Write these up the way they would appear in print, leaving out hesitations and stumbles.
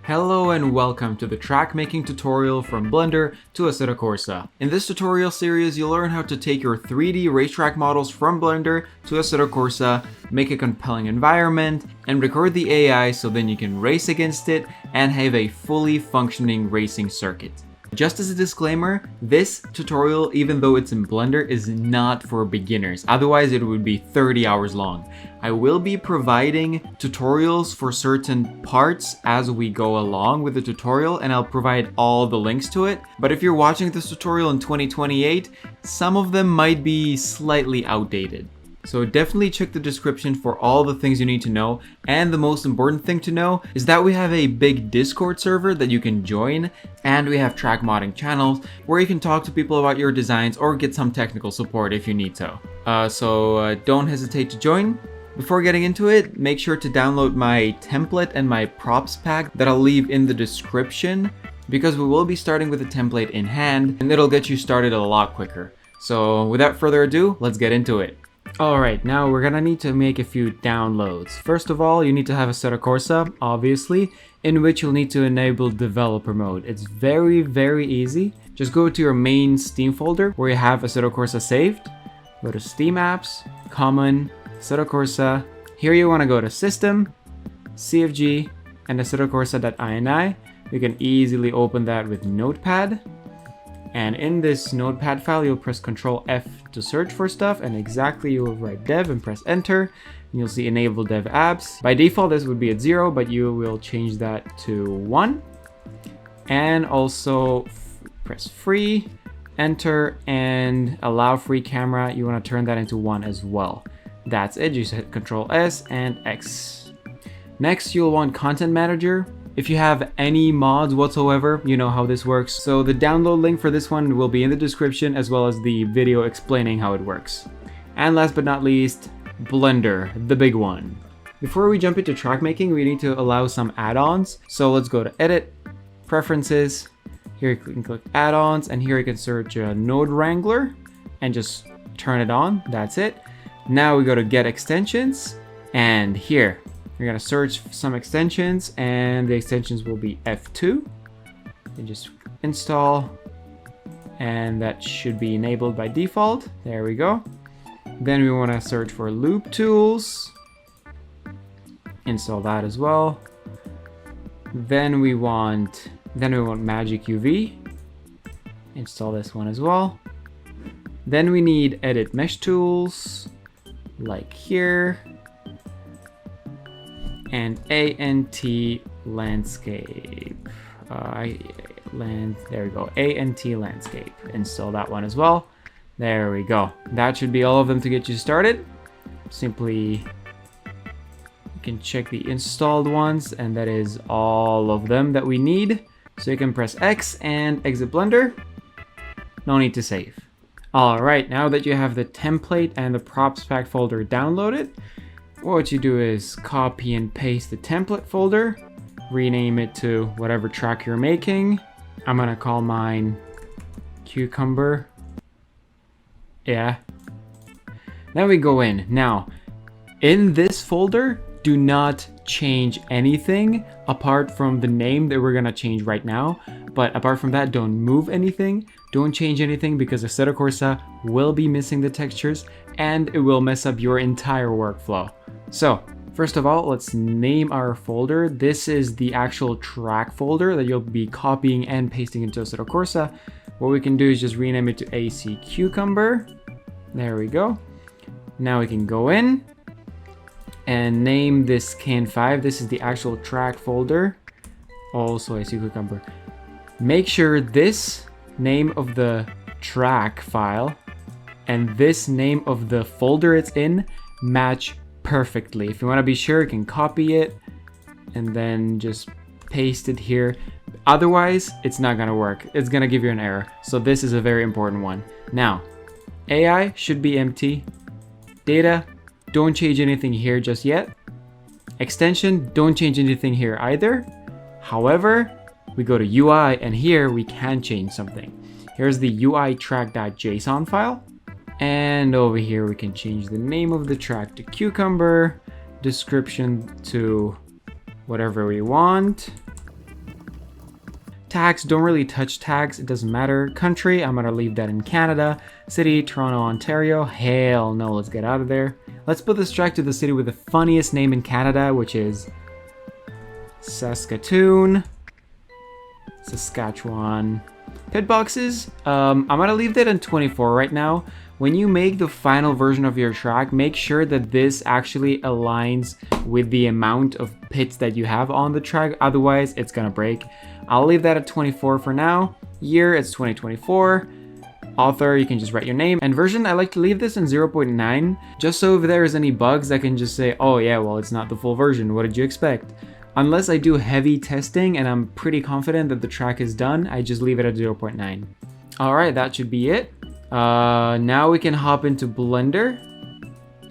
Hello and welcome to the track making tutorial from Blender to Assetto Corsa. In this tutorial series, you'll learn how to take your 3D racetrack models from Blender to Assetto Corsa, make a compelling environment, and record the AI so then you can race against it and have a fully functioning racing circuit. Just as a disclaimer, this tutorial, even though it's in Blender, is not for beginners. Otherwise, it would be 30 hours long. I will be providing tutorials for certain parts as we go along with the tutorial, and I'll provide all the links to it. But if you're watching this tutorial in 2028, some of them might be slightly outdated. So definitely check the description for all the things you need to know. And the most important thing to know is that we have a big Discord server that you can join, and we have track modding channels where you can talk to people about your designs or get some technical support if you need to. So don't hesitate to join. Before getting into it, make sure to download my template and my props pack that I'll leave in the description, because we will be starting with a template in hand and it'll get you started a lot quicker. So without further ado, let's get into it. Alright, now we're gonna need to make a few downloads. First of all, you need to have Assetto Corsa, obviously, in which you'll need to enable developer mode. It's very easy. Just go to your main Steam folder where you have Assetto Corsa saved. Go to Steam Apps, Common, Assetto Corsa. Here you want to go to System, CFG, and Assetto Corsa.ini. You can easily open that with Notepad. And in this notepad file, you'll press Ctrl F to search for stuff, and exactly you'll write dev and press enter, and you'll see enable dev apps. By default, this would be at 0, but you will change that to 1. And also press free, enter, and allow free camera. You want to turn that into 1 as well. That's it. You hit Ctrl S and X. Next, you'll want content manager. If you have any mods whatsoever, you know how this works. So the download link for this one will be in the description, as well as the video explaining how it works. And last but not least, Blender, the big one. Before we jump into track making, we need to allow some add-ons. So let's go to Edit, Preferences. Here you can click Add-ons, and here you can search Node Wrangler and just turn it on. That's it. Now we go to Get Extensions, and here you're gonna search some extensions, and the extensions will be F2. You just install, and that should be enabled by default. There we go. Then we want to search for Loop Tools. Install that as well. Then we want Magic UV. Install this one as well. Then we need Edit Mesh Tools, like here. And ANT Landscape. There we go. ANT Landscape. Install that one as well. There we go. That should be all of them to get you started. Simply, you can check the installed ones, and that is all of them that we need. So you can press X and exit Blender. No need to save. Alright, now that you have the template and the props pack folder downloaded, what you do is copy and paste the template folder, rename it to whatever track you're making. I'm gonna call mine Cucumber. Yeah. Then we go in. Now, in this folder, do not change anything apart from the name that we're gonna change right now. But apart from that, don't move anything. Don't change anything, because Assetto Corsa will be missing the textures and it will mess up your entire workflow. So, first of all, let's name our folder. This is the actual track folder that you'll be copying and pasting into Assetto Corsa. What we can do is just rename it to AC Cucumber. There we go. Now we can go in and name this Can5. This is the actual track folder. Also AC Cucumber. Make sure this name of the track file and this name of the folder it's in match perfectly. If you want to be sure, you can copy it and then just paste it here. Otherwise, it's not gonna work. It's gonna give you an error. So this is a very important one. Now, AI should be empty. Data, don't change anything here just yet. Extension, don't change anything here either. However, we go to UI, and here we can change something. Here's the UI track.json file. And over here we can change the name of the track to Cucumber, description to whatever we want. Tags, don't really touch tags, it doesn't matter. Country, I'm gonna leave that in Canada. City, Toronto, Ontario. Hell no, let's get out of there. Let's put this track to the city with the funniest name in Canada, which is Saskatoon. Saskatchewan. Pit boxes, I'm gonna leave that in 24 right now. When you make the final version of your track, make sure that this actually aligns with the amount of pits that you have on the track, otherwise it's gonna break. I'll leave that at 24 for now. Year, it's 2024. Author, you can just write your name. And version, I like to leave this in 0.9, just so if there's any bugs, I can just say, oh yeah, well, it's not the full version, what did you expect? Unless I do heavy testing and I'm pretty confident that the track is done, I just leave it at 0.9. All right, that should be it. Now we can hop into Blender.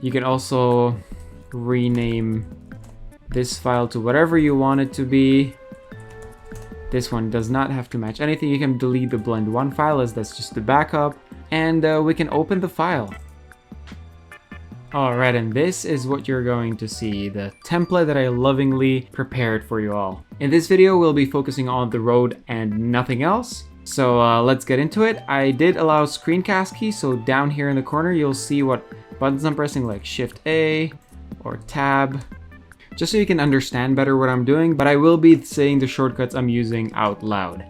You can also rename this file to whatever you want it to be. This one does not have to match anything. You can delete the blend1 file as that's just the backup. And we can open the file. Alright, and this is what you're going to see, the template that I lovingly prepared for you all. In this video, we'll be focusing on the road and nothing else. So let's get into it. I did allow screencast key, so down here in the corner, you'll see what buttons I'm pressing, like Shift A or Tab, just so you can understand better what I'm doing, but I will be saying the shortcuts I'm using out loud.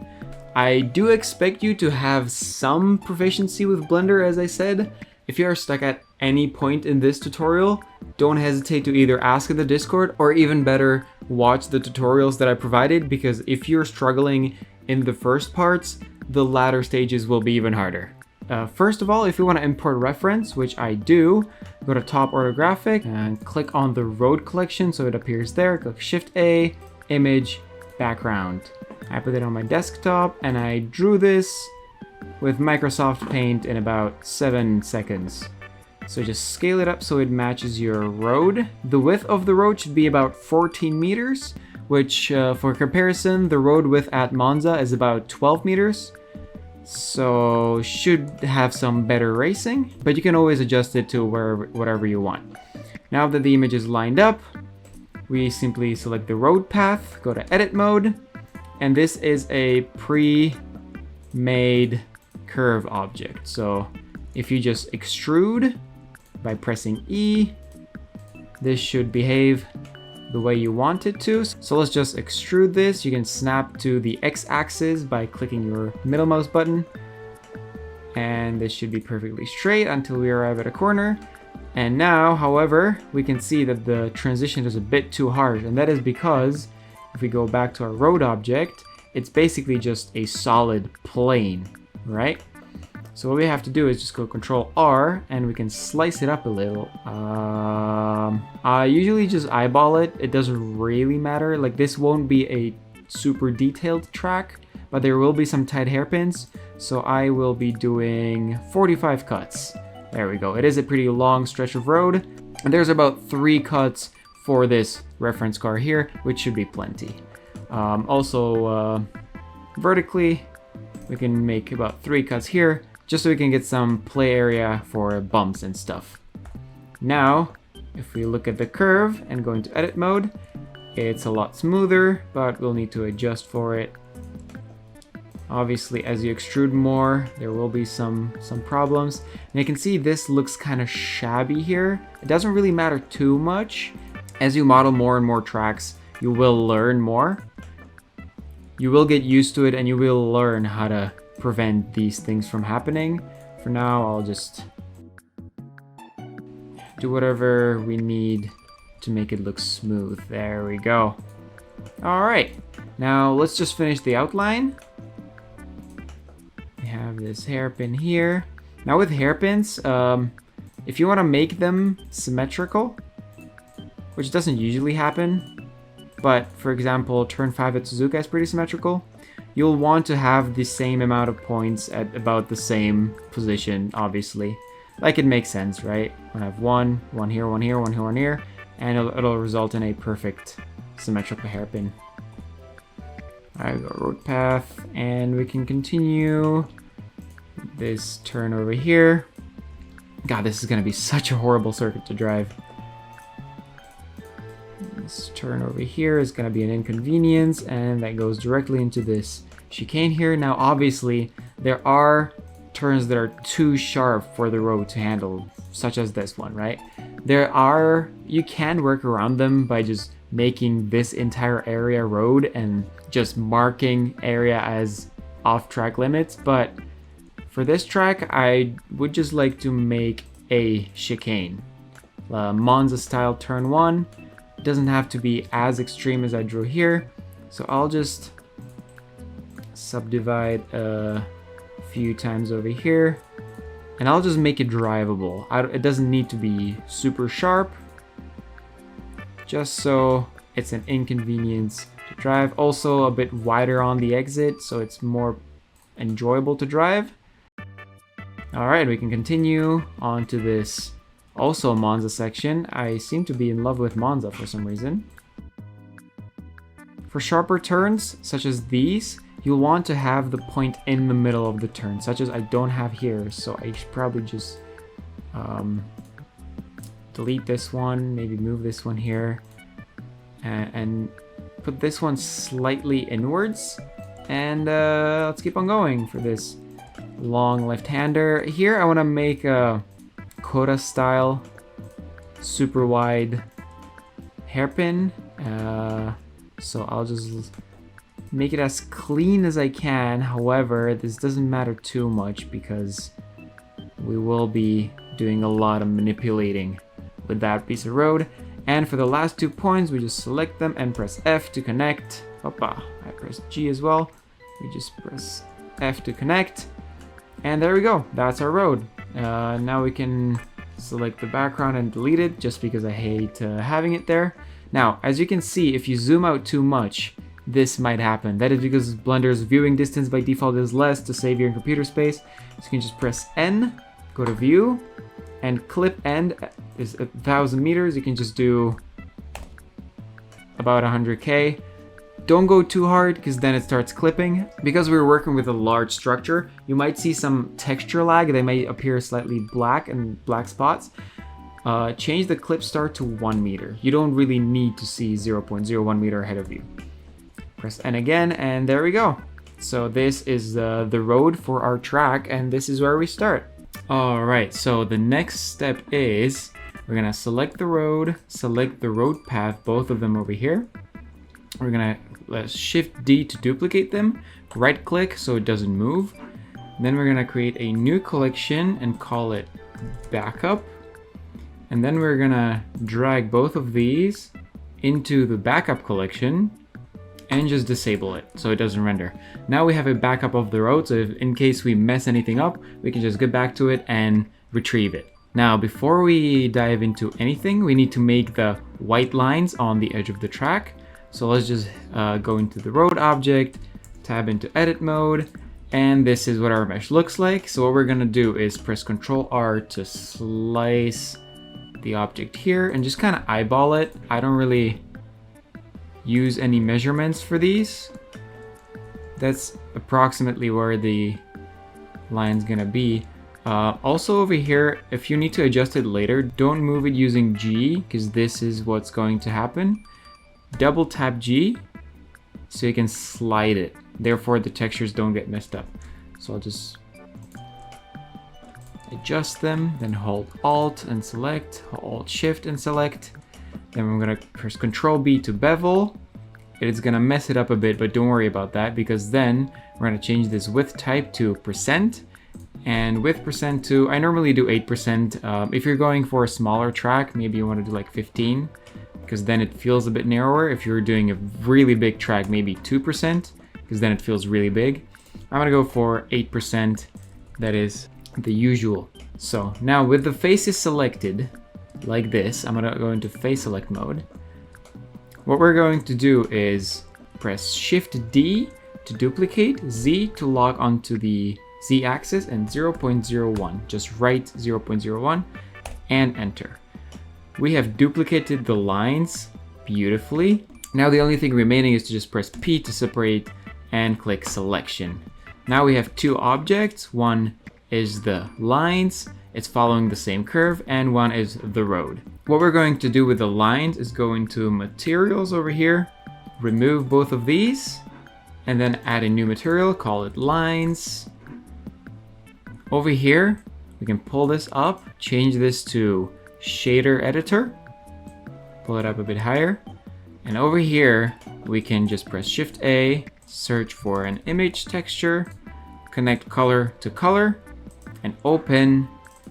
I do expect you to have some proficiency with Blender, as I said. If you are stuck at any point in this tutorial, don't hesitate to either ask in the Discord or even better, watch the tutorials that I provided, because if you're struggling in the first parts, the latter stages will be even harder. First of all, if you want to import reference, which I do, go to top orthographic and click on the road collection so it appears there. Click Shift A, image, background. I put it on my desktop and I drew this with Microsoft Paint in about 7 seconds. So just scale it up so it matches your road. The width of the road should be about 14 meters, which for comparison, the road width at Monza is about 12 meters. So should have some better racing, but you can always adjust it to whatever you want. Now that the image is lined up, we simply select the road path, go to edit mode, and this is a pre-made curve object. So if you just extrude by pressing E, this should behave the way you want it to. So let's just extrude this. You can snap to the X-axis by clicking your middle mouse button. And this should be perfectly straight until we arrive at a corner. And now, however, we can see that the transition is a bit too harsh. And that is because if we go back to our road object, it's basically just a solid plane, right? So what we have to do is just go Control R and we can slice it up a little. I usually just eyeball it. It doesn't really matter. Like, this won't be a super detailed track, but there will be some tight hairpins. So I will be doing 45 cuts. There we go. It is a pretty long stretch of road. And there's about 3 cuts for this reference car here, which should be plenty. Vertically, we can make about 3 cuts here, just so we can get some play area for bumps and stuff. Now, if we look at the curve and go into edit mode, it's a lot smoother, but we'll need to adjust for it. Obviously, as you extrude more, there will be some problems. And you can see this looks kind of shabby here. It doesn't really matter too much. As you model more and more tracks, you will learn more. You will get used to it and you will learn how to prevent these things from happening. For now, I'll just do whatever we need to make it look smooth. There we go. All right, now let's just finish the outline. We have this hairpin here. Now with hairpins, if you want to make them symmetrical, which doesn't usually happen, but for example, turn 5 at Suzuka is pretty symmetrical, you'll want to have the same amount of points at about the same position, obviously. Like, it makes sense, right? I have one here, one here, one here, one here, and it'll result in a perfect symmetrical hairpin. Alright, go road path, and we can continue this turn over here. God, this is gonna be such a horrible circuit to drive. This turn over here is going to be an inconvenience, and that goes directly into this chicane here. Now obviously there are turns that are too sharp for the road to handle, such as this one, right? You can work around them by just making this entire area road and just marking area as off-track limits, but for this track I would just like to make a chicane. Monza style turn 1. It doesn't have to be as extreme as I drew here, so I'll just subdivide a few times over here, and I'll just make it drivable. It doesn't need to be super sharp, just so it's an inconvenience to drive. Also a bit wider on the exit, so it's more enjoyable to drive. Alright, we can continue on to this also Monza section. I seem to be in love with Monza for some reason. For sharper turns, such as these, you'll want to have the point in the middle of the turn, such as I don't have here, so I should probably just delete this one, maybe move this one here, and put this one slightly inwards, and let's keep on going for this long left-hander. Here I want to make a Coda style super wide hairpin, so I'll just make it as clean as I can. However, this doesn't matter too much because we will be doing a lot of manipulating with that piece of road. And for the last 2 points, we just select them and press F to connect. Opa, I pressed G as well. We just press F to connect. And there we go, that's our road. Now we can select the background and delete it just because I hate having it there. Now, as you can see, if you zoom out too much, this might happen. That is because Blender's viewing distance by default is less to save your computer space. So you can just press N, go to view, and clip end is 1,000 meters. You can just do about 100K. Don't go too hard because then it starts clipping. Because we're working with a large structure, you might see some texture lag. They may appear slightly black and black spots. Change the clip start to 1 meter. You don't really need to see 0.01 meter ahead of you. Press N again, and there we go. So this is the road for our track, and this is where we start. Alright, so the next step is we're gonna select the road path, both of them over here. We're gonna Shift D to duplicate them, right click so it doesn't move. Then we're gonna create a new collection and call it backup. And then we're gonna drag both of these into the backup collection and just disable it so it doesn't render. Now we have a backup of the road, so if in case we mess anything up, we can just get back to it and retrieve it. Now, before we dive into anything, we need to make the white lines on the edge of the track. So let's just go into the road object, tab into edit mode, and this is what our mesh looks like. So what we're gonna do is press Ctrl R to slice the object here and just kind of eyeball it. I don't really use any measurements for these. That's approximately where the line's gonna be. Also over here, if you need to adjust it later, don't move it using G because this is what's going to happen. Double tap G so you can slide it. Therefore the textures don't get messed up. So I'll just adjust them, then hold Alt and select, Alt Shift and select. Then we're gonna press Ctrl B to bevel. It's gonna mess it up a bit, but don't worry about that because then we're gonna change this width type to %. And width % to, I normally do 8%. If you're going for a smaller track, maybe you wanna do like 15 because then it feels a bit narrower. If you're doing a really big track, maybe 2% because then it feels really big. I'm gonna go for 8%. That is the usual. So now with the faces selected like this, I'm gonna go into face select mode. What we're going to do is press Shift D to duplicate, Z to lock onto the Z axis, and 0.01, just right 0.01, and enter. We have duplicated the lines beautifully. Now the only thing remaining is to just press P to separate and click selection. Now we have two objects. One is the lines it's following the same curve, and one is the road. What we're going to do with the lines is go into materials over here, remove both of these, and then add a new material, call it lines. Over here, we can pull this up, change this to shader editor, pull it up a bit higher. And over here, we can just press Shift A, search for an image texture, connect color to color, and open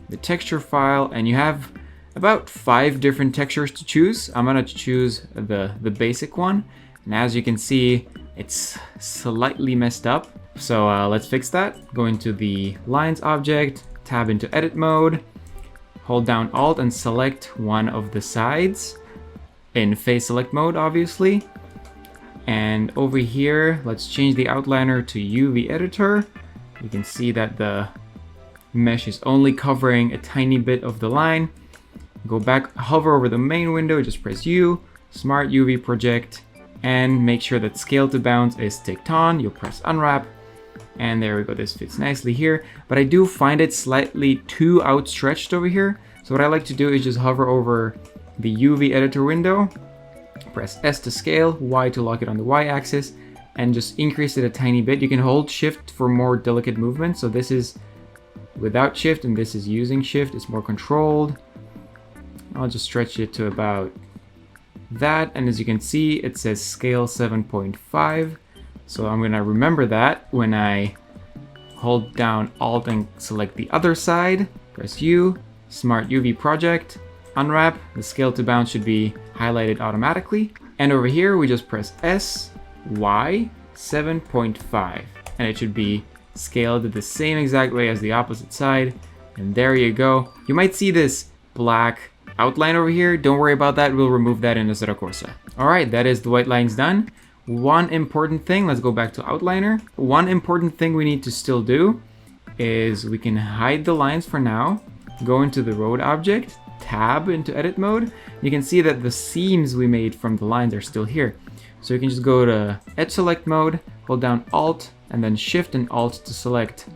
the texture file. And you have about 5 different textures to choose. I'm gonna choose the basic one. And as you can see, it's slightly messed up. So let's fix that. Go into the lines object, tab into edit mode, hold down Alt and select one of the sides in face select mode, obviously. And over here, let's change the outliner to UV editor. You can see that the mesh is only covering a tiny bit of the line. Go back, hover over the main window, just press U, Smart UV Project, and make sure that scale to bounds is ticked on. You'll press unwrap, and there we go. This fits nicely here, but I do find it slightly too outstretched over here. So what I like to do is just hover over the UV editor window, press S to scale, Y to lock it on the Y axis, and just increase it a tiny bit. You can hold Shift for more delicate movement. So this is without Shift and this is using Shift. It's more controlled. I'll just stretch it to about that, and as you can see, it says scale 7.5. So I'm gonna remember that when I hold down Alt and select the other side, press U, Smart UV Project, unwrap. The scale to bounds should be highlighted automatically. And over here, we just press S, Y, 7.5, and it should be scaled the same exact way as the opposite side. And there you go. You might see this black outline over here. Don't worry about that. We'll remove that in Assetto Corsa. All right, that is the white lines done. One important thing, let's go back to outliner. One important thing we need to still do is we can hide the lines for now. Go into the road object, tab into edit mode. You can see that the seams we made from the lines are still here. So you can just go to edge select mode, hold down Alt and then Shift and Alt to select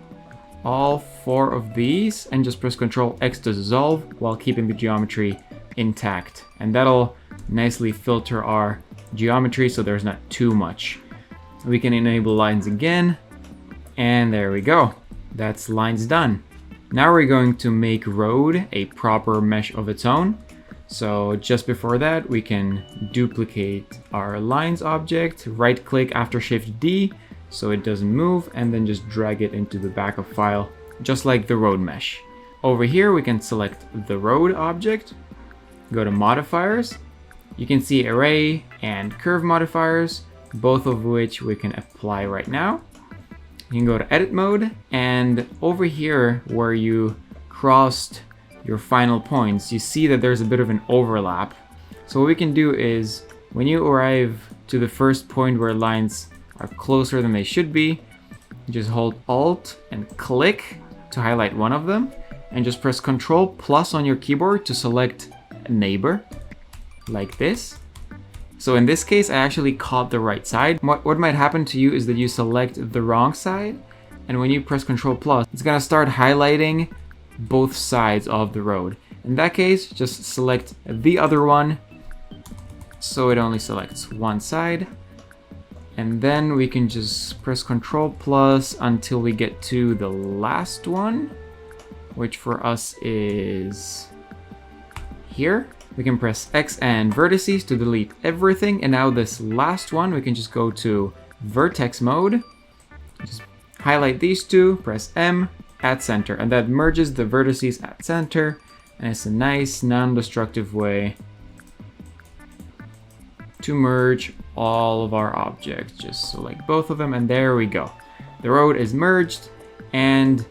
all 4 of these, and just press Ctrl X to dissolve while keeping the geometry intact. And that'll nicely filter our geometry so there's not too much. We can enable lines again, and there we go. That's lines done. Now we're going to make road a proper mesh of its own. So just before that, we can duplicate our lines object, right click after Shift D so it doesn't move, and then just drag it into the backup file, just like the road mesh. Over here, we can select the road object, go to modifiers. You can see array and curve modifiers, both of which we can apply right now. You can go to edit mode, and over here where you crossed your final points, you see that there's a bit of an overlap. So what we can do is when you arrive to the first point where lines are closer than they should be, just hold Alt and click to highlight one of them, and just press Ctrl plus on your keyboard to select a neighbor, like this. So in this case, I actually caught the right side. What might happen to you is that you select the wrong side, and when you press Ctrl plus, it's gonna start highlighting both sides of the road. In that case, just select the other one, so it only selects one side. And then we can just press Ctrl plus until we get to the last one, which for us is here. We can press X and vertices to delete everything. And now this last one, we can just go to vertex mode, just highlight these two, press M, at center, and that merges the vertices at center. And it's a nice non-destructive way to merge all of our objects. Just select both of them, and there we go. The road is merged, and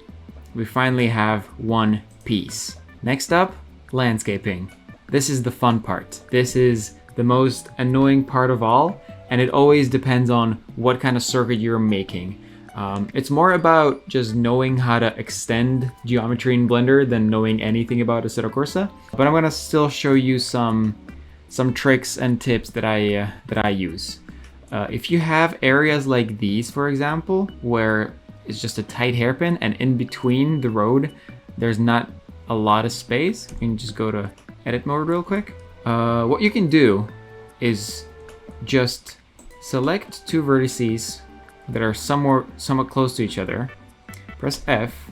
we finally have one piece. Next up, landscaping. This is the fun part. This is the most annoying part of all, and it always depends on what kind of circuit you're making. It's more about just knowing how to extend geometry in Blender than knowing anything about Assetto Corsa. But I'm gonna still show you some tricks and tips that I use. If you have areas like these, for example, where it's just a tight hairpin and in between the road there's not a lot of space. You can just go to edit mode real quick. What you can do is just select two vertices that are somewhat close to each other. Press F.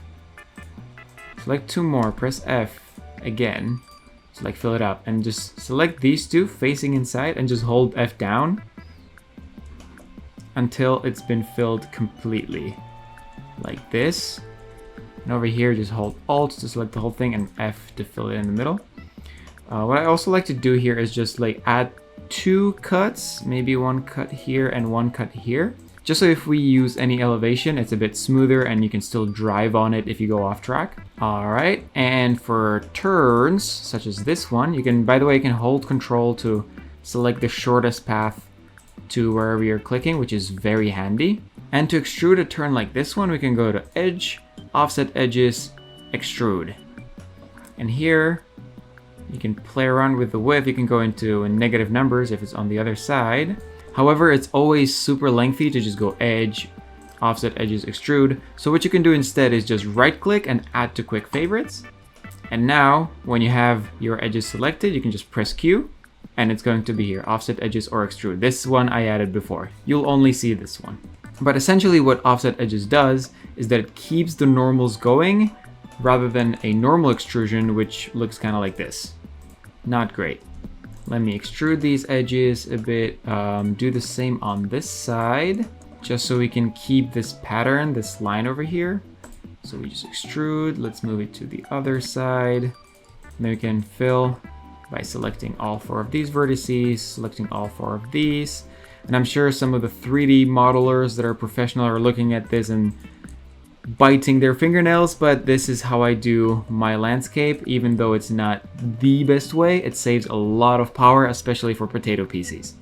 Select two more. Press F again. So like fill it up, and just select these two facing inside and just hold F down until it's been filled completely, like this. And over here, just hold Alt to select the whole thing and F to fill it in the middle. What I also like to do here is just like add two cuts, maybe one cut here and one cut here. Just so if we use any elevation, it's a bit smoother and you can still drive on it if you go off track. All right, and for turns, such as this one, you can, by the way, you can hold Control to select the shortest path to wherever you're clicking, which is very handy. And to extrude a turn like this one, we can go to Edge, Offset Edges, Extrude. And here, you can play around with the width. You can go into negative numbers if it's on the other side. However, it's always super lengthy to just go Edge, Offset Edges, Extrude. So what you can do instead is just right click and add to quick favorites. And now when you have your edges selected, you can just press Q and it's going to be here, Offset Edges or Extrude. This one I added before. You'll only see this one. But essentially what Offset Edges does is that it keeps the normals going rather than a normal extrusion, which looks kind of like this. Not great. Let me extrude these edges a bit, do the same on this side, just so we can keep this pattern, this line over here. So we just extrude, let's move it to the other side. And then we can fill by selecting all four of these vertices, selecting all four of these. And I'm sure some of the 3D modelers that are professional are looking at this and biting their fingernails, but this is how I do my landscape. Even though it's not the best way, it saves a lot of power, especially for potato PCs.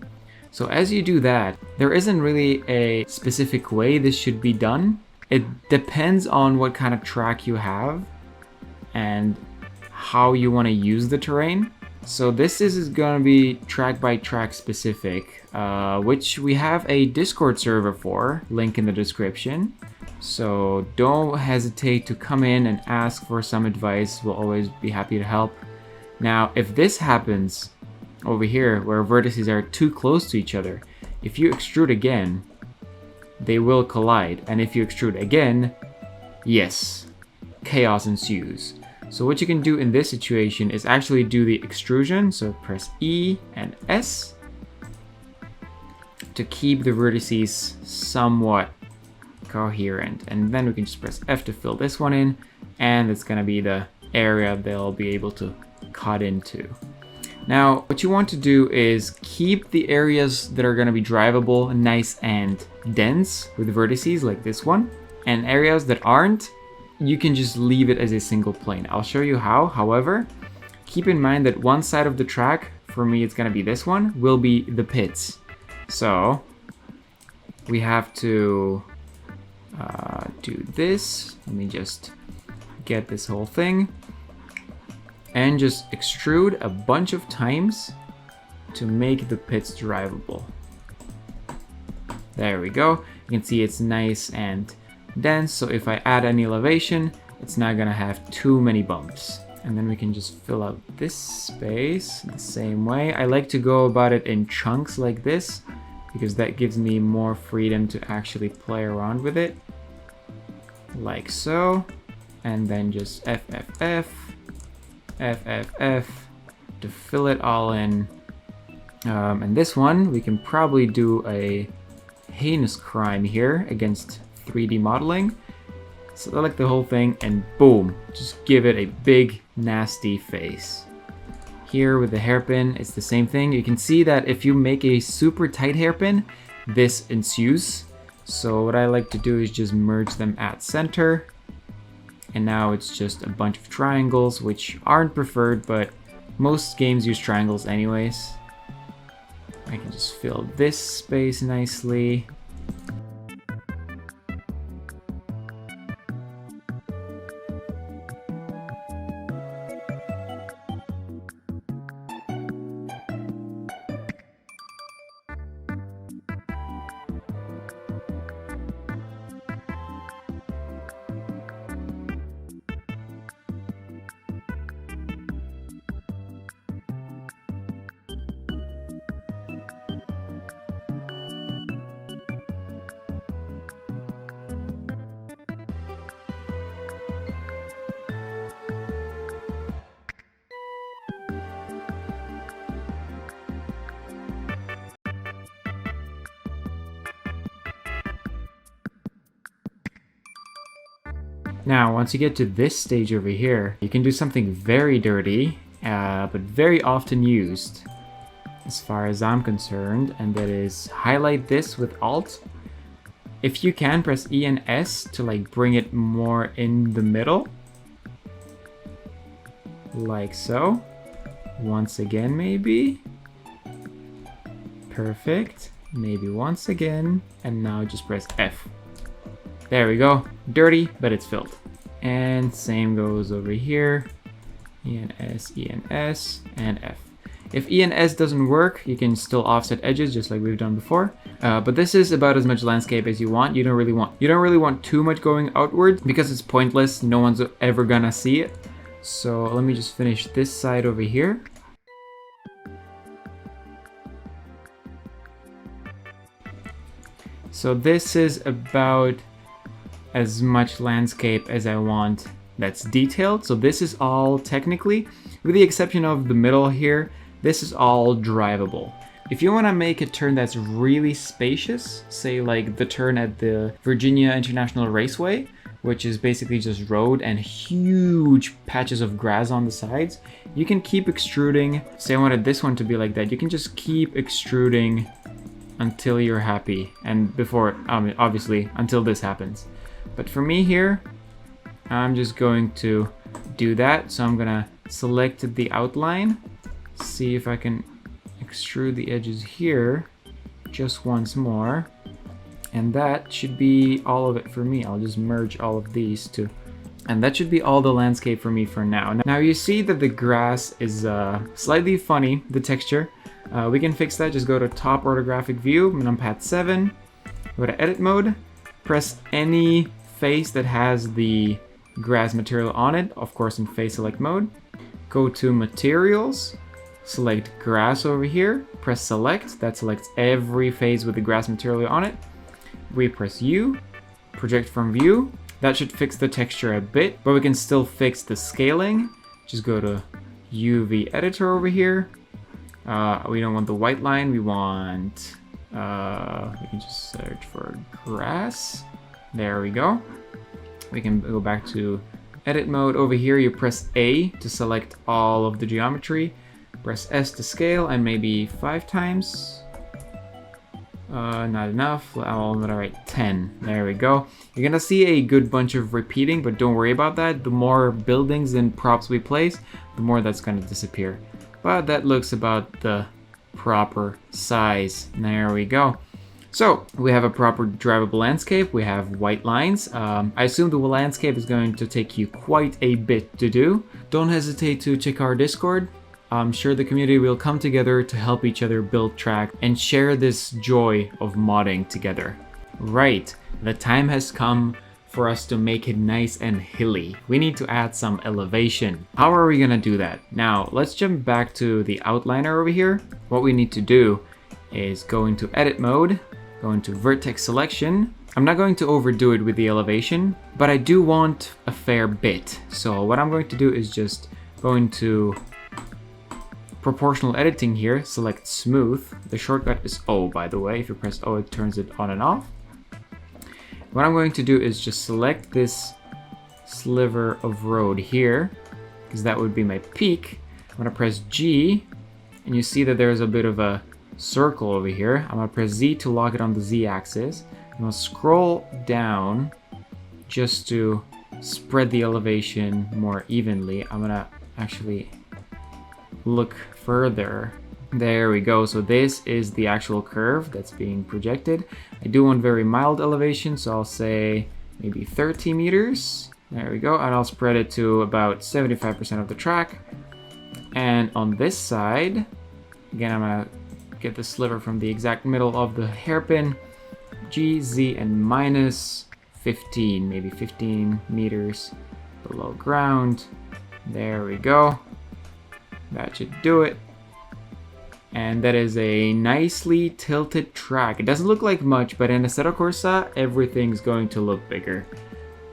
So as you do that, there isn't really a specific way this should be done. It depends on what kind of track you have and how you want to use the terrain. So this is going to be track by track specific, which we have a Discord server for, link in the description. So don't hesitate to come in and ask for some advice. We'll always be happy to help. Now, if this happens over here, where vertices are too close to each other, if you extrude again, they will collide. And if you extrude again, yes, chaos ensues. So what you can do in this situation is actually do the extrusion. So press E and S to keep the vertices somewhat coherent, and then we can just press F to fill this one in, and it's gonna be the area they'll be able to cut into. Now what you want to do is keep the areas that are gonna be drivable nice and dense with vertices like this one, and areas that aren't, you can just leave it as a single plane. I'll show you how. However, keep in mind that one side of the track, for me it's gonna be this one, will be the pits. So we have to do this. Let me just get this whole thing and just extrude a bunch of times to make the pits drivable. There we go. You can see it's nice and dense, so if I add any elevation, it's not gonna have too many bumps. And then we can just fill out this space the same way. I like to go about it in chunks like this, because that gives me more freedom to actually play around with it. Like so. And then just F, F, F, F, F, F to fill it all in. And this one, we can probably do a heinous crime here against 3D modeling. Select the whole thing and boom, just give it a big nasty face. Here with the hairpin, it's the same thing. You can see that if you make a super tight hairpin, this ensues. So what I like to do is just merge them at center. And now it's just a bunch of triangles, which aren't preferred, but most games use triangles anyways. I can just fill this space nicely. Now, once you get to this stage over here, you can do something very dirty, but very often used, as far as I'm concerned, and that is highlight this with Alt. If you can, press E and S to like bring it more in the middle, like so. Once again, maybe. Perfect. Maybe once again, and now just press F. There we go. Dirty, but it's filled. And same goes over here. E and S, and F. If E and S doesn't work, you can still offset edges just like we've done before. But this is about as much landscape as you want. You don't really want too much going outward because it's pointless. No one's ever gonna see it. So let me just finish this side over here. So this is about as much landscape as I want that's detailed. So this is all technically, with the exception of the middle here, this is all drivable. If you want to make a turn that's really spacious, say like the turn at the Virginia International Raceway, which is basically just road and huge patches of grass on the sides, you can keep extruding. Say I wanted this one to be like that, you can just keep extruding until you're happy, and before, obviously, until this happens. But for me here, I'm just going to do that. So I'm gonna select the outline, see if I can extrude the edges here just once more. And that should be all of it for me. I'll just merge all of these two. And that should be all the landscape for me for now. Now you see that the grass is slightly funny, the texture. We can fix that. Just go to top orthographic view, numpad 7, go to edit mode, press any face that has the grass material on it, of course in face select mode. Go to materials, select grass over here, press select, that selects every face with the grass material on it. We press U, project from view. That should fix the texture a bit, but we can still fix the scaling. Just go to UV editor over here. We don't want the white line, we want, we can just search for grass. There we go. We can go back to edit mode. Over here you press A to select all of the geometry. Press S to scale, and maybe 5 times. Not enough. I'll write 10. There we go. You're gonna see a good bunch of repeating, but don't worry about that. The more buildings and props we place, the more that's gonna disappear. But that looks about the proper size. There we go. So we have a proper drivable landscape. We have white lines. I assume the landscape is going to take you quite a bit to do. Don't hesitate to check our Discord. I'm sure the community will come together to help each other build track and share this joy of modding together. Right, the time has come for us to make it nice and hilly. We need to add some elevation. How are we gonna do that? Now, let's jump back to the outliner over here. What we need to do is go into edit mode, go into vertex selection. I'm not going to overdo it with the elevation, but I do want a fair bit. So what I'm going to do is just go into proportional editing here, select smooth. The shortcut is O, by the way. If you press O, it turns it on and off. What I'm going to do is just select this sliver of road here, because that would be my peak. I'm gonna press G, and you see that there's a bit of a circle over here. I'm gonna press Z to lock it on the Z axis. I'm gonna scroll down just to spread the elevation more evenly. I'm gonna actually look further. There we go. So this is the actual curve that's being projected. I do want very mild elevation, so I'll say maybe 30 meters. There we go. And I'll spread it to about 75% of the track. And on this side, again, I'm gonna get the sliver from the exact middle of the hairpin. G, Z, and minus 15, maybe 15 meters below ground. There we go. That should do it. And that is a nicely tilted track. It doesn't look like much, but in Assetto Corsa, everything's going to look bigger.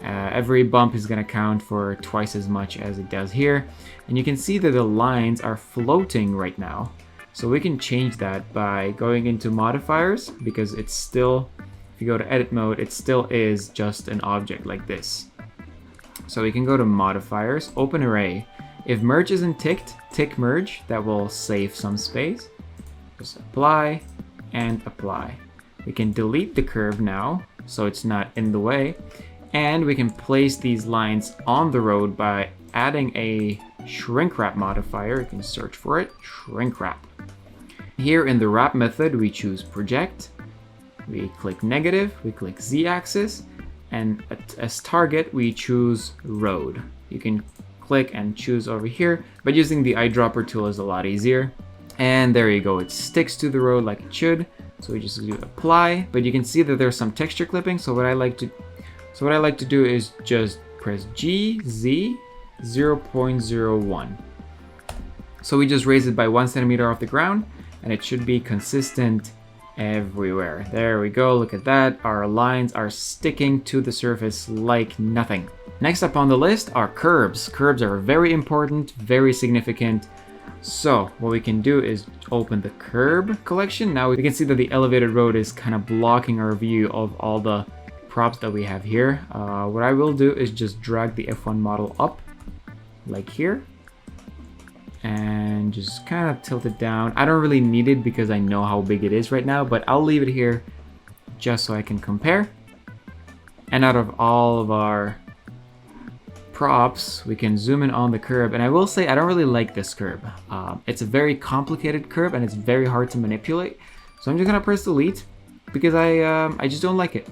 Every bump is going to count for twice as much as it does here. And you can see that the lines are floating right now. So we can change that by going into modifiers, because it's still, if you go to edit mode, it still is just an object like this. So we can go to modifiers, open array. If merge isn't ticked, tick merge. That will save some space. Just apply and apply. We can delete the curve now, so it's not in the way. And we can place these lines on the road by adding a shrink wrap modifier. You can search for it, shrink wrap. Here in the wrap method, we choose project. We click negative, we click z-axis, and as target, we choose road. You can click and choose over here, but using the eyedropper tool is a lot easier. And there you go, it sticks to the road like it should. So we just do apply, but you can see that there's some texture clipping. So what I like to do is just press G, Z, 0.01. So we just raise it by 1 centimeter off the ground, and it should be consistent everywhere. There we go, look at that. Our lines are sticking to the surface like nothing. Next up on the list are curbs. Curbs are very important, very significant. So what we can do is open the curb collection. Now we can see that the elevated road is kind of blocking our view of all the props that we have here. What I will do is just drag the F1 model up like here and just kind of tilt it down. I don't really need it because I know how big it is right now, but I'll leave it here just so I can compare. And out of all of our props, we can zoom in on the curb, and I will say I don't really like this curb. It's a very complicated curb and it's very hard to manipulate. So I'm just gonna press delete because I just don't like it.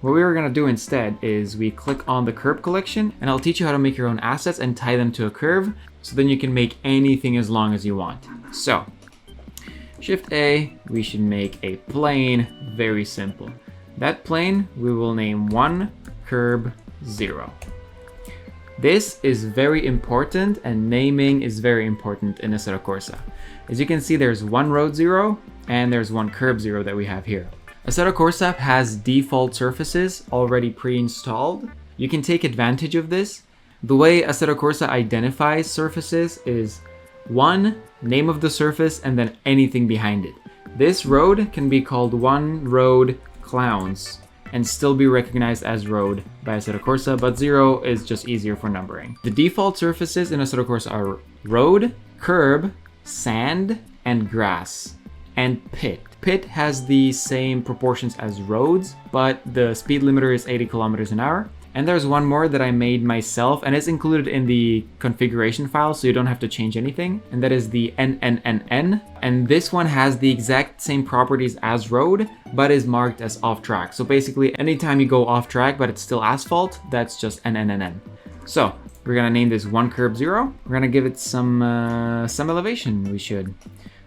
What we are gonna do instead is we click on the curb collection, and I'll teach you how to make your own assets and tie them to a curve, so then you can make anything as long as you want. So Shift A, we should make a plane, very simple. That plane we will name 1 curb 0. This is very important, and naming is very important in Assetto Corsa. As you can see, there's 1 road 0 and there's 1 curb 0 that we have here. Assetto Corsa has default surfaces already pre-installed. You can take advantage of this. The way Assetto Corsa identifies surfaces is 1, name of the surface, and then anything behind it. This road can be called 1 road clowns and still be recognized as road by Assetto Corsa, but 0 is just easier for numbering. The default surfaces in Assetto Corsa are road, curb, sand, and grass, and pit. Pit has the same proportions as roads, but the speed limiter is 80 kilometers an hour. And there's one more that I made myself, and it's included in the configuration file, so you don't have to change anything. And that is the NNNN. And this one has the exact same properties as road, but is marked as off track. So basically, anytime you go off track, but it's still asphalt, that's just NNNN. So we're gonna name this 1 curb 0. We're gonna give it some elevation. We should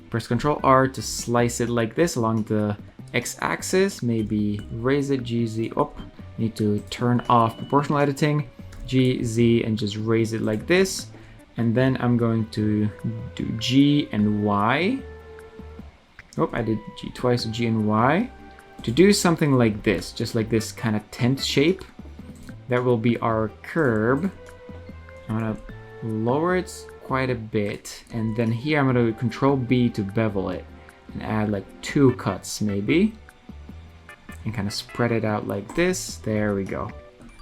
press Ctrl R to slice it like this along the x-axis. Maybe raise it, GZ up. Need to turn off proportional editing, GZ, and just raise it like this. And then I'm going to do G and Y. Oh, I did G twice, G and Y. To do something like this, just like this kind of tent shape, that will be our curb. I'm gonna lower it quite a bit, and then here I'm gonna Control B to bevel it and add like 2 cuts maybe, and kind of spread it out like this. There we go.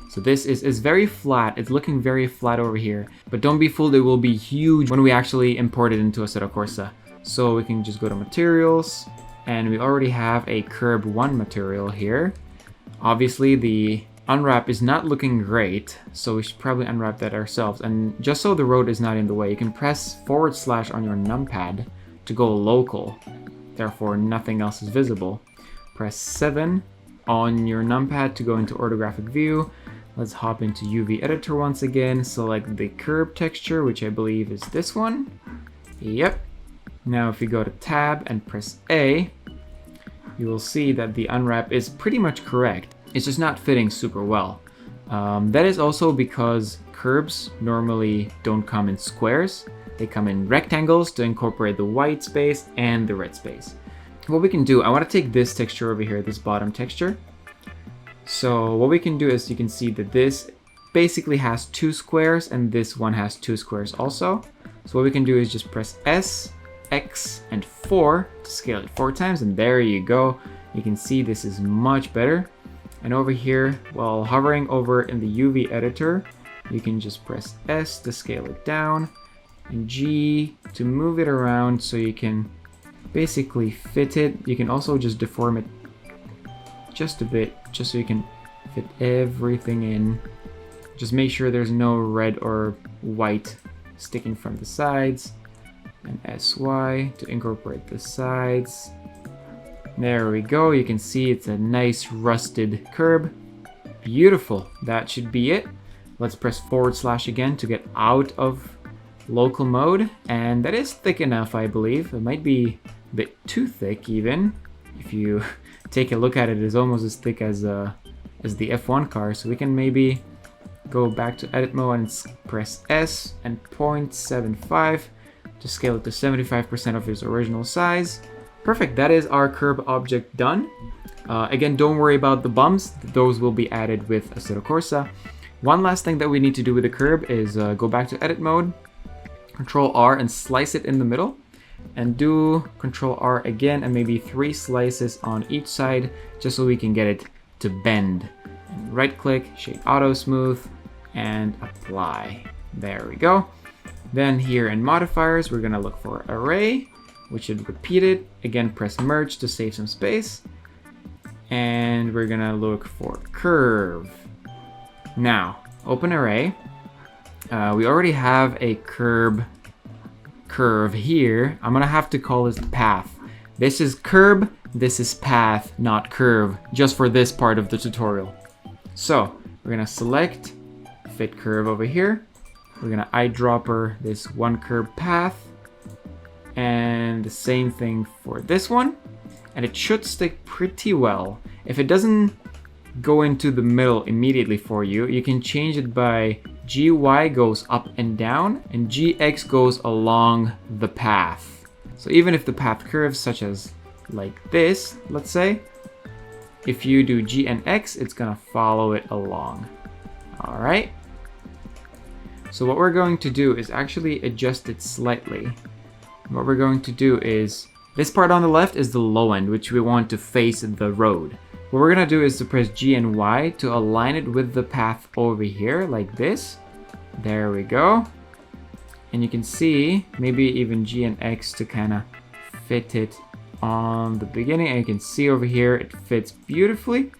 So this is very flat. It's looking very flat over here, but don't be fooled, it will be huge when we actually import it into Assetto Corsa. So we can just go to materials, and we already have a curb 1 material here. Obviously the unwrap is not looking great, so we should probably unwrap that ourselves. And just so the road is not in the way, you can press / on your numpad to go local. Therefore, nothing else is visible. Press 7 on your numpad to go into orthographic view. Let's hop into UV editor once again. Select the curb texture, which I believe is this one. Yep. Now if you go to tab and press A, you will see that the unwrap is pretty much correct. It's just not fitting super well. That is also because curbs normally don't come in squares. They come in rectangles to incorporate the white space and the red space. What we can do, I want to take this texture over here, this bottom texture. So what we can do is you can see that this basically has 2 squares and this one has 2 squares also. So what we can do is just press S, X, and 4 to scale it 4 times, and there you go. You can see this is much better. And over here, while hovering over in the UV editor, You can just press S to scale it down and G to move it around so you can basically fit it. You can also just deform it just a bit, just so you can fit everything in. Just make sure there's no red or white sticking from the sides. And SY to incorporate the sides. There we go. You can see it's a nice rusted curb. Beautiful. That should be it. Let's press / again to get out of local mode. And that is thick enough, I believe. It might be a bit too thick even. If you take a look at it, it's almost as thick as the F1 car. So we can maybe go back to edit mode and press S and 0.75 to scale it to 75% of its original size. Perfect, that is our curb object done. Again, don't worry about the bumps. Those will be added with Assetto Corsa. One last thing that we need to do with the curb is go back to edit mode, Control R and slice it in the middle, and do Control R again and maybe 3 slices on each side just so we can get it to bend. And right click, Shape Auto Smooth, and apply. There we go. Then here in modifiers, we're gonna look for array, which should repeat it. Again, press merge to save some space. And we're gonna look for curve. Now, open array. We already have a curve here. I'm gonna have to call this path. This is curb, this is path, not curve, just for this part of the tutorial. So, we're gonna select fit curve over here. We're gonna eyedropper this one curb path, and the same thing for this one, and it should stick pretty well. If it doesn't go into the middle immediately for you, you can change it by GY goes up and down, and GX goes along the path. So even if the path curves, such as like this, let's say, if you do G and X, it's gonna follow it along. All right. So what we're going to do is actually adjust it slightly. What we're going to do is, this part on the left is the low end, which we want to face the road. What we're gonna do is to press G and Y to align it with the path over here, like this. There we go. And you can see, maybe even G and X to kind of fit it on the beginning. And you can see over here, it fits beautifully.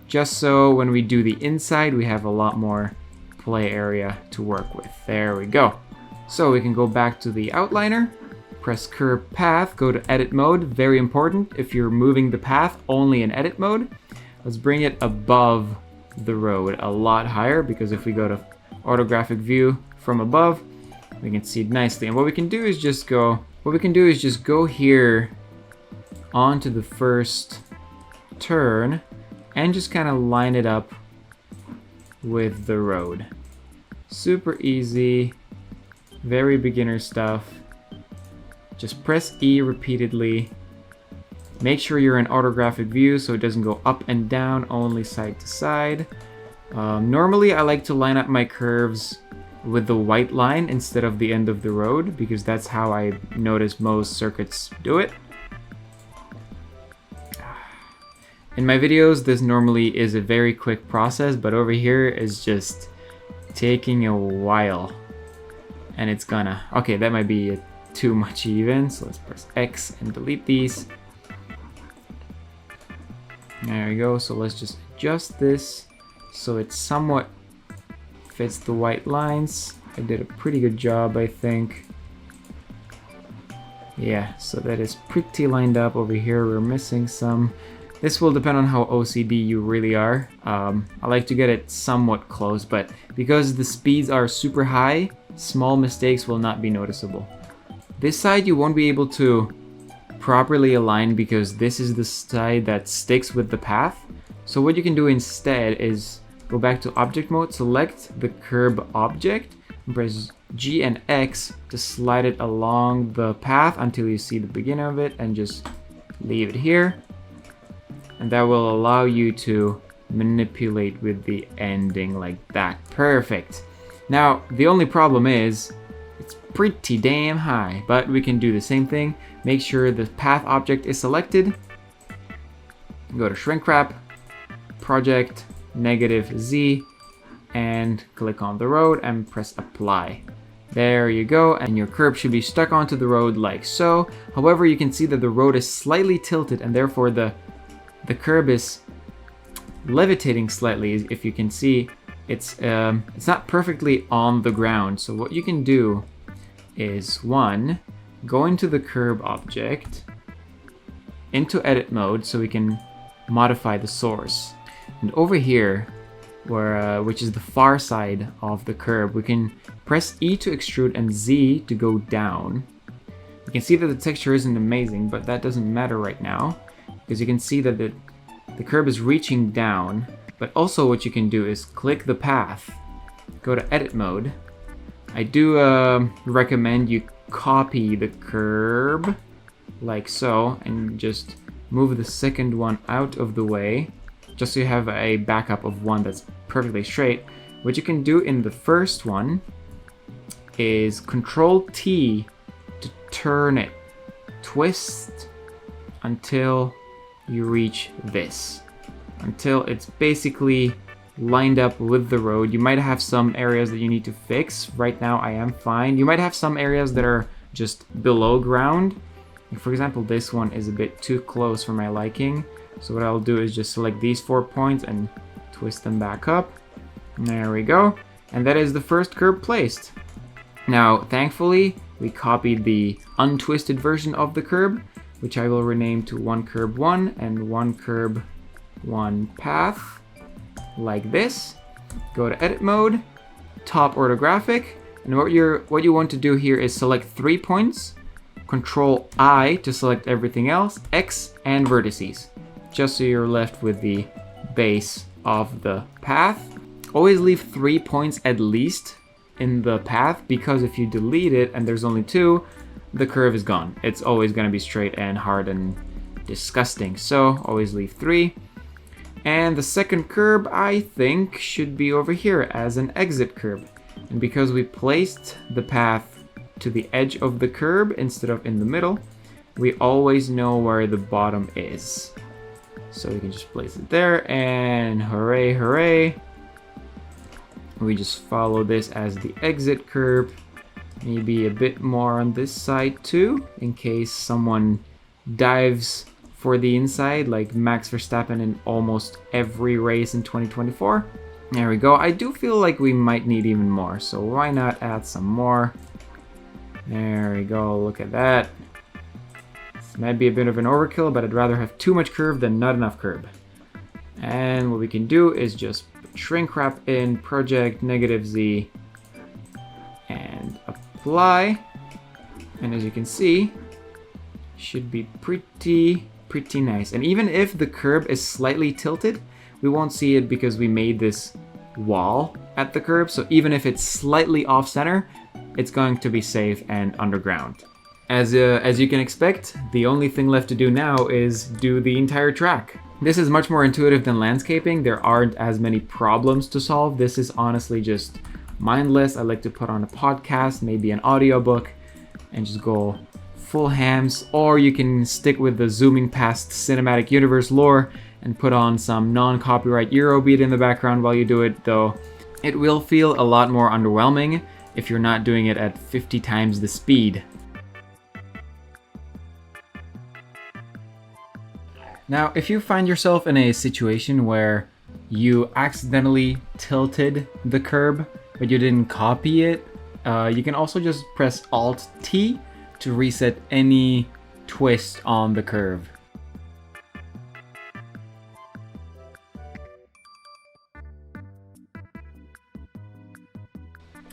Just so when we do the inside, we have a lot more play area to work with. There we go. So we can go back to the outliner, press curve path, go to edit mode. Very important if you're moving the path, only in edit mode. Let's bring it above the road, a lot higher, because if we go to orthographic view from above, we can see it nicely. And what we can do is just go here onto the first turn and just kind of line it up with the road. Super easy, very beginner stuff. Just press E repeatedly. Make sure you're in orthographic view so it doesn't go up and down, only side to side. Normally I like to line up my curves with the white line instead of the end of the road, because that's how I notice most circuits do it. In my videos, this normally is a very quick process, but over here is just taking a while. And it's gonna, okay, that might be too much even, so let's press X and delete these. There we go, so let's just adjust this so it somewhat fits the white lines. I did a pretty good job, I think. Yeah, so that is pretty lined up. Over here we're missing some. This will depend on how OCD you really are. I like to get it somewhat close, but because the speeds are super high, small mistakes will not be noticeable. This side you won't be able to properly align because this is the side that sticks with the path. So what you can do instead is go back to object mode, select the curb object, and press G and X to slide it along the path until you see the beginning of it, and just leave it here. And that will allow you to manipulate with the ending like that. Perfect. Now, the only problem is it's pretty damn high, but we can do the same thing. Make sure the path object is selected. Go to shrink wrap, project, -Z, and click on the road and press apply. There you go, and your curb should be stuck onto the road like so. However, you can see that the road is slightly tilted and therefore the curb is levitating slightly. If you can see, it's not perfectly on the ground. So what you can do is, one, go into the curb object, into edit mode, so we can modify the source. And over here, which is the far side of the curb, we can press E to extrude and Z to go down. You can see that the texture isn't amazing, but that doesn't matter right now, because you can see that the curb is reaching down. But also what you can do is click the path, go to edit mode. I do recommend you copy the curb like so and just move the second one out of the way, just so you have a backup of one that's perfectly straight. What you can do in the first one is Control T to turn it, twist until you reach this, until it's basically lined up with the road. You might have some areas that you need to fix. Right now I am fine. You might have some areas that are just below ground. For example, this one is a bit too close for my liking. So what I'll do is just select these 4 points and twist them back up. There we go. And that is the first curb placed. Now, thankfully, we copied the untwisted version of the curb, which I will rename to one curb 1 and one curb 1 path, like this. Go to edit mode, top orthographic, and what you want to do here is select 3 points, Control I to select everything else, X and vertices, just so you're left with the base of the path. Always leave 3 points at least in the path, because if you delete it and there's only 2, the curve is gone. It's always going to be straight and hard and disgusting. So always leave 3. And the second curb, I think, should be over here as an exit curb. And because we placed the path to the edge of the curb instead of in the middle, we always know where the bottom is. So we can just place it there, and hooray, hooray. We just follow this as the exit curb. Maybe a bit more on this side too, in case someone dives for the inside, like Max Verstappen in almost every race in 2024. There we go. I do feel like we might need even more, so why not add some more? There we go, look at that. This might be a bit of an overkill, but I'd rather have too much curve than not enough curb. And what we can do is just shrink wrap in project -Z and apply. And as you can see, should be pretty nice. And even if the curb is slightly tilted, we won't see it because we made this wall at the curb. So even if it's slightly off center, it's going to be safe and underground. As you can expect, the only thing left to do now is do the entire track. This is much more intuitive than landscaping. There aren't as many problems to solve. This is honestly just mindless. I like to put on a podcast, maybe an audiobook, and just go full hams. Or you can stick with the zooming past cinematic universe lore and put on some non-copyright Eurobeat in the background while you do it, though it will feel a lot more underwhelming if you're not doing it at 50 times the speed. Now, if you find yourself in a situation where you accidentally tilted the curb, but you didn't copy it, you can also just press Alt-T to reset any twist on the curve.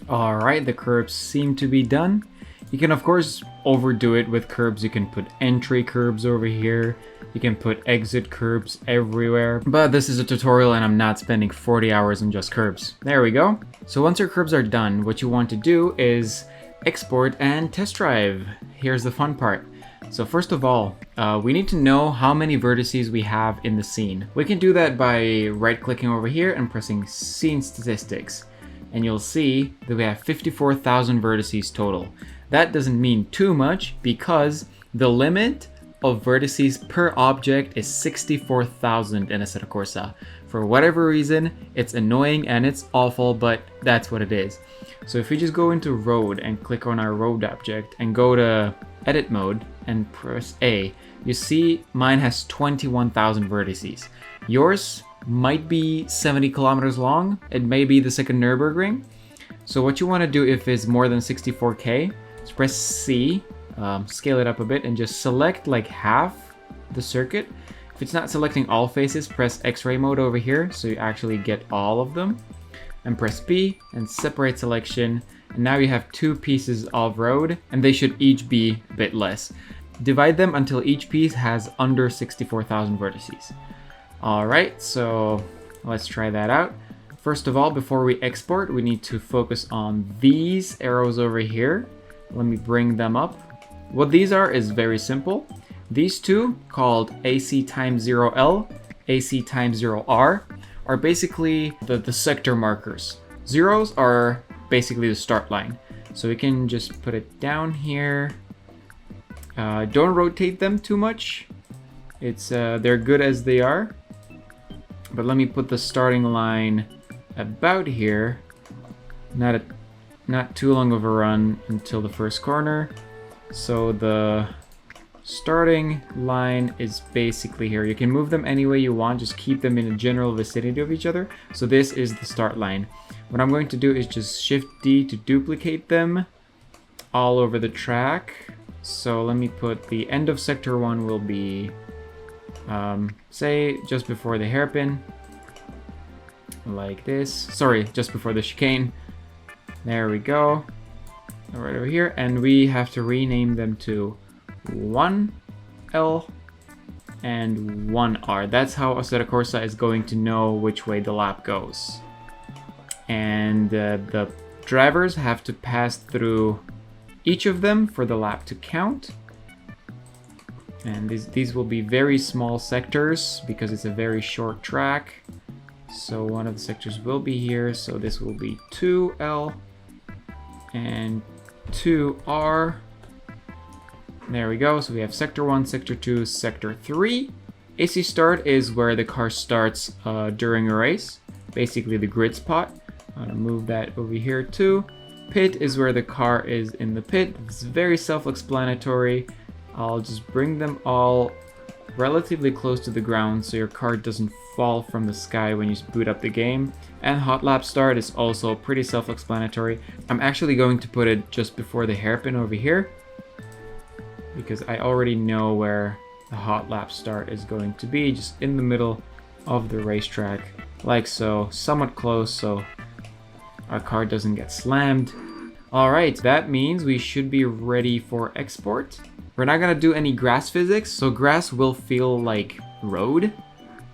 Alright, the curbs seem to be done. You can of course overdo it with curbs. You can put entry curbs over here. You can put exit curbs everywhere. But this is a tutorial and I'm not spending 40 hours on just curbs. There we go. So once your curbs are done, what you want to do is export and test drive. Here's the fun part. So first of all, we need to know how many vertices we have in the scene. We can do that by right-clicking over here and pressing Scene Statistics. And you'll see that we have 54,000 vertices total. That doesn't mean too much because the limit of vertices per object is 64,000 in Assetto Corsa. For whatever reason, it's annoying and it's awful, but that's what it is. So if we just go into road and click on our road object and go to edit mode and press A, you see mine has 21,000 vertices. Yours might be 70 kilometers long. It may be the second Nürburgring. So what you want to do if it's more than 64k is press C, scale it up a bit, and just select like half the circuit. If it's not selecting all faces, press X-ray mode over here so you actually get all of them. And press B and separate selection. And now you have two pieces of road, and they should each be a bit less. Divide them until each piece has under 64,000 vertices. Alright, so let's try that out. First of all, before we export, we need to focus on these arrows over here. Let me bring them up. What these are is very simple. These two, called AC times 0L, AC times 0R, are basically the sector markers. Zeros are basically the start line. So we can just put it down here. Don't rotate them too much. They're good as they are. But let me put the starting line about here. Not too long of a run until the first corner. So the starting line is basically here. You can move them any way you want, just keep them in a general vicinity of each other. So this is the start line. What I'm going to do is just Shift D to duplicate them all over the track. So let me put the end of sector 1 will be, say, just before the hairpin. Like this. Sorry, just before the chicane. There we go. Right over here. And we have to rename them to 1L and 1R. That's how Assetto Corsa is going to know which way the lap goes. And the drivers have to pass through each of them for the lap to count. And these will be very small sectors because it's a very short track. So one of the sectors will be here. So this will be 2L and 2R. There we go. So we have sector 1, sector 2, sector 3. AC start is where the car starts during a race. Basically the grid spot. I'm gonna move that over here too. Pit is where the car is in the pit. It's very self-explanatory. I'll just bring them all relatively close to the ground so your car doesn't fall from the sky when you boot up the game. And hot lap start is also pretty self-explanatory. I'm actually going to put it just before the hairpin over here because I already know where the hot lap start is going to be, just in the middle of the racetrack, like so, somewhat close so our car doesn't get slammed. Alright, that means we should be ready for export. We're not gonna do any grass physics, so grass will feel like road,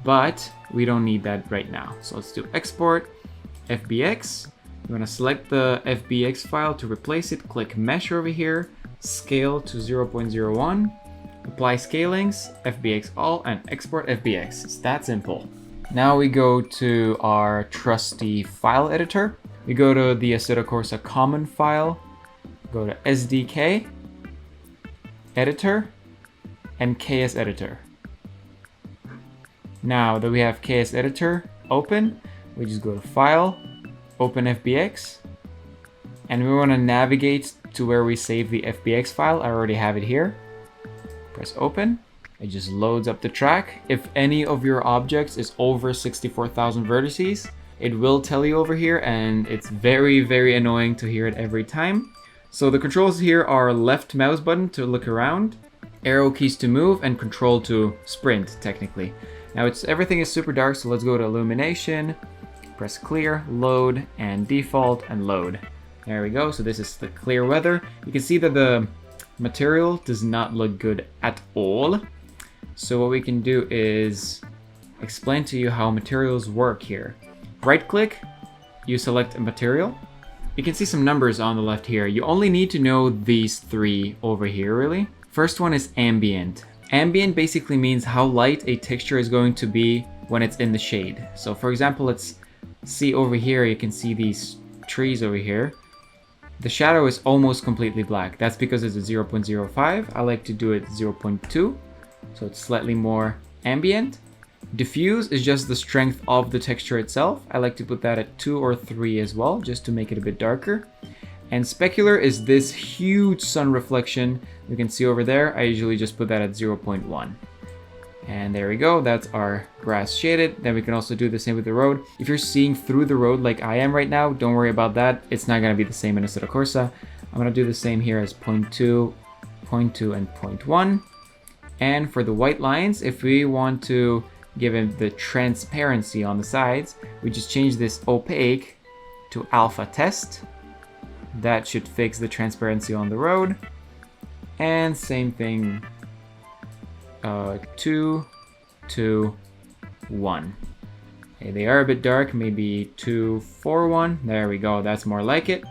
but we don't need that right now. So let's do export, FBX. You wanna select the FBX file to replace it, click mesh over here, scale to 0.01, apply scalings, FBX all, and export FBX. It's that simple. Now we go to our trusty file editor. We go to the Assetto Corsa common file, go to SDK, editor, and KS editor. Now that we have KS editor open, we just go to file, open FBX, and we want to navigate to where we save the FBX file. I already have it here. Press open. It just loads up the track. If any of your objects is over 64,000 vertices, it will tell you over here, and it's very, very annoying to hear it every time. So the controls here are left mouse button to look around, arrow keys to move, and control to sprint, technically. Now everything is super dark, so let's go to illumination, press clear, load, and default, and load. There we go. So this is the clear weather. You can see that the material does not look good at all. So what we can do is explain to you how materials work here. Right click, you select a material. You can see some numbers on the left here. You only need to know these three over here, really. First one is ambient. Ambient basically means how light a texture is going to be when it's in the shade. So for example, let's see over here, you can see these trees over here. The shadow is almost completely black. That's because it's a 0.05. I like to do it 0.2. so it's slightly more ambient. Diffuse is just the strength of the texture itself. I like to put that at 2 or 3 as well, just to make it a bit darker. And specular is this huge sun reflection you can see over there. I usually just put that at 0.1. And there we go, that's our grass shaded. Then we can also do the same with the road. If you're seeing through the road like I am right now, don't worry about that. It's not gonna be the same in Assetto Corsa. I'm gonna do the same here as 0.2, 0.2, and 0.1. And for the white lines, if we want to give it the transparency on the sides, we just change this opaque to alpha test. That should fix the transparency on the road. And same thing, 2, 2, 1. Okay, they are a bit dark, maybe 2, 4, 1. There we go, that's more like it.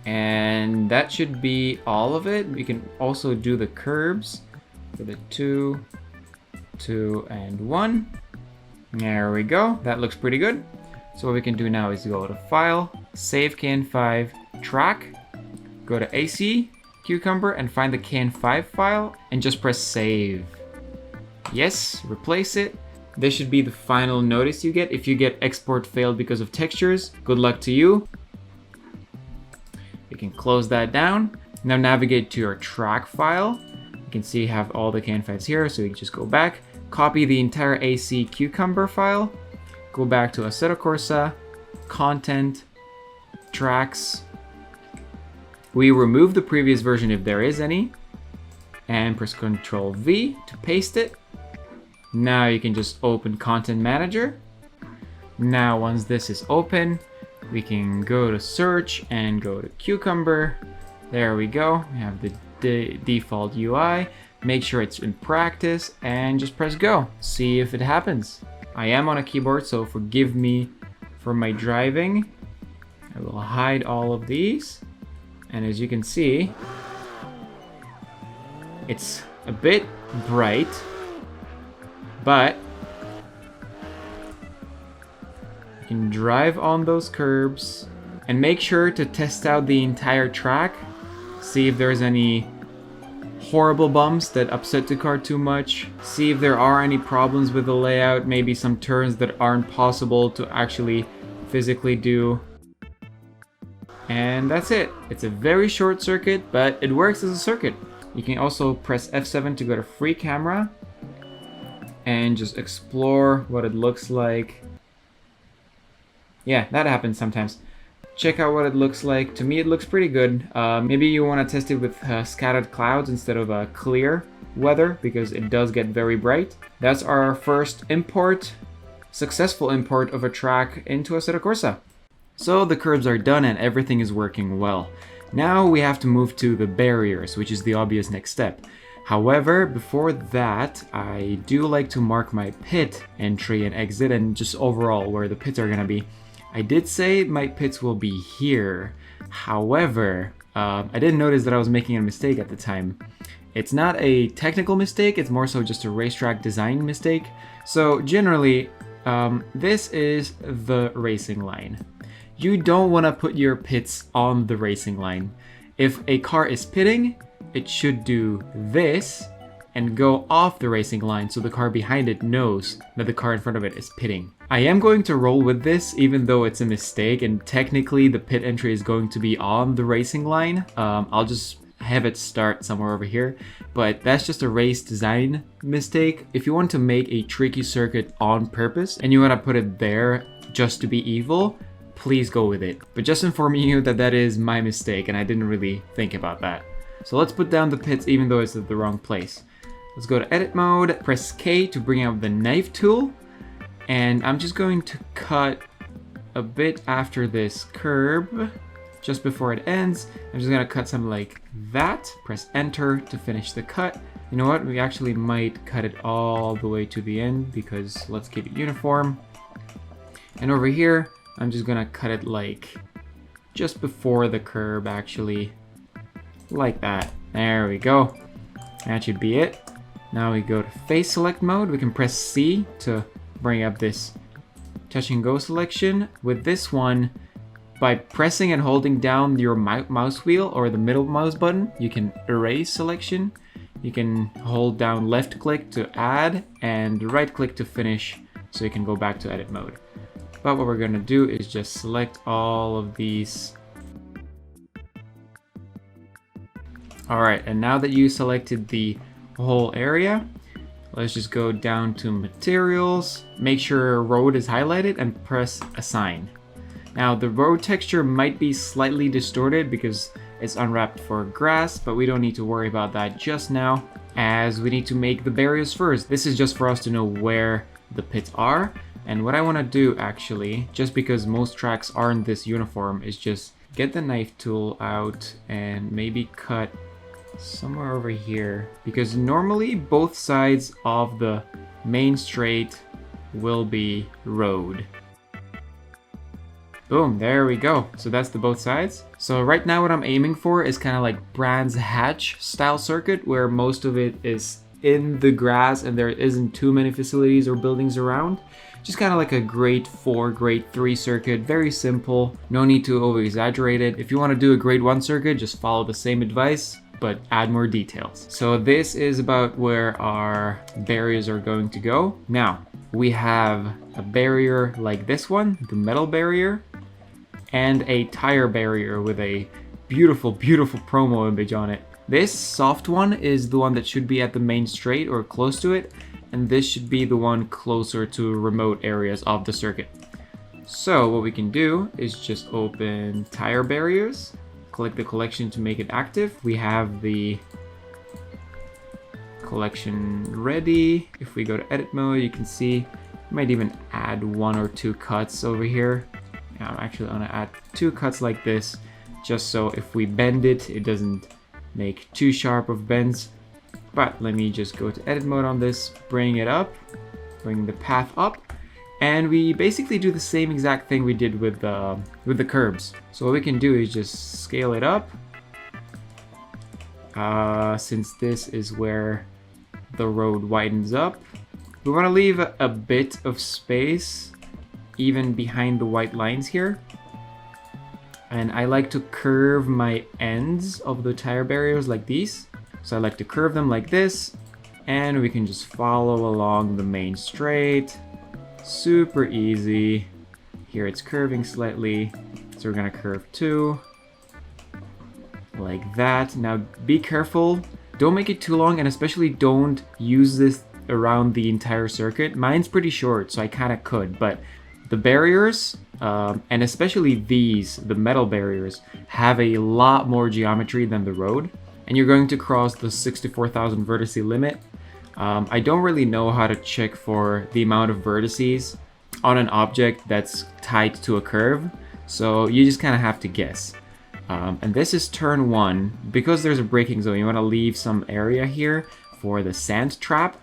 And that should be all of it. We can also do the curbs for the 2, 2, and 1. There we go, that looks pretty good. So what we can do now is go to File, Save KN5, Track, go to AC, Cucumber, and find the KN5 file, and just press Save. Yes, replace it. This should be the final notice you get. If you get export failed because of textures, good luck to you. You can close that down. Now navigate to your track file. You can see you have all the KN5s here, so you can just go back, copy the entire AC Cucumber file, go back to Assetto Corsa, Content, Tracks. We remove the previous version if there is any, and press Ctrl V to paste it. Now you can just open Content Manager. Now once this is open, we can go to Search and go to Cucumber. There we go, we have the default UI. Make sure it's in practice and just press go. See if it happens. I am on a keyboard, so forgive me for my driving. I will hide all of these. And as you can see, it's a bit bright, but you can drive on those curbs and make sure to test out the entire track. See if there's any horrible bumps that upset the car too much. See if there are any problems with the layout, maybe some turns that aren't possible to actually physically do. And that's it. It's a very short circuit, but it works as a circuit. You can also press F7 to go to free camera and just explore what it looks like. Yeah, that happens sometimes. Check out what it looks like. To me, it looks pretty good. Maybe you want to test it with scattered clouds instead of clear weather, because it does get very bright. That's our first import, successful import of a track into Assetto Corsa. So the curbs are done and everything is working well. Now we have to move to the barriers, which is the obvious next step. However, before that, I do like to mark my pit entry and exit and just overall where the pits are gonna be. I did say my pits will be here. However, I didn't notice that I was making a mistake at the time. It's not a technical mistake, it's more so just a racetrack design mistake. So generally, this is the racing line. You don't want to put your pits on the racing line. If a car is pitting, it should do this and go off the racing line so the car behind it knows that the car in front of it is pitting. I am going to roll with this even though it's a mistake and technically the pit entry is going to be on the racing line. I'll just have it start somewhere over here, but that's just a race design mistake. If you want to make a tricky circuit on purpose and you want to put it there just to be evil, please go with it. But just informing you that that is my mistake and I didn't really think about that. So let's put down the pits even though it's at the wrong place. Let's go to edit mode, press K to bring out the knife tool. And I'm just going to cut a bit after this curb, just before it ends. I'm just gonna cut some like that, press enter to finish the cut. You know what, we actually might cut it all the way to the end because let's keep it uniform. And over here, I'm just gonna cut it like just before the curb actually, like that. There we go. That should be it. Now we go to face select mode. We can press C to bring up this touch and go selection. With this one, by pressing and holding down your mouse wheel or the middle mouse button, you can erase selection. You can hold down left click to add and right click to finish, so you can go back to edit mode. But what we're going to do is just select all of these. Alright, and now that you selected the whole area, let's just go down to materials, make sure road is highlighted and press assign. Now the road texture might be slightly distorted because it's unwrapped for grass, but we don't need to worry about that just now, as we need to make the barriers first. This is just for us to know where the pits are. And what I want to do actually, just because most tracks aren't this uniform, is just get the knife tool out and maybe cut somewhere over here, because normally both sides of the main straight will be road. Boom, there we go. So that's the both sides. So right now what I'm aiming for is kind of like Brands Hatch style circuit, where most of it is in the grass and there isn't too many facilities or buildings around. Just kind of like a grade 4, grade 3 circuit, very simple. No need to over exaggerate it. If you want to do a grade 1 circuit, just follow the same advice, but add more details. So this is about where our barriers are going to go. Now, we have a barrier like this one, the metal barrier, and a tire barrier with a beautiful, beautiful promo image on it. This soft one is the one that should be at the main straight or close to it, and this should be the one closer to remote areas of the circuit. So what we can do is just open tire barriers, click the collection to make it active. We have the collection ready. If we go to edit mode, you can see we might even add 1 or 2 cuts over here. I'm actually gonna add 2 cuts like this, just so if we bend it, it doesn't make too sharp of bends. But let me just go to edit mode on this, bring it up, bring the path up, and we basically do the same exact thing we did with the Kerbs. So what we can do is just scale it up. Since this is where the road widens up, we want to leave a bit of space even behind the white lines here. And I like to curve my ends of the tire barriers like these. So I like to curve them like this, and we can just follow along the main straight. Super easy. Here it's curving slightly, so we're gonna curve too, like that. Now be careful, don't make it too long, and especially don't use this around the entire circuit. Mine's pretty short, so I kind of could, but the barriers, and especially these, the metal barriers, have a lot more geometry than the road, and you're going to cross the 64,000 vertice limit. I don't really know how to check for the amount of vertices on an object that's tied to a curve, so you just kind of have to guess. And this is turn 1. Because there's a braking zone, you want to leave some area here for the sand trap.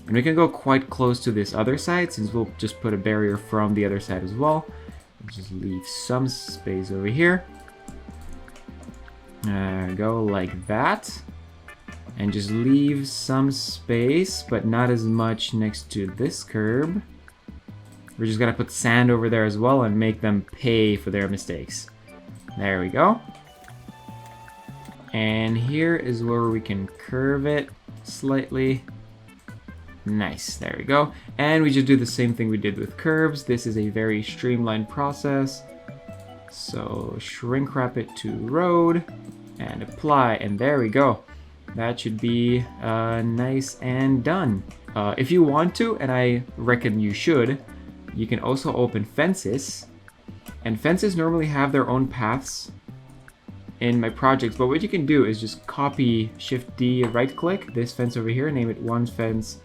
And we can go quite close to this other side, since we'll just put a barrier from the other side as well. Just leave some space over here. Go like that. And just leave some space, but not as much next to this curb. We're just gonna put sand over there as well and make them pay for their mistakes. There we go. And here is where we can curve it slightly. Nice, there we go. And we just do the same thing we did with Kerbs. This is a very streamlined process. So shrink wrap it to road and apply, and there we go. That should be nice and done. If you want to, and I reckon you should, you can also open fences. And fences normally have their own paths in my projects, but what you can do is just copy Shift D, right click this fence over here, name it one fence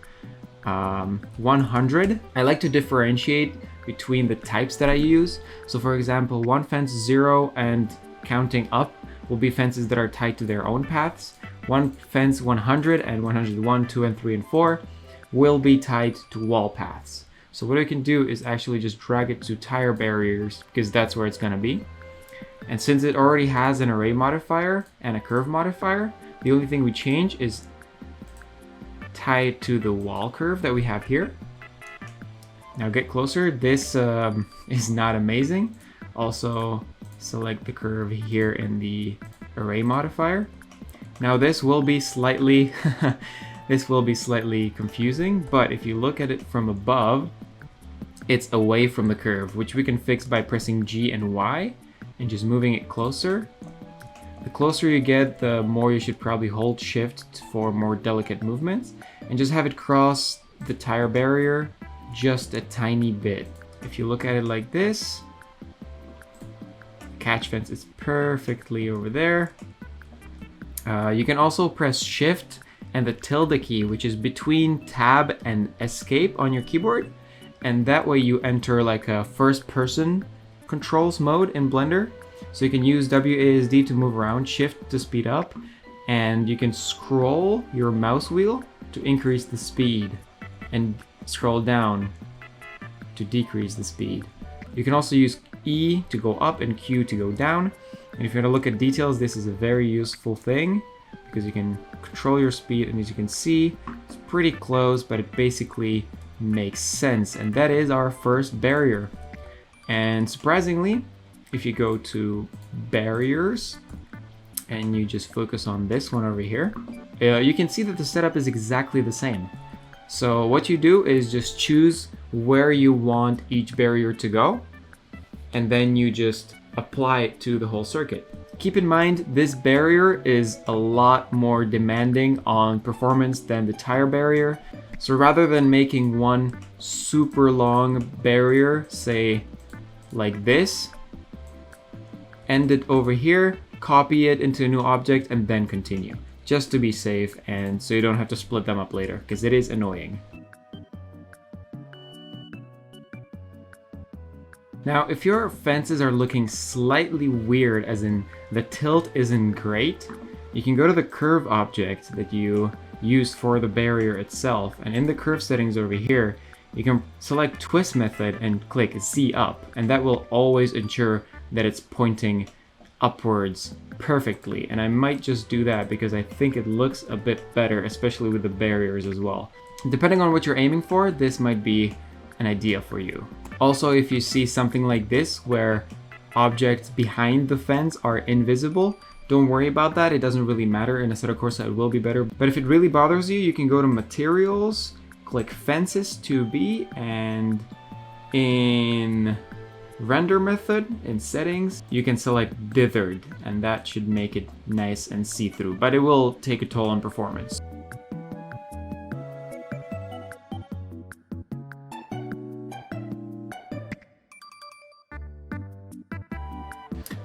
100. I like to differentiate between the types that I use. So for example, one fence 0 and counting up will be fences that are tied to their own paths. One fence 100 and 101, 2 and 3 and 4 will be tied to wall paths. So what I can do is actually just drag it to tire barriers, because that's where it's going to be. And since it already has an array modifier and a curve modifier, the only thing we change is tie it to the wall curve that we have here. Now get closer. This is not amazing. Also select the curve here in the array modifier. Now this will be slightly this will be slightly confusing, but if you look at it from above, it's away from the curve, which we can fix by pressing G and Y and just moving it closer. The closer you get, the more you should probably hold shift for more delicate movements and just have it cross the tire barrier just a tiny bit. If you look at it like this, catch fence is perfectly over there. You can also press shift and the tilde key, which is between tab and escape on your keyboard, and that way you enter like a first person controls mode in Blender. So you can use WASD to move around, shift to speed up, and you can scroll your mouse wheel to increase the speed and scroll down to decrease the speed. You can also use E to go up and Q to go down. And if you want to look at details, this is a very useful thing because you can control your speed, and as you can see, it's pretty close, but it basically makes sense. And that is our first barrier. And surprisingly, if you go to barriers and you just focus on this one over here, you can see that the setup is exactly the same. So what you do is just choose where you want each barrier to go, and then you just apply it to the whole circuit. Keep in mind, this barrier is a lot more demanding on performance than the tire barrier. So rather than making one super long barrier, say like this, end it over here, copy it into a new object, and then continue, just to be safe and so you don't have to split them up later, because it is annoying. Now, if your fences are looking slightly weird, as in the tilt isn't great, you can go to the curve object that you used for the barrier itself, and in the curve settings over here, you can select twist method and click Z up, and that will always ensure that it's pointing upwards perfectly. And I might just do that because I think it looks a bit better, especially with the barriers as well. Depending on what you're aiming for, this might be an idea for you. Also, if you see something like this where objects behind the fence are invisible, don't worry about that. It doesn't really matter. In Assetto Corsa it will be better. But if it really bothers you, you can go to materials, click fences 2B, and in render method, in settings, you can select dithered, and that should make it nice and see-through, but it will take a toll on performance.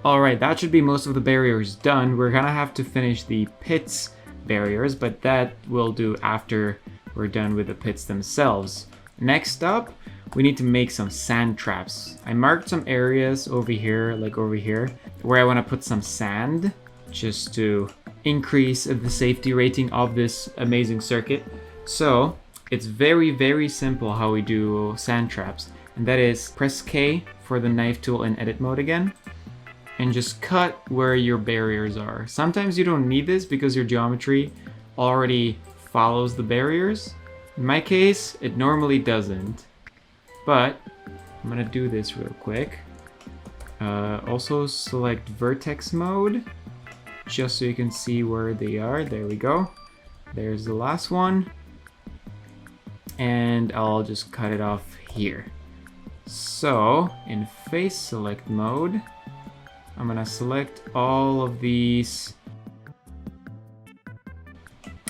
Alright, that should be most of the barriers done. We're gonna have to finish the pits barriers, but that we'll do after we're done with the pits themselves. Next up, we need to make some sand traps. I marked some areas over here, like over here, where I want to put some sand, just to increase the safety rating of this amazing circuit. So it's very, very simple how we do sand traps, and that is press K for the knife tool in edit mode again, and just cut where your barriers are. Sometimes you don't need this because your geometry already follows the barriers. In my case, it normally doesn't, but I'm gonna do this real quick. Also select vertex mode, just so you can see where they are. There we go. There's the last one. And I'll just cut it off here. So in face select mode, I'm gonna select all of these.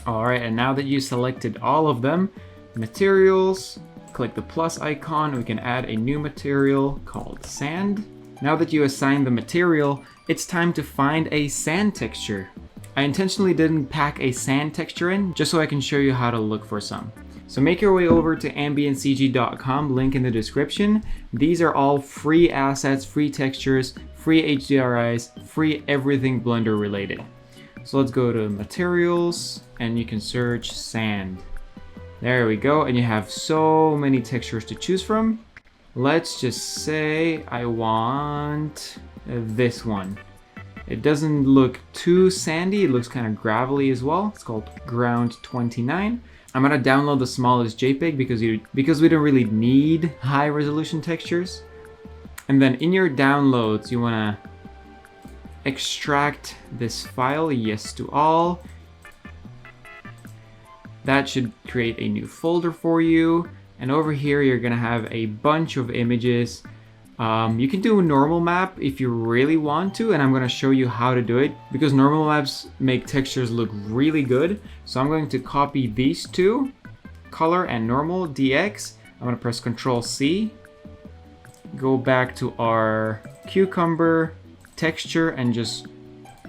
Alright, and now that you selected all of them, materials, click the plus icon, we can add a new material called sand. Now that you assign the material, it's time to find a sand texture. I intentionally didn't pack a sand texture in, just so I can show you how to look for some. So make your way over to ambientcg.com, link in the description. These are all free assets, free textures, free HDRIs, free everything Blender related. So let's go to materials, and you can search sand. There we go, and you have so many textures to choose from. Let's just say I want this one. It doesn't look too sandy, it looks kind of gravelly as well. It's called Ground 29. I'm gonna download the smallest JPEG because we don't really need high resolution textures. And then in your downloads, you wanna extract this file, yes to all. That should create a new folder for you. And over here, you're gonna have a bunch of images. You can do a normal map if you really want to, and I'm gonna show you how to do it because normal maps make textures look really good. So I'm going to copy these two, color and normal, DX. I'm gonna press Control C, go back to our cucumber texture and just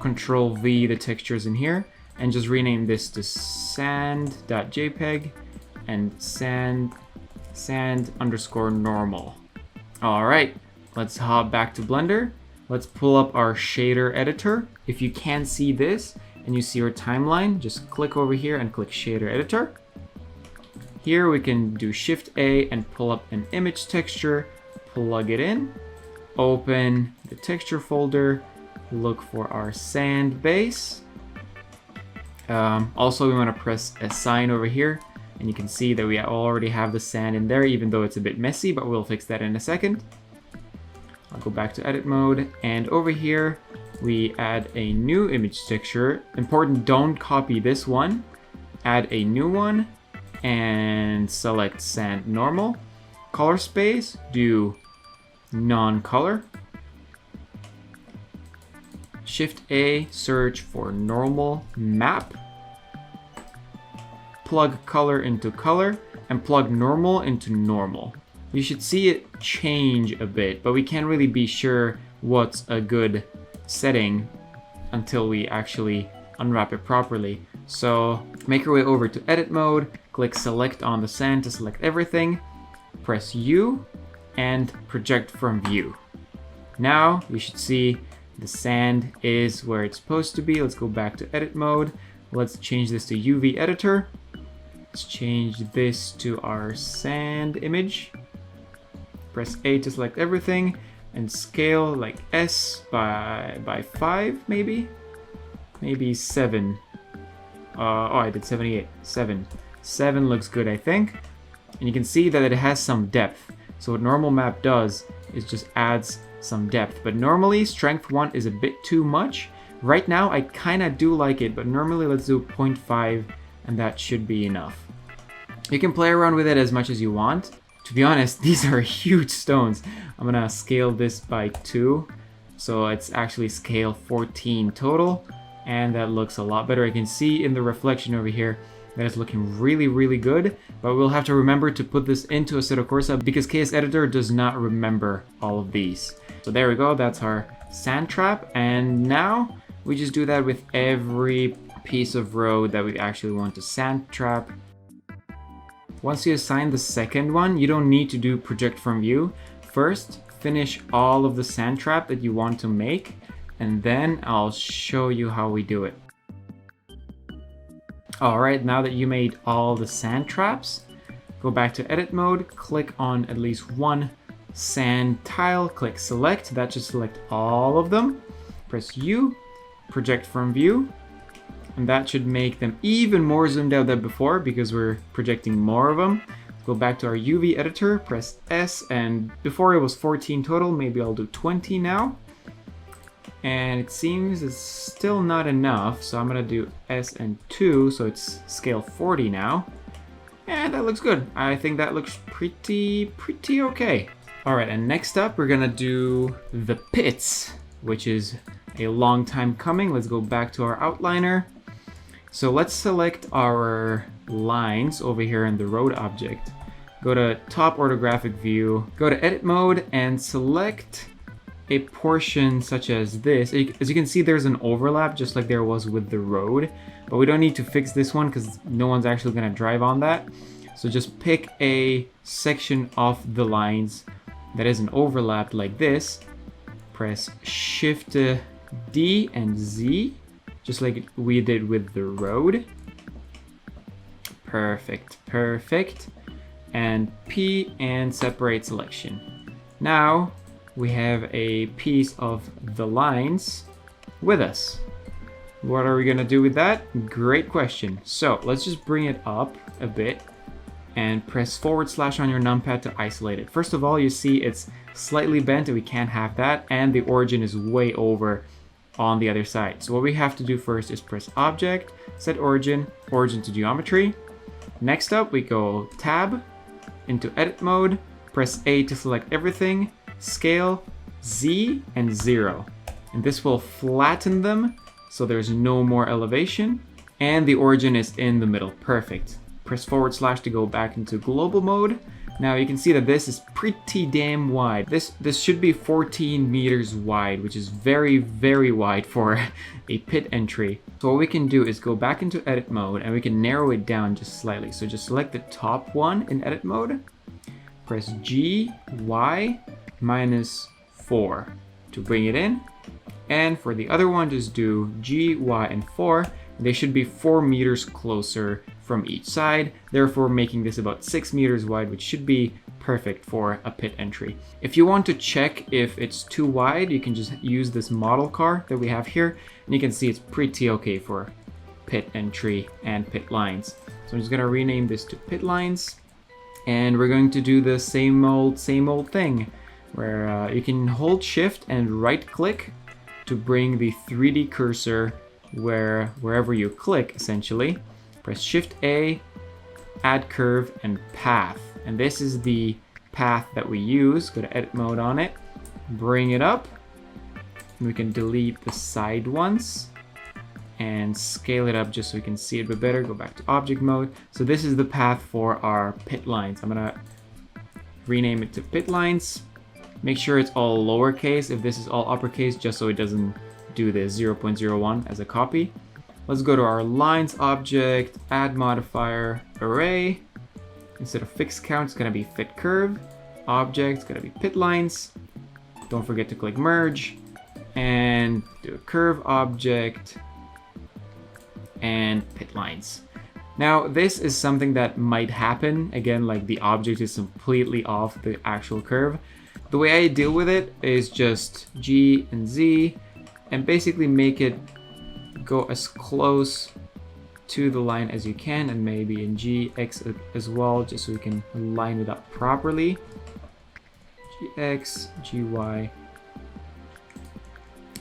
Control V the textures in here and just rename this to sand.jpg and sand_normal. All right, let's hop back to Blender. Let's pull up our shader editor. If you can't see this and you see your timeline, just click over here and click shader editor. Here we can do Shift A and pull up an image texture, plug it in, open the texture folder, look for our sand base. Also, we want to press assign over here, and you can see that we already have the sand in there, even though it's a bit messy, but we'll fix that in a second. I'll go back to edit mode, and over here we add a new image texture. Important, don't copy this one. Add a new one and select sand normal. Color space, do non-color. Shift A, search for normal map. Plug color into color and plug normal into normal. You should see it change a bit, but we can't really be sure what's a good setting until we actually unwrap it properly. So make your way over to edit mode, click select on the sand to select everything, press U and project from view. Now you should see the sand is where it's supposed to be. Let's go back to edit mode. Let's change this to UV editor. Let's change this to our sand image. Press A to select everything and scale like S by 5 maybe? Maybe 7. Oh, I did 78. 7. 7 looks good, I think. And you can see that it has some depth. So what normal map does is just adds some depth. But normally strength 1 is a bit too much. Right now I kind of do like it, but normally let's do 0.5 and that should be enough. You can play around with it as much as you want. To be honest, these are huge stones. I'm gonna scale this by 2. So it's actually scale 14 total. And that looks a lot better. I can see in the reflection over here that it's looking really, really good. But we'll have to remember to put this into Assetto Corsa because KS Editor does not remember all of these. So there we go, that's our sand trap. And now we just do that with every piece of road that we actually want to sand trap. Once you assign the second one, you don't need to do project from view. First, finish all of the sand trap that you want to make, and then I'll show you how we do it. Alright, now that you made all the sand traps, go back to edit mode, click on at least one sand tile, click select, that should select all of them. Press U, project from view, and that should make them even more zoomed out than before because we're projecting more of them. Go back to our UV editor, press S, and before it was 14 total, maybe I'll do 20 now. And it seems it's still not enough, so I'm gonna do S and 2, so it's scale 40 now. And that looks good. I think that looks pretty okay. Alright, and next up we're gonna do the pits, which is a long time coming. Let's go back to our outliner. So let's select our lines over here in the road object. Go to top orthographic view, go to edit mode and select a portion such as this. As you can see, there's an overlap just like there was with the road, but we don't need to fix this one because no one's actually gonna drive on that. So just pick a section of the lines that isn't overlapped like this. Press Shift D and Z, just like we did with the road. Perfect, perfect. And P and separate selection. Now we have a piece of the lines with us. What are we gonna do with that? Great question. So let's just bring it up a bit and press / on your numpad to isolate it. First of all, you see it's slightly bent and we can't have that, and the origin is way over on the other side. So what we have to do first is press Object, Set Origin, Origin to Geometry. Next up, we go Tab, into Edit Mode, press A to select everything, Scale, Z, and 0. And this will flatten them so there's no more elevation. And the origin is in the middle. Perfect. Press / to go back into global mode. Now you can see that this is pretty damn wide. This should be 14 meters wide, which is very, very wide for a pit entry. So what we can do is go back into edit mode and we can narrow it down just slightly. So just select the top one in edit mode. Press G, Y, -4 to bring it in. And for the other one, just do G, Y, and 4. They should be 4 meters closer from each side, therefore making this about 6 meters wide, which should be perfect for a pit entry. If you want to check if it's too wide, you can just use this model car that we have here, and you can see it's pretty okay for pit entry and pit lines. So I'm just gonna rename this to pit lines, and we're going to do the same old thing, where you can hold Shift and right click to bring the 3D cursor wherever you click, essentially. Press Shift A, add curve, and path. And this is the path that we use. Go to edit mode on it, bring it up. We can delete the side ones and scale it up just so we can see it a bit better. Go back to object mode. So this is the path for our pit lines. I'm gonna rename it to pit lines. Make sure it's all lowercase if this is all uppercase, just so it doesn't do the 0.01 as a copy. Let's go to our lines object, add modifier, array. Instead of fixed count, it's gonna be fit curve. Object, it's gonna be pit lines. Don't forget to click merge and do a curve object and pit lines. Now, this is something that might happen. Again, like the object is completely off the actual curve. The way I deal with it is just G and Z and basically make it go as close to the line as you can, and maybe in GX as well, just so we can line it up properly. GX, GY.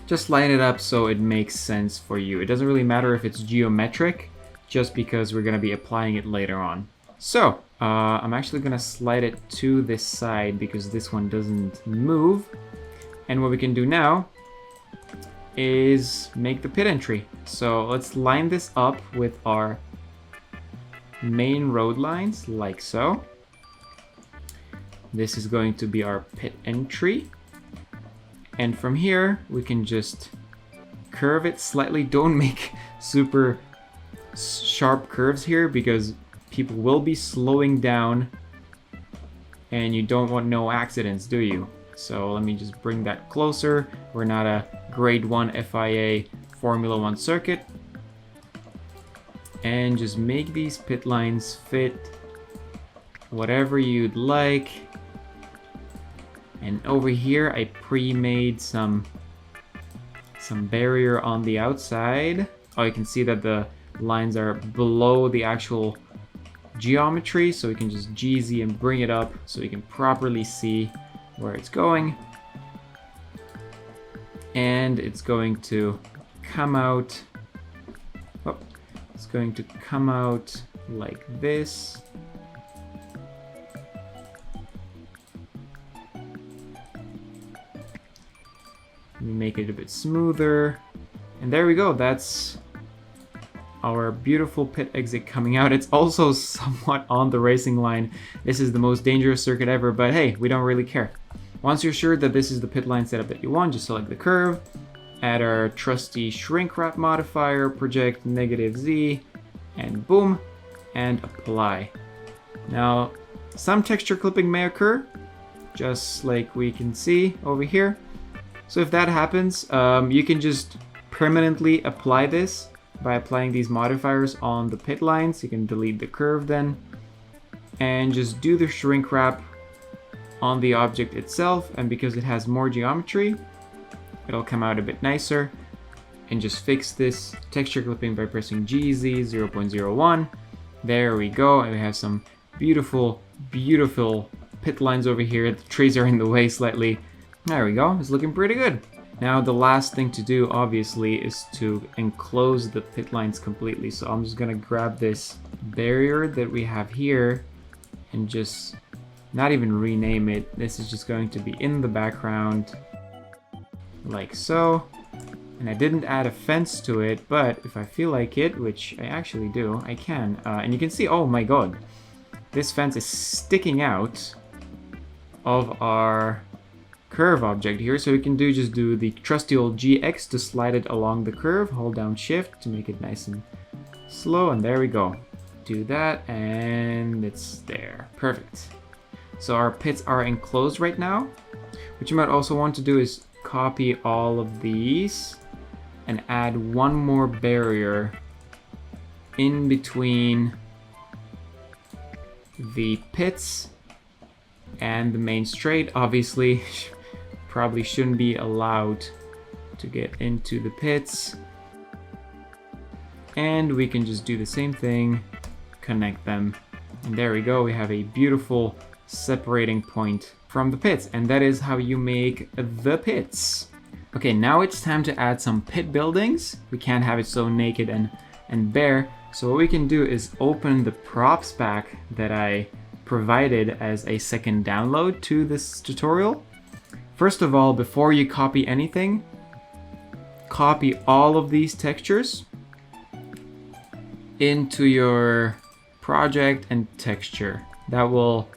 Just line it up so it makes sense for you. It doesn't really matter if it's geometric, just because we're gonna be applying it later on. So, I'm actually gonna slide it to this side because this one doesn't move. And what we can do now is make the pit entry. So let's line this up with our main road lines, like so. This is going to be our pit entry. And from here, we can just curve it slightly. Don't make super sharp curves here because people will be slowing down and you don't want no accidents, do you? So let me just bring that closer. We're not a grade 1 FIA Formula 1 circuit. And just make these pit lines fit whatever you'd like. And over here, I pre-made some barrier on the outside. Oh, you can see that the lines are below the actual geometry, so we can just GZ and bring it up so we can properly see where it's going. And it's going to come out, oh, it's going to come out like this. Let me make it a bit smoother. And there we go, that's our beautiful pit exit coming out. It's also somewhat on the racing line. This is the most dangerous circuit ever, but hey, we don't really care. Once you're sure that this is the pit line setup that you want, just select the curve, add our trusty shrink wrap modifier, project -Z, and boom, and apply. Now, some texture clipping may occur, just like we can see over here. So if that happens, you can just permanently apply this by applying these modifiers on the pit lines. You can delete the curve then, and just do the shrink wrap on the object itself, and because it has more geometry, it'll come out a bit nicer. And just fix this texture clipping by pressing GZ 0.01. There we go, and we have some beautiful, beautiful pit lines over here. The trees are in the way slightly. There we go, it's looking pretty good. Now the last thing to do obviously is to enclose the pit lines completely. So I'm just gonna grab this barrier that we have here and just not even rename it. This is just going to be in the background like so. And I didn't add a fence to it, but if I feel like it, which I actually do, I can. And you can see, oh my god, this fence is sticking out of our curve object here. So we can just do the trusty old GX to slide it along the curve. Hold down shift to make it nice and slow, and there we go. Do that, and it's there. Perfect. So our pits are enclosed right now. What you might also want to do is copy all of these and add one more barrier in between the pits and the main straight. Obviously, probably shouldn't be allowed to get into the pits. And we can just do the same thing, connect them. And there we go, we have a beautiful separating point from the pits. And that is how you make the pits. Okay, now it's time to add some pit buildings. We can't have it so naked and bare. So what we can do is open the props pack that I provided as a second download to this tutorial. First of all, before you copy anything, copy all of these textures into your project and texture. That will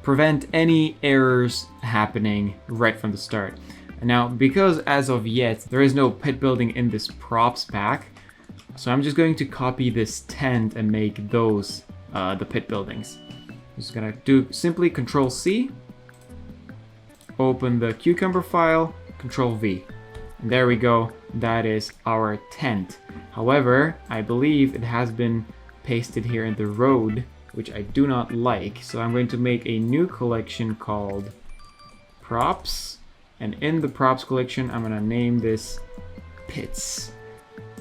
prevent any errors happening right from the start. Now, because as of yet, there is no pit building in this props pack, so I'm just going to copy this tent and make those the pit buildings. I'm just gonna do simply Control C, open the cucumber file, Control V. And there we go, that is our tent. However, I believe it has been pasted here in the road, which I do not like. So I'm going to make a new collection called Props. And in the props collection, I'm gonna name this pits.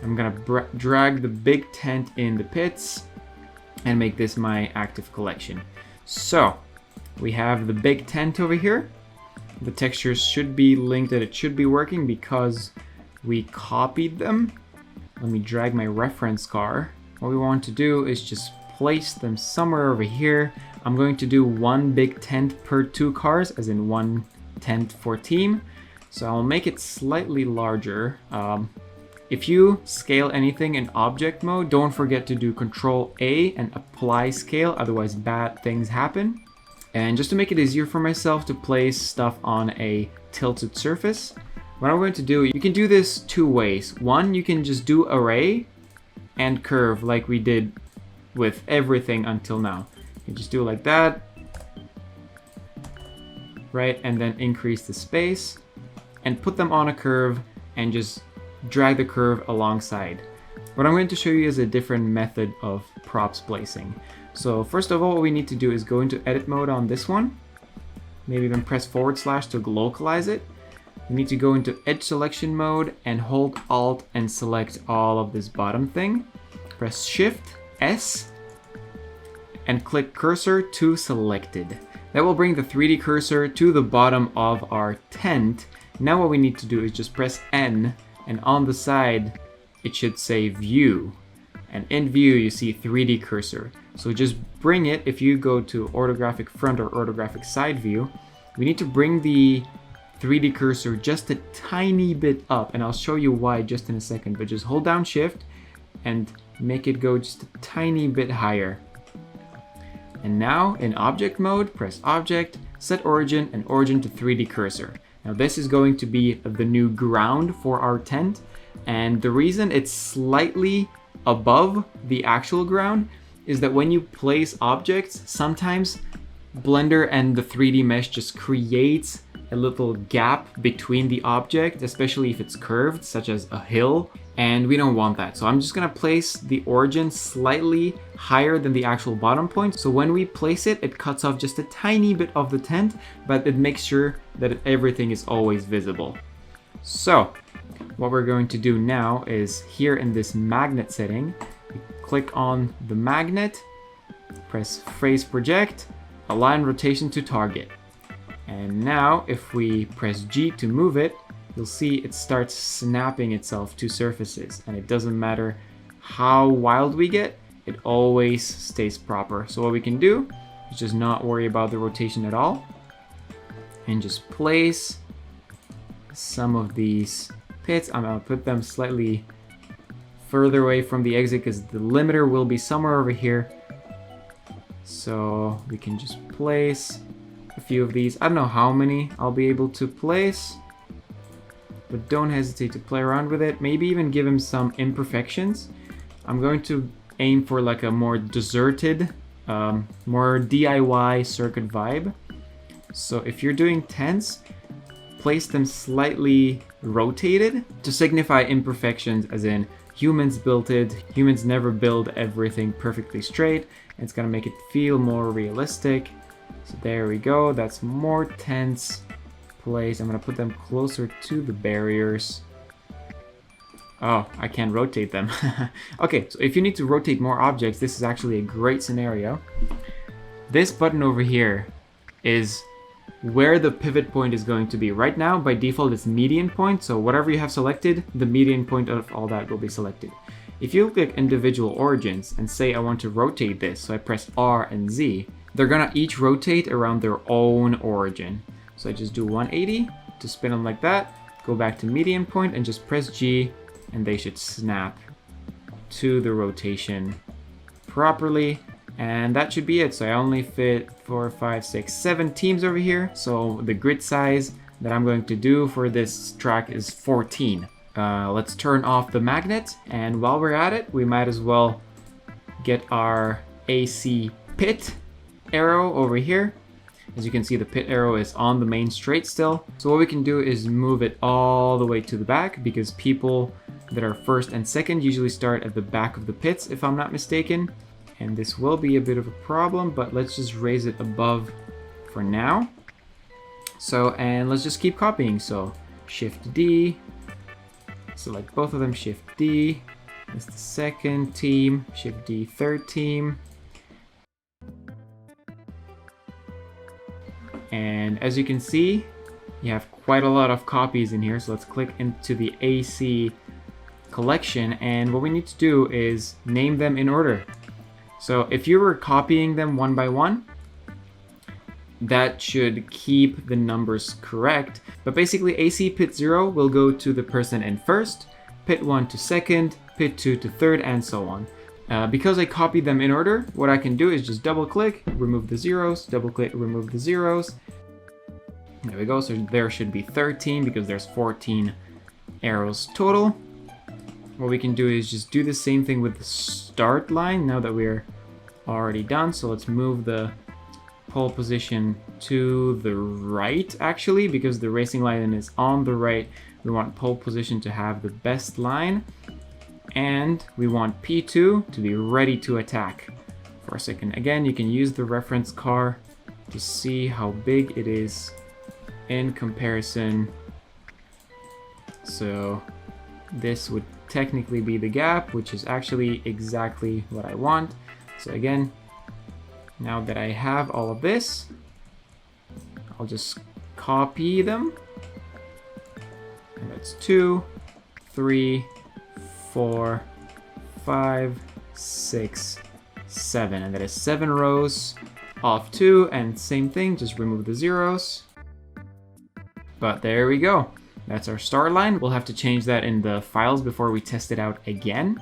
I'm gonna drag the big tent in the pits and make this my active collection. So we have the big tent over here. The textures should be linked that it should be working because we copied them. Let me drag my reference car. What we want to do is just place them somewhere over here. I'm going to do one big tent per 2 cars, as in one tent for team. So I'll make it slightly larger. If you scale anything in object mode, don't forget to do Control A and apply scale, otherwise bad things happen. And just to make it easier for myself to place stuff on a tilted surface, what I'm going to do, you can do this 2 ways. One, you can just do array and curve like we did with everything until now. You just do it like that, right? And then increase the space and put them on a curve and just drag the curve alongside. What I'm going to show you is a different method of props placing. So first of all, what we need to do is go into edit mode on this one. Maybe even press / to localize it. We need to go into edge selection mode and hold Alt and select all of this bottom thing. Press Shift S and click cursor to selected. That will bring the 3D cursor to the bottom of our tent. Now what we need to do is just press N, and on the side it should say view. And in view you see 3D cursor. So just bring it, if you go to orthographic front or orthographic side view, we need to bring the 3D cursor just a tiny bit up, and I'll show you why just in a second, but just hold down shift and make it go just a tiny bit higher. And now in object mode, press object, set origin, and origin to 3D cursor. Now this is going to be the new ground for our tent, and the reason it's slightly above the actual ground is that when you place objects, sometimes Blender and the 3D mesh just creates a little gap between the object, especially if it's curved, such as a hill, and we don't want that. So I'm just gonna place the origin slightly higher than the actual bottom point. So when we place it, it cuts off just a tiny bit of the tent, but it makes sure that everything is always visible. So what we're going to do now is here in this magnet setting, click on the magnet, press Phase Project, align rotation to target. And now if we press G to move it, you'll see it starts snapping itself to surfaces, and it doesn't matter how wild we get, it always stays proper. So what we can do is just not worry about the rotation at all, and just place some of these pits. I'm gonna put them slightly further away from the exit because the limiter will be somewhere over here. So we can just place a few of these. I don't know how many I'll be able to place, but don't hesitate to play around with it. Maybe even give him some imperfections. I'm going to aim for like a more deserted, more DIY circuit vibe. So if you're doing 10s, place them slightly rotated to signify imperfections, as in humans built it. Humans never build everything perfectly straight. It's gonna make it feel more realistic. So there we go. That's more tense place. I'm gonna put them closer to the barriers. Oh, I can't rotate them. Okay, so if you need to rotate more objects, this is actually a great scenario. This button over here is where the pivot point is going to be. Right now, by default, it's median point, so whatever you have selected, the median point of all that will be selected. If you click individual origins and say I want to rotate this, so I press R and Z, they're gonna each rotate around their own origin. So I just do 180 to spin them like that, go back to median point and just press G, and they should snap to the rotation properly. And that should be it. So I only fit 4, 5, 6, 7 teams over here. So the grid size that I'm going to do for this track is 14. Let's turn off the magnet. And while we're at it, we might as well get our AC pit arrow over here. As you can see, the pit arrow is on the main straight still. So what we can do is move it all the way to the back, because people that are first and second usually start at the back of the pits, if I'm not mistaken. And this will be a bit of a problem, but let's just raise it above for now. So, and let's just keep copying. So Shift D, select both of them, Shift D. That's the second team, Shift D, third team. And as you can see, you have quite a lot of copies in here. So let's click into the AC collection. And what we need to do is name them in order. So if you were copying them one by one, that should keep the numbers correct. But basically AC pit 0 will go to the person in first, pit 1 to second, pit 2 to third, and so on. Because I copied them in order, what I can do is just double click, remove the zeros, double click, remove the zeros. There we go, so there should be 13 because there's 14 arrows total. What we can do is just do the same thing with the start line now that we're already done. So let's move the pole position to the right, actually, because the racing line is on the right. We want pole position to have the best line, and we want P2 to be ready to attack. For a second, again, you can use the reference car to see how big it is in comparison. So this would technically be the gap, which is actually exactly what I want. So again, now that I have all of this, I'll just copy them. And that's 2, 3, 4, 5, 6, 7. And that is 7 rows of 2. And same thing, just remove the zeros. But there we go. That's our start line. We'll have to change that in the files before we test it out again.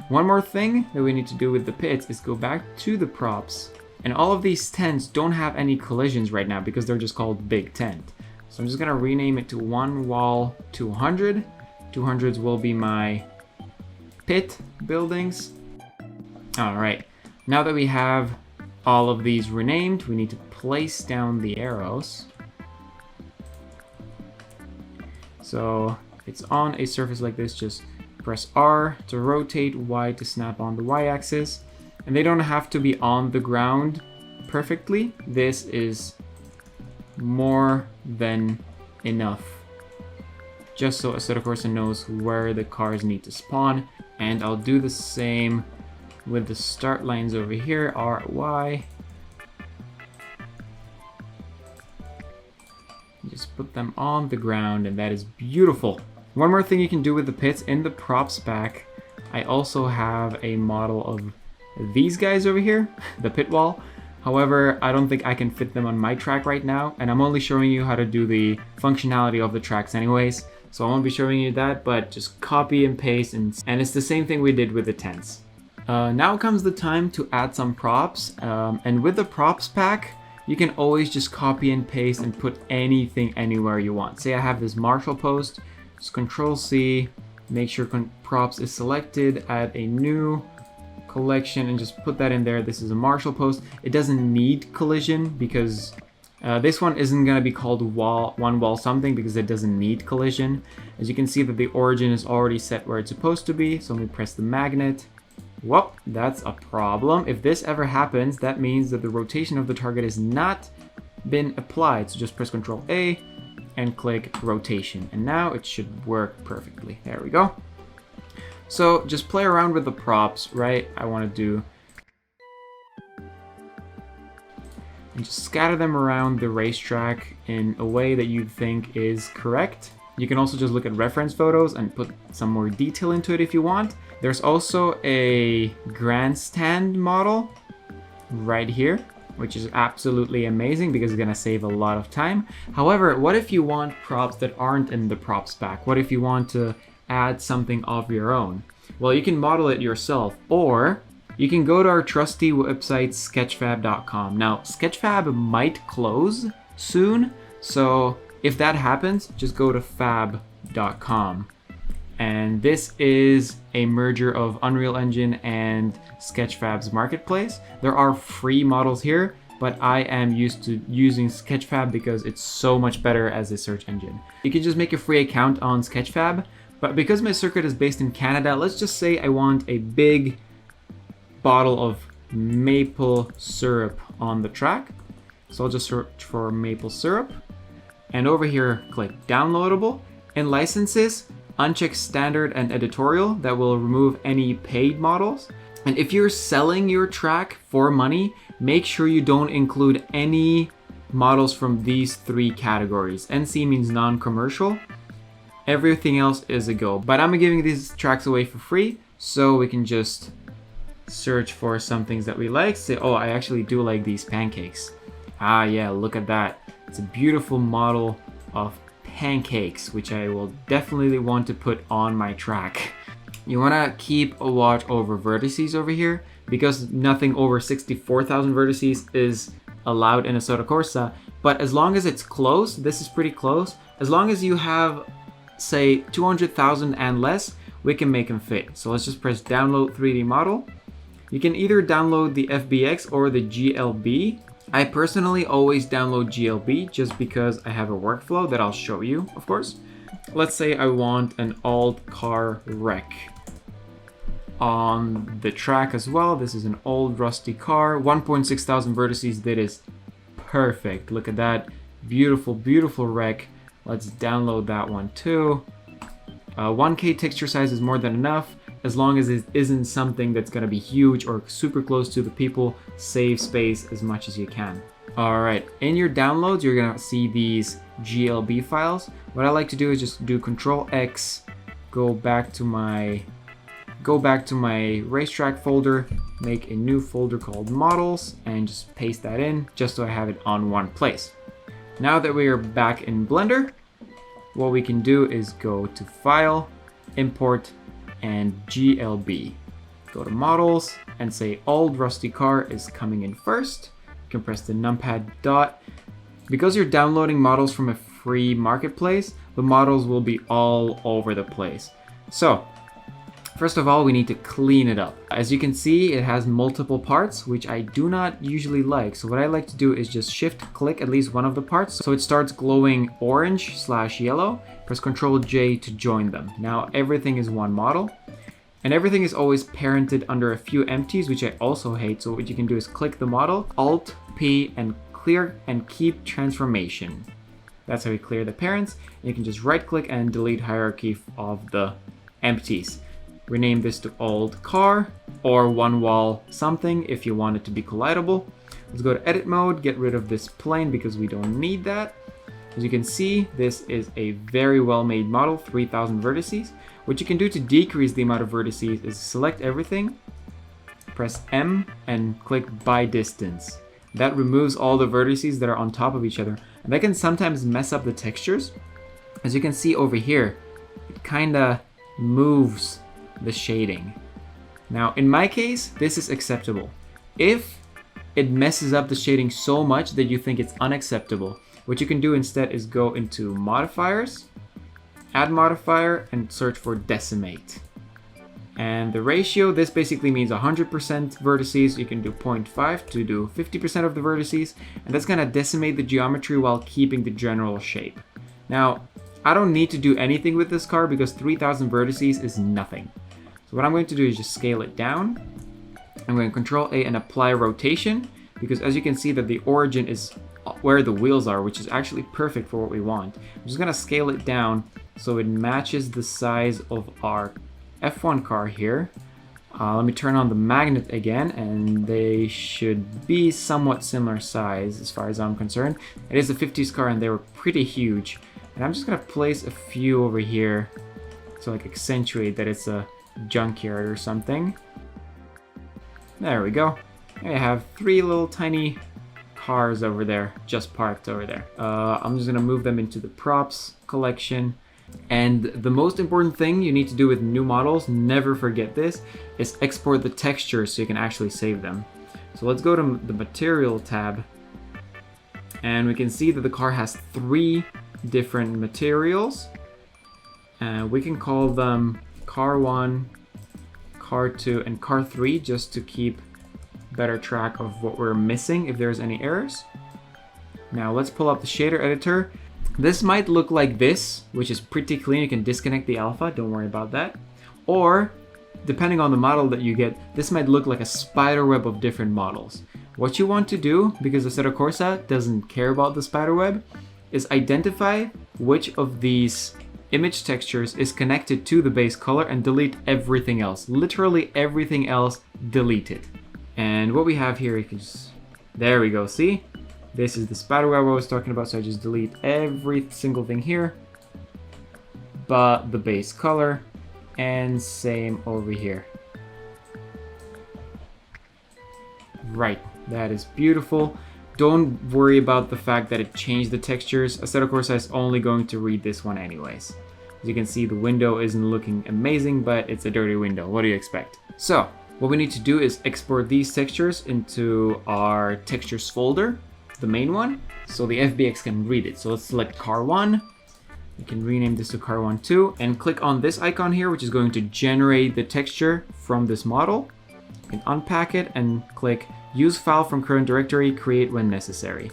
One more thing that we need to do with the pits is go back to the props. And all of these tents don't have any collisions right now because they're just called big tent. So I'm just gonna rename it to one wall 200. 200s will be my pit buildings. All right, now that we have all of these renamed, we need to place down the arrows. So if it's on a surface like this, just press R to rotate, Y to snap on the Y-axis. And they don't have to be on the ground perfectly. This is more than enough, just so Assetto Corsa knows where the cars need to spawn. And I'll do the same with the start lines over here, R, Y. Just just put them on the ground, and that is beautiful. One more thing you can do with the pits in the props pack, I also have a model of these guys over here, the pit wall. However, I don't think I can fit them on my track right now, and I'm only showing you how to do the functionality of the tracks anyways, so I won't be showing you that, but just copy and paste, and it's the same thing we did with the tents. Now comes the time to add some props, and with the props pack, you can always just copy and paste and put anything anywhere you want. Say I have this Marshall post, just Control C, make sure props is selected, add a new collection, and just put that in there. This is a Marshall post. It doesn't need collision because this one isn't going to be called one wall something because it doesn't need collision. As you can see that the origin is already set where it's supposed to be, so let me press the magnet. Whoop, that's a problem. If this ever happens, that means that the rotation of the target has not been applied. So just press Control A and click rotation. And now it should work perfectly. There we go. So just play around with the props, right? I want to do... and just scatter them around the racetrack in a way that you think is correct. You can also just look at reference photos and put some more detail into it if you want. There's also a grandstand model right here, which is absolutely amazing because it's gonna save a lot of time. However, what if you want props that aren't in the props pack? What if you want to add something of your own? Well, you can model it yourself, or you can go to our trusty website, sketchfab.com. Now, Sketchfab might close soon, so if that happens, just go to fab.com. And this is a merger of Unreal Engine and Sketchfab's marketplace. There are free models here, but I am used to using Sketchfab because it's so much better as a search engine. You can just make a free account on Sketchfab, but because my circuit is based in Canada, let's just say I want a big bottle of maple syrup on the track. So I'll just search for maple syrup, and over here click downloadable. In licenses, uncheck standard and editorial. That will remove any paid models. And if you're selling your track for money, make sure you don't include any models from these three categories. NC means non-commercial. Everything else is a go. But I'm giving these tracks away for free, so we can just search for some things that we like. Say, oh, I actually do like these pancakes. Ah, yeah, look at that. It's a beautiful model of pancakes, which I will definitely want to put on my track. You want to keep a watch over vertices over here because nothing over 64,000 vertices is allowed in Assetto Corsa. But as long as it's close, this is pretty close. As long as you have, say, 200,000 and less, we can make them fit. So let's just press download 3D model. You can either download the FBX or the GLB. I personally always download GLB just because I have a workflow that I'll show you, of course. Let's say I want an old car wreck on the track as well. This is an old rusty car, 1.6 thousand vertices. That is perfect. Look at that. Beautiful, beautiful wreck. Let's download that one too. 1K texture size is more than enough, as long as it isn't something that's gonna be huge or super close to the people. Save space as much as you can. All right, in your downloads, you're gonna see these GLB files. What I like to do is just do Control X, go back to my racetrack folder, make a new folder called models, and just paste that in just so I have it on one place. Now that we are back in Blender, what we can do is go to File, Import, and GLB. Go to Models and say Old Rusty Car is coming in first. You can press the numpad dot. Because you're downloading models from a free marketplace, the models will be all over the place. So, first of all, we need to clean it up. As you can see, it has multiple parts, which I do not usually like. So what I like to do is just shift click at least one of the parts so it starts glowing orange/yellow. Press Ctrl J to join them. Now everything is one model, and everything is always parented under a few empties, which I also hate. So what you can do is click the model, Alt P, and clear and keep transformation. That's how we clear the parents. And you can just right click and delete hierarchy of the empties. Rename this to old car or one wall something if you want it to be collidable. Let's go to edit mode, get rid of this plane because we don't need that. As you can see, this is a very well-made model, 3000 vertices. What you can do to decrease the amount of vertices is select everything, press M, and click by distance. That removes all the vertices that are on top of each other. And that can sometimes mess up the textures. As you can see over here, it kinda moves the shading. Now, in my case, this is acceptable. If it messes up the shading so much that you think it's unacceptable, what you can do instead is go into modifiers, add modifier, and search for decimate. And the ratio, this basically means 100% vertices. You can do 0.5 to do 50% of the vertices, and that's gonna decimate the geometry while keeping the general shape. Now, I don't need to do anything with this car because 3000 vertices is nothing. So what I'm going to do is just scale it down. I'm going to Control A and apply rotation, because as you can see that the origin is where the wheels are, which is actually perfect for what we want. I'm just gonna scale it down so it matches the size of our F1 car here. Let me turn on the magnet again, and they should be somewhat similar size as far as I'm concerned. It is a 50s car and they were pretty huge. And I'm just gonna place a few over here to like accentuate that it's a junkyard or something. There we go. I have 3 little tiny cars over there, just parked over there. I'm just gonna move them into the props collection. And the most important thing you need to do with new models, never forget this, is export the textures so you can actually save them. So let's go to the material tab, and we can see that the car has 3 different materials. We can call them car 1, car 2, and car 3 just to keep better track of what we're missing if there's any errors. Now let's pull up the shader editor. This might look like this, which is pretty clean. You can disconnect the alpha, don't worry about that. Or, depending on the model that you get, this might look like a spider web of different models. What you want to do, because Assetto Corsa doesn't care about the spider web, is identify which of these image textures is connected to the base color and delete everything else. Literally everything else, delete it. And what we have here is, there we go, see? This is the spider web I was talking about, so I just delete every single thing here, but the base color, and same over here. Right, that is beautiful. Don't worry about the fact that it changed the textures. Assetto Corsa is only going to read this one anyways. As you can see, the window isn't looking amazing, but it's a dirty window. What do you expect? So, what we need to do is export these textures into our textures folder, the main one, so the FBX can read it. So let's select car 1. We can rename this to car 1 2 and click on this icon here, which is going to generate the texture from this model. You can unpack it and click use file from current directory, create when necessary.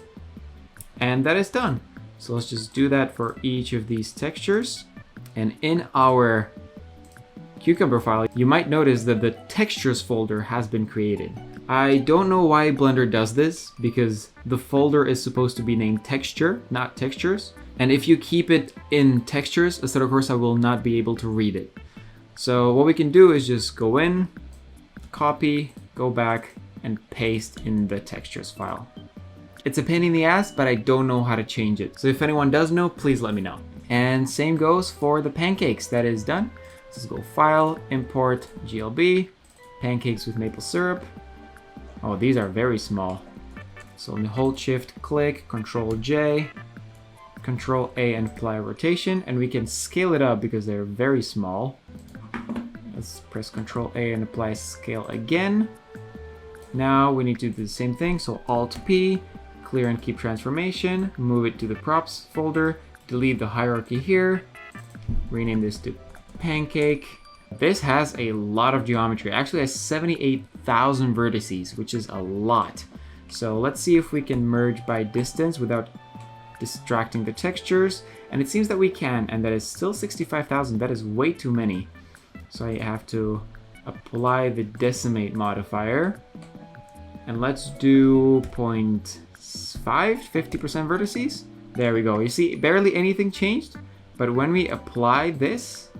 And that is done. So let's just do that for each of these textures. And in our Cucumber file, you might notice that the textures folder has been created. I don't know why Blender does this, because the folder is supposed to be named texture, not textures. And if you keep it in textures, Assetto Corsa will not be able to read it. So what we can do is just go in, copy, go back, and paste in the textures file. It's a pain in the ass, but I don't know how to change it. So if anyone does know, please let me know. And same goes for the pancakes. That is done. Let's go File, Import, GLB, Pancakes with Maple Syrup. Oh, these are very small. So let me hold Shift, click, Control J, Control A, and apply rotation. And we can scale it up because they're very small. Let's press Control A and apply scale again. Now we need to do the same thing. So Alt P, clear and keep transformation, move it to the props folder, delete the hierarchy here, rename this to pancake. This has a lot of geometry. It actually has 78,000 vertices, which is a lot. So let's see if we can merge by distance without distracting the textures. And it seems that we can, and that is still 65,000. That is way too many. So I have to apply the decimate modifier. And let's do 0.5, 50% vertices. There we go. You see, barely anything changed. But when we apply this,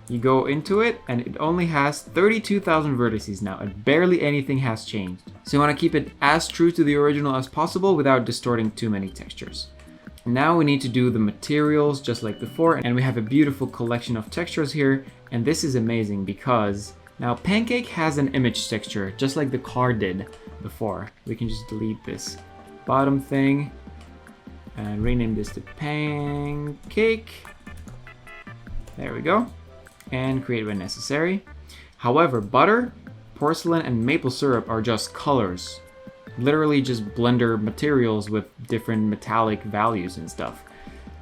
you go into it, and it only has 32,000 vertices now, and barely anything has changed. So you want to keep it as true to the original as possible without distorting too many textures. Now we need to do the materials just like before, and we have a beautiful collection of textures here, and this is amazing because now Pancake has an image texture just like the car did before. We can just delete this bottom thing and rename this to Pancake. There we go, and create when necessary. However, butter, porcelain, and maple syrup are just colors. Literally just Blender materials with different metallic values and stuff.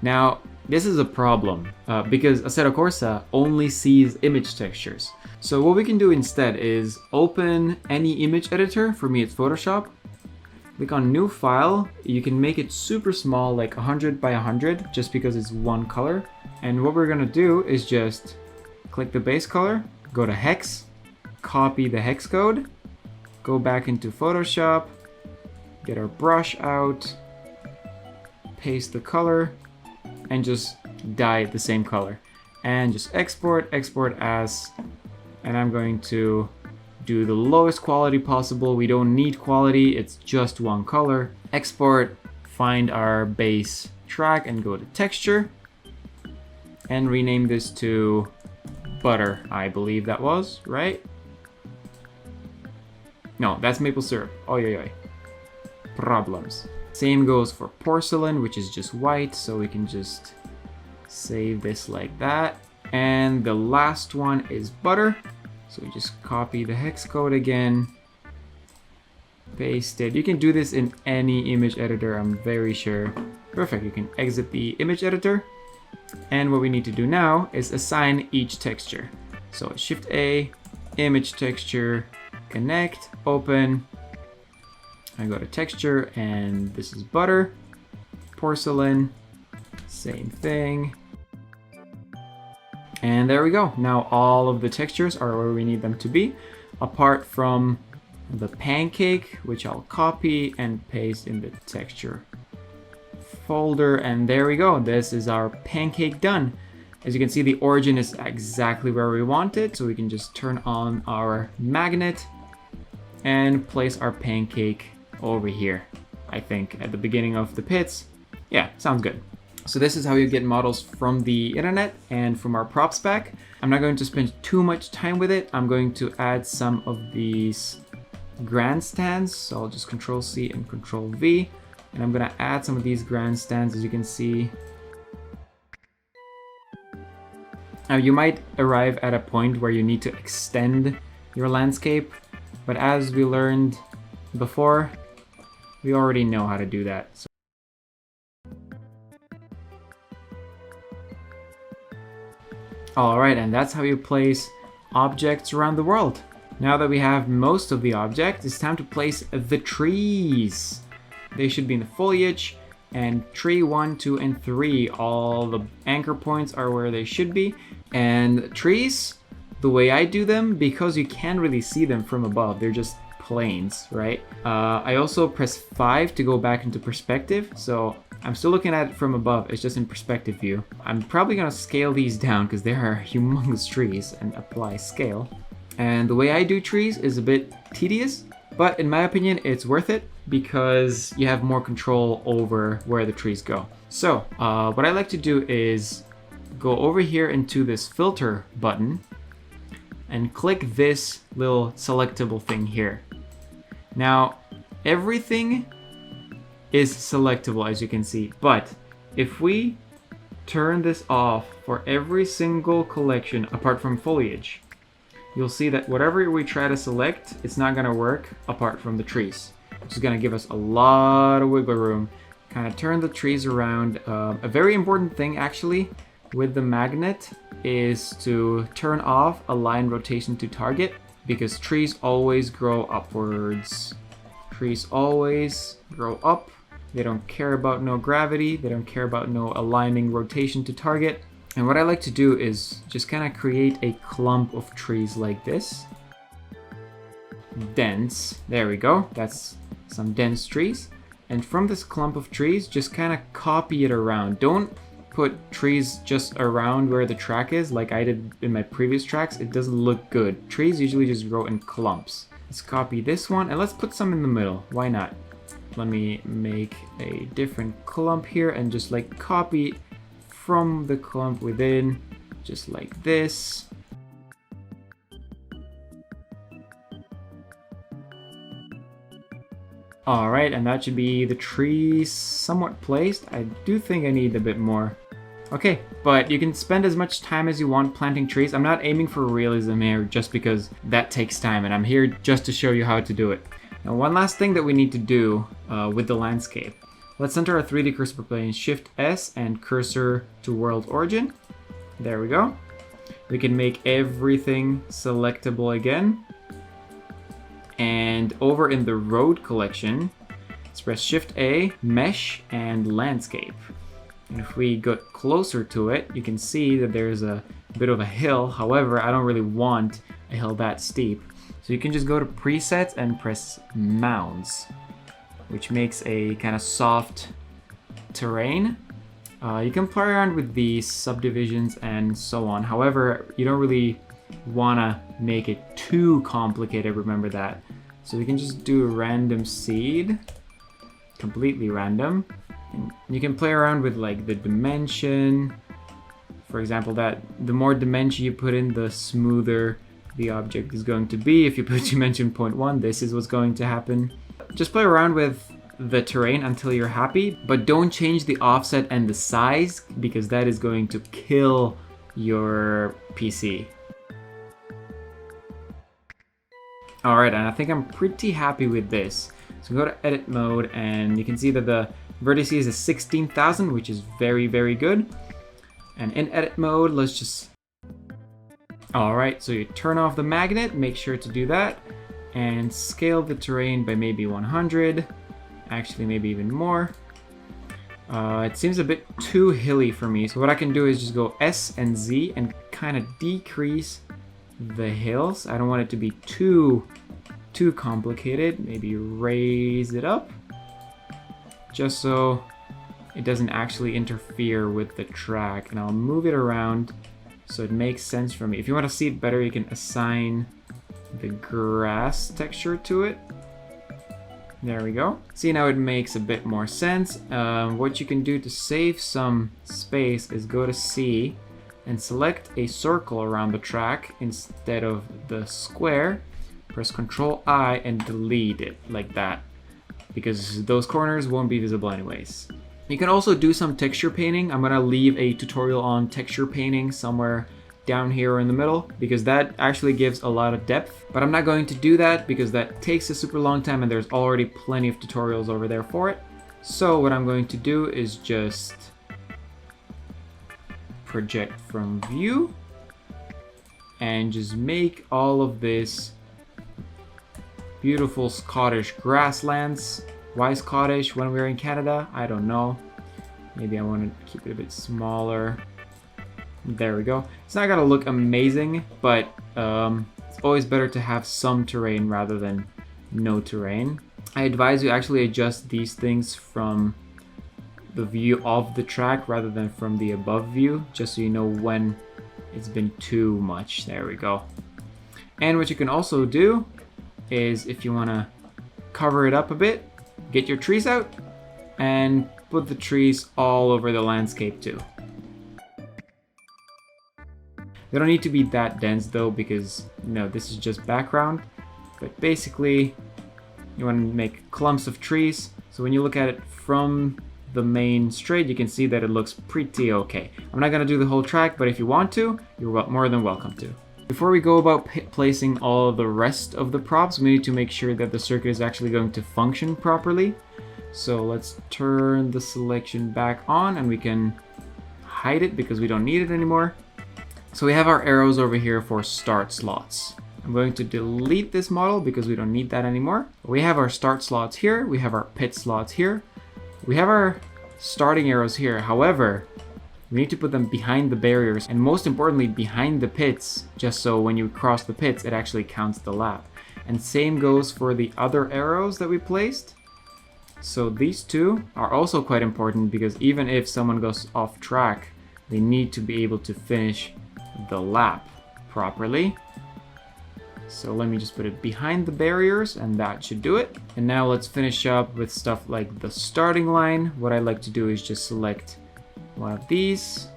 Now, this is a problem because Assetto Corsa only sees image textures. So what we can do instead is open any image editor. For me, it's Photoshop. Click on New File. You can make it super small, like 100 by 100, just because it's one color. And what we're gonna do is just click the base color, go to Hex, copy the hex code, go back into Photoshop, get our brush out, paste the color, and just dye it the same color. And just export as, and I'm going to do the lowest quality possible. We don't need quality, it's just one color. Export, find our base track and go to texture, and rename this to butter, I believe that was, right? No, that's maple syrup. Oh, yeah. Problems. Same goes for porcelain, which is just white, so we can just save this like that. And the last one is butter, so we just copy the hex code again, paste it. You can do this in any image editor, I'm very sure. Perfect, you can exit the image editor. And what we need to do now is assign each texture. So Shift A, image texture, connect, open. I go to texture, and this is butter, porcelain, same thing. And there we go. Now all of the textures are where we need them to be, apart from the pancake, which I'll copy and paste in the texture folder. And there we go. This is our pancake done. As you can see, the origin is exactly where we want it, so we can just turn on our magnet and place our pancake over here, I think, at the beginning of the pits. Yeah, sounds good. So this is how you get models from the internet and from our props pack. I'm not going to spend too much time with it. I'm going to add some of these grandstands. So I'll just Control C and Control V. And I'm gonna add some of these grandstands, as you can see. Now you might arrive at a point where you need to extend your landscape, but as we learned before, we already know how to do that. So alright, and that's how you place objects around the world. Now that we have most of the objects, it's time to place the trees. They should be in the foliage, and tree 1, 2, and 3, all the anchor points are where they should be. And trees, the way I do them, because you can't really see them from above, they're just planes, right? I also press 5 to go back into perspective, so I'm still looking at it from above, it's just in perspective view. I'm probably gonna scale these down because they are humongous trees, and apply scale. And the way I do trees is a bit tedious, but in my opinion, it's worth it because you have more control over where the trees go. So what I like to do is go over here into this filter button and click this little selectable thing here. Now, everything is selectable, as you can see, but if we turn this off for every single collection apart from foliage, you'll see that whatever we try to select, it's not gonna work apart from the trees, which is gonna give us a lot of wiggle room. Kind of turn the trees around. A very important thing actually with the magnet is to turn off align rotation to target, because trees always grow upwards. Trees always grow up. They don't care about no gravity. They don't care about no aligning rotation to target. And what I like to do is just kind of create a clump of trees like this. Dense. There we go. That's some dense trees. And from this clump of trees, just kind of copy it around. Don't put trees just around where the track is like I did in my previous tracks. It doesn't look good. Trees usually just grow in clumps. Let's copy this one and let's put some in the middle. Why not? let me make a different clump here and just like copy from the clump within, just like this. Alright, and that should be the tree somewhat placed. I do think I need a bit more. Okay, but you can spend as much time as you want planting trees. I'm not aiming for realism here just because that takes time, and I'm here just to show you how to do it. Now, one last thing that we need to do with the landscape. Let's center our 3D cursor plane, Shift S and cursor to world origin. There we go. We can make everything selectable again. And over in the road collection, let's press Shift A, mesh, and landscape. And if we get closer to it, you can see that there's a bit of a hill. However, I don't really want a hill that steep. So you can just go to presets and press mounds, which makes a kind of soft terrain. You can play around with the subdivisions and so on. However, you don't really want to make it too complicated, remember that. So we can just do a random seed, completely random. And you can play around with like the dimension. For example, that the more dimension you put in, the smoother the object is going to be. If you put dimension 0.1, this is what's going to happen. Just play around with the terrain until you're happy, but don't change the offset and the size because that is going to kill your PC. Alright, and I think I'm pretty happy with this. So go to edit mode and you can see that the vertices is 16,000, which is very, very good. And in edit mode, let's just... Alright, so you turn off the magnet, make sure to do that, and scale the terrain by maybe 100, actually maybe even more. It seems a bit too hilly for me, so what I can do is just go S and Z and kind of decrease the hills. I don't want it to be too complicated. Maybe raise it up, just so it doesn't actually interfere with the track, and I'll move it around so it makes sense for me. If you want to see it better, you can assign the grass texture to it. There we go. See, now it makes a bit more sense. What you can do to save some space is go to C and select a circle around the track instead of the square. Press Ctrl I and delete it like that, because those corners won't be visible anyways. You can also do some texture painting. I'm gonna leave a tutorial on texture painting somewhere down here in the middle, because that actually gives a lot of depth, but I'm not going to do that because that takes a super long time and there's already plenty of tutorials over there for it. So what I'm going to do is just project from view and just make all of this beautiful Scottish grasslands. Why Scottish when we're in Canada? I don't know. Maybe I want to keep it a bit smaller. There we go. It's not gonna look amazing, but it's always better to have some terrain rather than no terrain. I advise you actually adjust these things from the view of the track rather than from the above view, just so you know when it's been too much. There we go. And what you can also do is, if you want to cover it up a bit, get your trees out and put the trees all over the landscape too. They don't need to be that dense though, because no, this is just background. But basically, you want to make clumps of trees. So when you look at it from the main straight, you can see that it looks pretty okay. I'm not gonna do the whole track, but if you want to, you're more than welcome to. Before we go about placing all of the rest of the props, we need to make sure that the circuit is actually going to function properly. So let's turn the selection back on and we can hide it because we don't need it anymore. So we have our arrows over here for start slots. I'm going to delete this model because we don't need that anymore. We have our start slots here, we have our pit slots here, we have our starting arrows here. However, we need to put them behind the barriers and most importantly behind the pits, just so when you cross the pits it actually counts the lap. And same goes for the other arrows that we placed. So these two are also quite important because even if someone goes off track, they need to be able to finish the lap properly. So let me just put it behind the barriers and that should do it. And now let's finish up with stuff like the starting line. What I like to do is just select one of these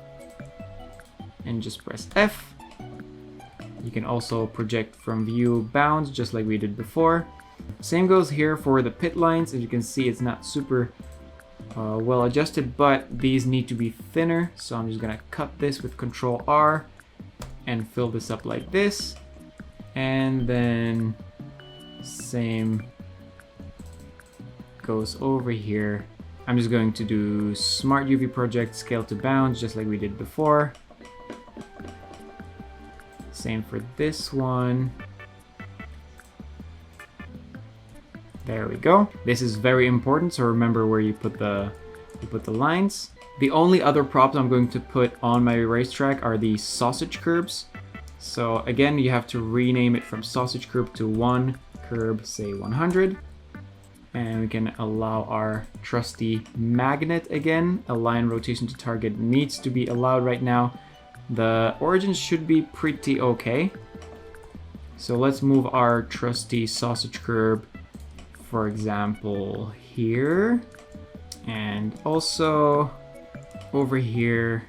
and just press F. You can also project from view bounds just like we did before. Same goes here for the pit lines. As you can see, it's not super well adjusted, but these need to be thinner. So I'm just gonna cut this with Control R and fill this up like this. And then same goes over here. I'm just going to do Smart UV Project Scale to Bounds just like we did before. Same for this one. There we go. This is very important, so remember where you put the lines. The only other props I'm going to put on my racetrack are the sausage curbs. So again, you have to rename it from sausage curb to 1 curb, say 100. And we can allow our trusty magnet again. Align rotation to target needs to be allowed right now. The origin should be pretty okay. So let's move our trusty sausage curb, for example, here. And also over here,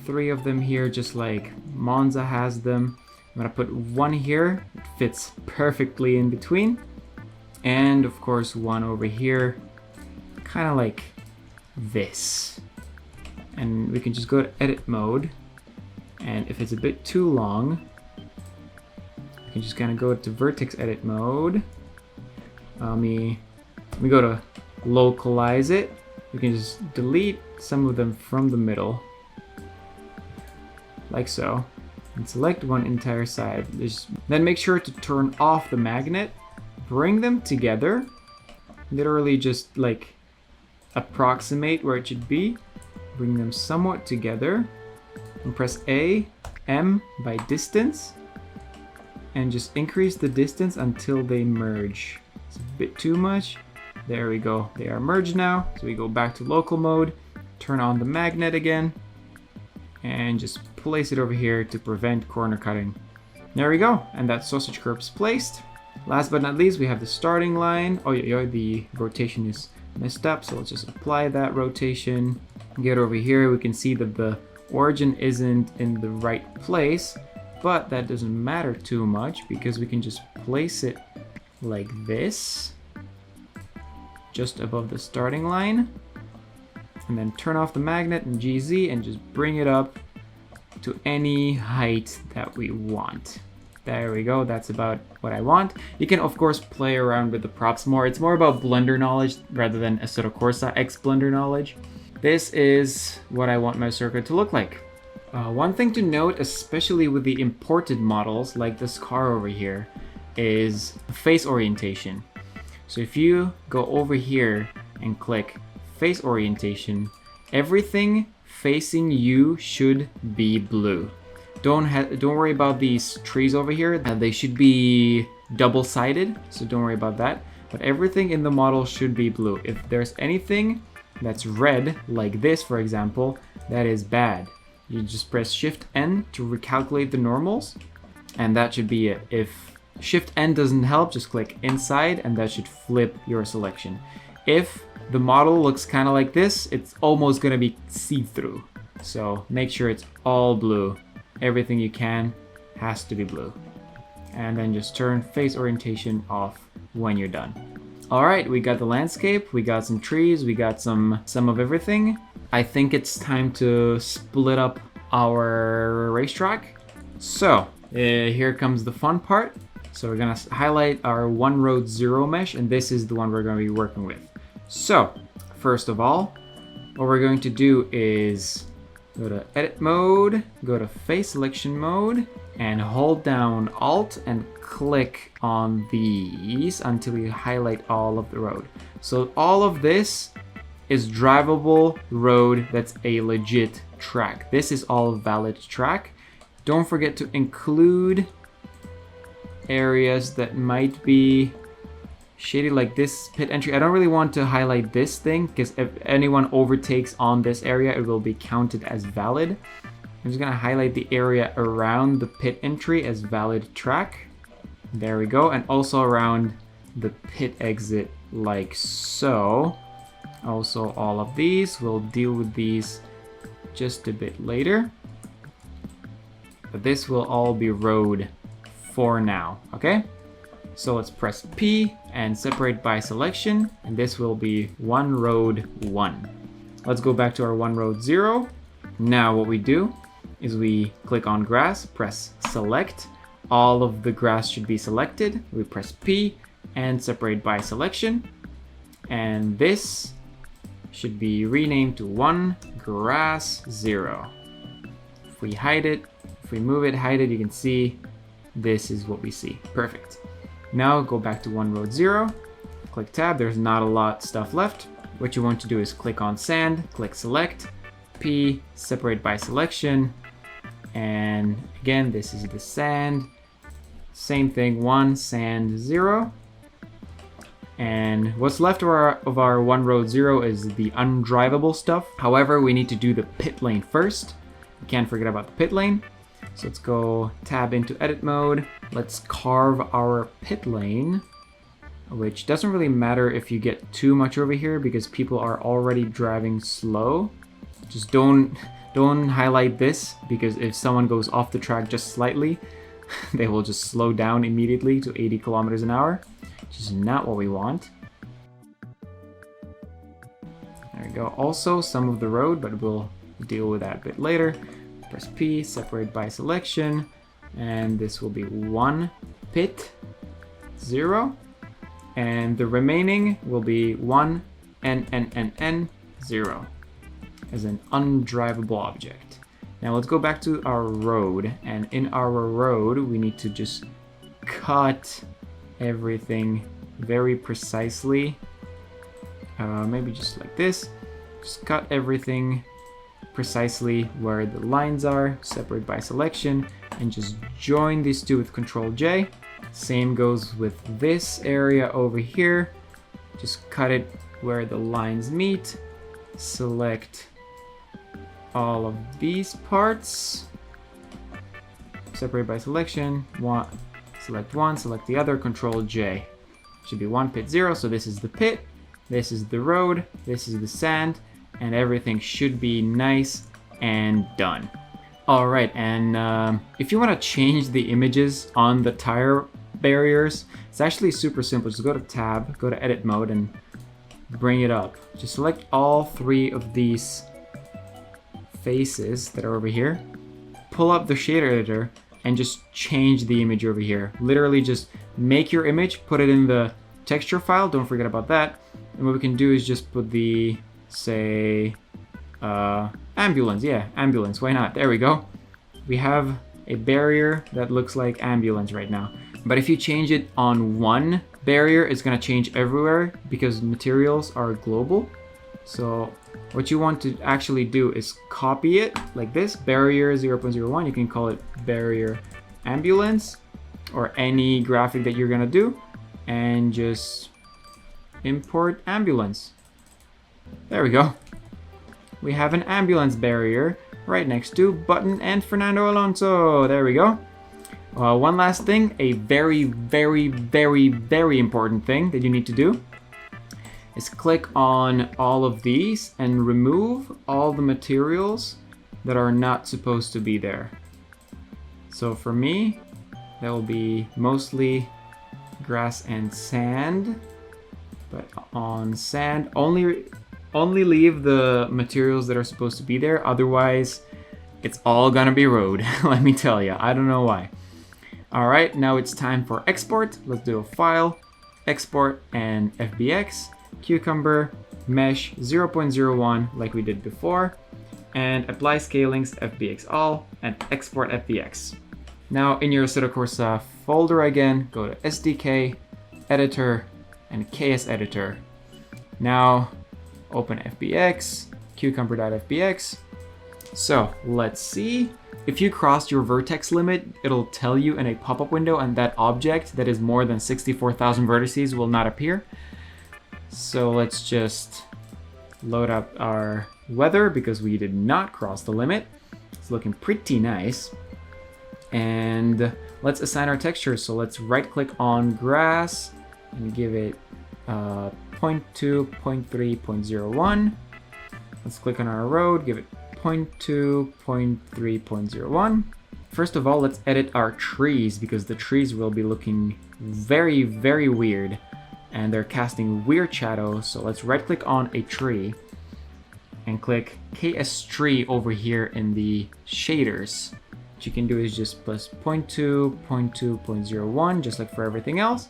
3 of them here, just like Monza has them. I'm gonna put 1 here, it fits perfectly in between. And of course 1 over here, kind of like this. And we can just go to edit mode. And if it's a bit too long, you can just kind of go to vertex edit mode. Let me go to localize it. We can just delete some of them from the middle, like so, and select one entire side. Then make sure to turn off the magnet, bring them together, literally just like approximate where it should be, bring them somewhat together, and press A, M by distance, and just increase the distance until they merge. It's a bit too much. There we go. They are merged now. So we go back to local mode, turn on the magnet again, and just place it over here to prevent corner cutting. There we go. And that sausage curb's placed. Last but not least, we have the starting line. Oh yeah, the rotation is messed up. So let's just apply that rotation. Get over here. We can see that the origin isn't in the right place, but that doesn't matter too much because we can just place it like this, just above the starting line, and then turn off the magnet and GZ and just bring it up to any height that we want. There we go, that's about what I want. You can of course play around with the props more. It's more about Blender knowledge rather than Assetto Corsa X Blender knowledge. This is what I want my circuit to look like. One thing to note, especially with the imported models like this car over here, is face orientation. So if you go over here and click face orientation, everything facing you should be blue. Don't worry about these trees over here. They should be double-sided, so don't worry about that. But everything in the model should be blue. If there's anything that's red, like this for example, that is bad. You just press Shift N to recalculate the normals, and that should be it. If Shift N doesn't help, just click inside and that should flip your selection. If the model looks kind of like this, it's almost gonna be see-through. So make sure it's all blue. Everything you can has to be blue. And then just turn face orientation off when you're done. All right, we got the landscape, we got some trees, we got some of everything. I think it's time to split up our racetrack. So here comes the fun part. So we're gonna highlight our one road zero mesh, and this is the one we're gonna be working with. So first of all, what we're going to do is go to edit mode, go to face selection mode, and hold down Alt and click on these until you highlight all of the road. So all of this is drivable road that's a legit track. This is all valid track. Don't forget to include areas that might be shady, like this pit entry. I don't really want to highlight this thing because if anyone overtakes on this area, it will be counted as valid. I'm just gonna highlight the area around the pit entry as valid track. There we go. And also around the pit exit like so. Also all of these, we'll deal with these just a bit later. But this will all be road for now, okay? So let's press P and separate by selection, and this will be one road 1. Let's go back to our one road 0. Now what we do is we click on grass, press select. All of the grass should be selected. We press P and separate by selection. And this should be renamed to one grass 0. If we hide it, if we move it, hide it, you can see this is what we see. Perfect. Now go back to one road 0, click tab, there's not a lot stuff left. What you want to do is click on sand, click select, P, separate by selection, and again, this is the sand. Same thing, 1, sand 0. And what's left of our one road 0 is the undrivable stuff. However, we need to do the pit lane first. We can't forget about the pit lane. So let's go tab into edit mode. Let's carve our pit lane, which doesn't really matter if you get too much over here because people are already driving slow. Just don't highlight this, because if someone goes off the track just slightly, they will just slow down immediately to 80 kilometers an hour, which is not what we want. There we go. Also some of the road, but we'll deal with that a bit later. Press P, separate by selection, and this will be one pit 0, and the remaining will be 1 n 0 as an undrivable object. Now let's go back to our road, and in our road we need to just cut everything very precisely. Maybe just like this. Just cut everything precisely where the lines are, separate by selection, and just join these two with Control J. Same goes with this area over here. Just cut it where the lines meet. Select all of these parts. Separate by selection. Select one, select the other, Control J. Should be one pit 0, so this is the pit, this is the road, this is the sand, and everything should be nice and done. Alright, and if you want to change the images on the tire barriers, it's actually super simple. Just go to tab, go to edit mode, and bring it up. Just select all 3 of these faces that are over here. Pull up the shader editor and just change the image over here. Literally just make your image, put it in the texture file, don't forget about that. And what we can do is just put the, say, ambulance. Yeah, ambulance, why not? There we go. We have a barrier that looks like ambulance right now. But if you change it on one barrier, it's gonna change everywhere because materials are global. So what you want to actually do is copy it like this, barrier 0.01, you can call it barrier ambulance, or any graphic that you're gonna do, and just import ambulance. There we go. We have an ambulance barrier right next to Button and Fernando Alonso. There we go. One last thing, a very, very, very, very important thing that you need to do is click on all of these and remove all the materials that are not supposed to be there. So for me, that will be mostly grass and sand, but on sand, only leave the materials that are supposed to be there, otherwise it's all gonna be road. Let me tell you, I don't know why. Alright, now it's time for export. Let's do a file, export, and FBX, cucumber, mesh 0.01 like we did before, and apply scalings, FBX all, and export FBX. Now in your Assetto Corsa folder again, go to SDK, editor, and KS editor. Now open FBX, cucumber.fbx. So let's see. If you crossed your vertex limit, it'll tell you in a pop-up window, and that object that is more than 64,000 vertices will not appear. So let's just load up our weather because we did not cross the limit. It's looking pretty nice. And let's assign our textures. So let's right click on grass and give it 0.2, 0.3, 0.01. Let's click on our road, give it 0.2, 0.3, 0.01. First of all, let's edit our trees because the trees will be looking very, very weird and they're casting weird shadows. So let's right click on a tree and click KS tree over here in the shaders. What you can do is just plus 0.2, 0.2, 0.01, just like for everything else.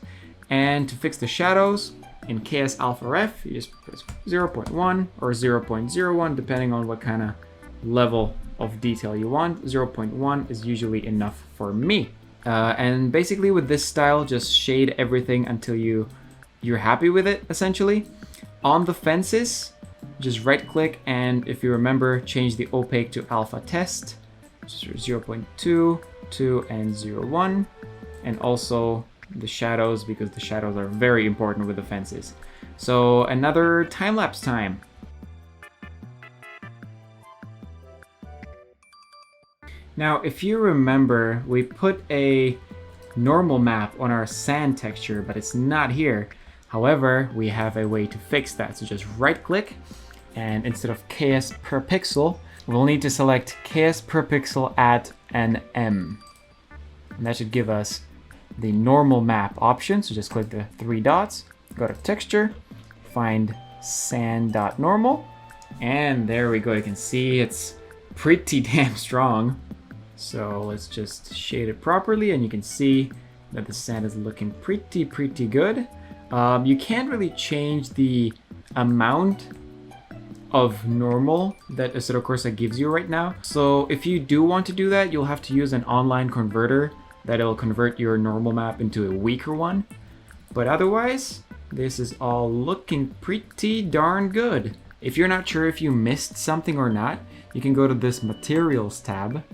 And to fix the shadows, in KS alpha ref, you just press 0.1 or 0.01, depending on what kind of level of detail you want. 0.1 is usually enough for me. And basically with this style, just shade everything until you're happy with it, essentially. On the fences, just right click and if you remember, change the opaque to alpha test. 0.2, 2, and 0.1. And also the shadows, because the shadows are very important with the fences. So another time-lapse time. Now, if you remember, we put a normal map on our sand texture, but it's not here. However, we have a way to fix that. So just right click, and instead of KS per pixel, we'll need to select KS per pixel at an M. And that should give us the normal map option. So just click the 3 dots, go to texture, find sand.normal, and there we go. You can see it's pretty damn strong. So let's just shade it properly and you can see that the sand is looking pretty good. You can't really change the amount of normal that Assetto Corsa gives you right now. So if you do want to do that, you'll have to use an online converter that'll convert your normal map into a weaker one. But otherwise, this is all looking pretty darn good. If you're not sure if you missed something or not, you can go to this materials tab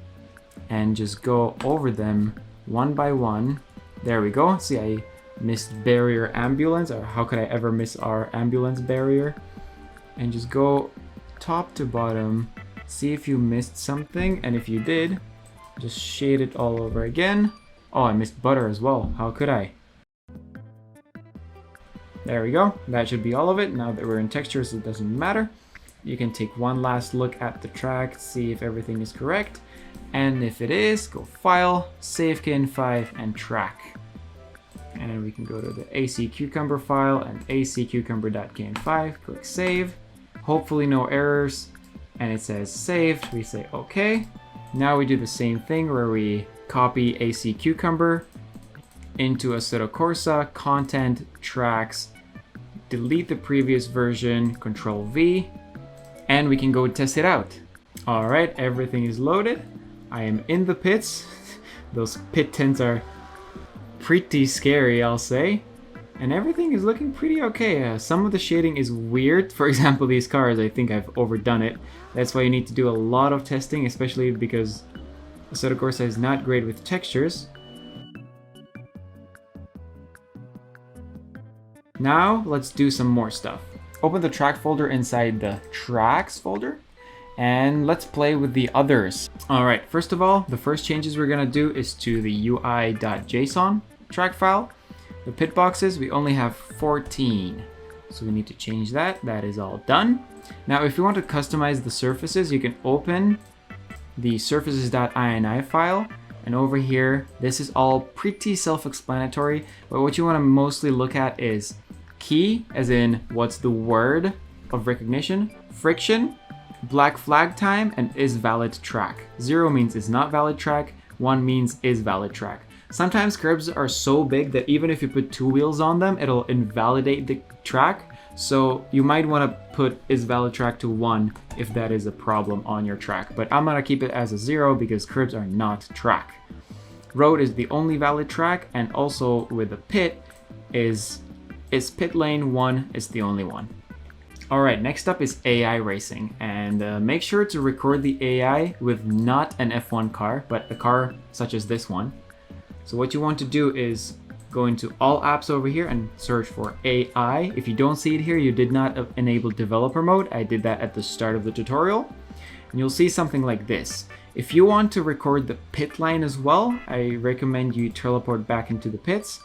and just go over them one by one. There we go. See, I missed barrier ambulance, or how could I ever miss our ambulance barrier? And just go top to bottom, see if you missed something, and if you did, just shade it all over again. Oh, I missed butter as well. How could I? There we go. That should be all of it. Now that we're in textures, it doesn't matter. You can take one last look at the track, see if everything is correct. And if it is, go File, Save KN5, and Track. And we can go to the AC Cucumber file and accucumber.kn5, click Save. Hopefully no errors, and it says saved. We say OK. Now we do the same thing where we copy AC Cucumber into Assetto Corsa, Content, Tracks, delete the previous version, Control V, and we can go test it out. All right, everything is loaded. I am in the pits. Those pit tents are pretty scary, I'll say. And everything is looking pretty okay. Some of the shading is weird. For example, these cars, I think I've overdone it. That's why you need to do a lot of testing, especially because Assetto Corsa is not great with textures. Now, let's do some more stuff. Open the track folder inside the tracks folder, and let's play with the others. All right, first of all, the first changes we're gonna do is to the UI.json track file. The pit boxes, we only have 14. So we need to change that. That is all done. Now, if you want to customize the surfaces, you can open the surfaces.ini file. And over here, this is all pretty self-explanatory. But what you want to mostly look at is key, as in what's the word of recognition, friction, black flag time, and is valid track. 0 means is not valid track. 1 means is valid track. Sometimes Kerbs are so big that even if you put 2 wheels on them, it'll invalidate the track. So you might want to put is valid track to 1 if that is a problem on your track. But I'm going to keep it as a 0 because Kerbs are not track. Road is the only valid track, and also with the pit is pit lane 1 is the only one. Alright, next up is AI racing, and make sure to record the AI with not an F1 car, but a car such as this one. So what you want to do is go into all apps over here and search for AI. If you don't see it here, you did not enable developer mode. I did that at the start of the tutorial. and you'll see something like this. If you want to record the pit lane as well, I recommend you teleport back into the pits,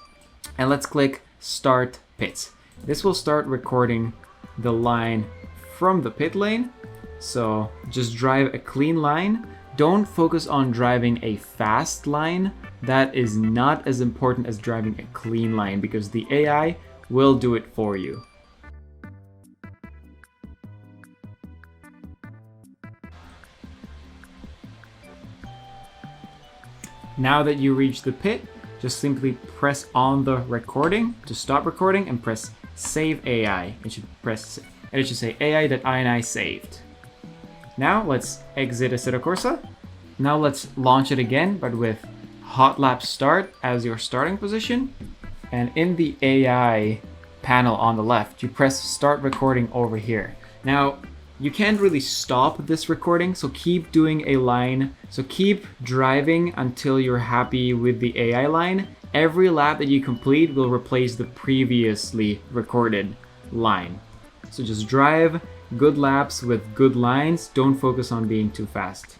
and let's click Start Pits. This will start recording the line from the pit lane. So just drive a clean line. Don't focus on driving a fast line. That is not as important as driving a clean line, because the AI will do it for you. Now that you reach the pit, just simply press on the recording to stop recording and press Save AI. It should say AI.ini saved. Now let's exit Assetto Corsa. Now let's launch it again, but with hot lap start as your starting position. And in the AI panel on the left, you press start recording over here. Now, you can't really stop this recording, so keep doing a line. So keep driving until you're happy with the AI line. Every lap that you complete will replace the previously recorded line. So just drive good laps with good lines. Don't focus on being too fast.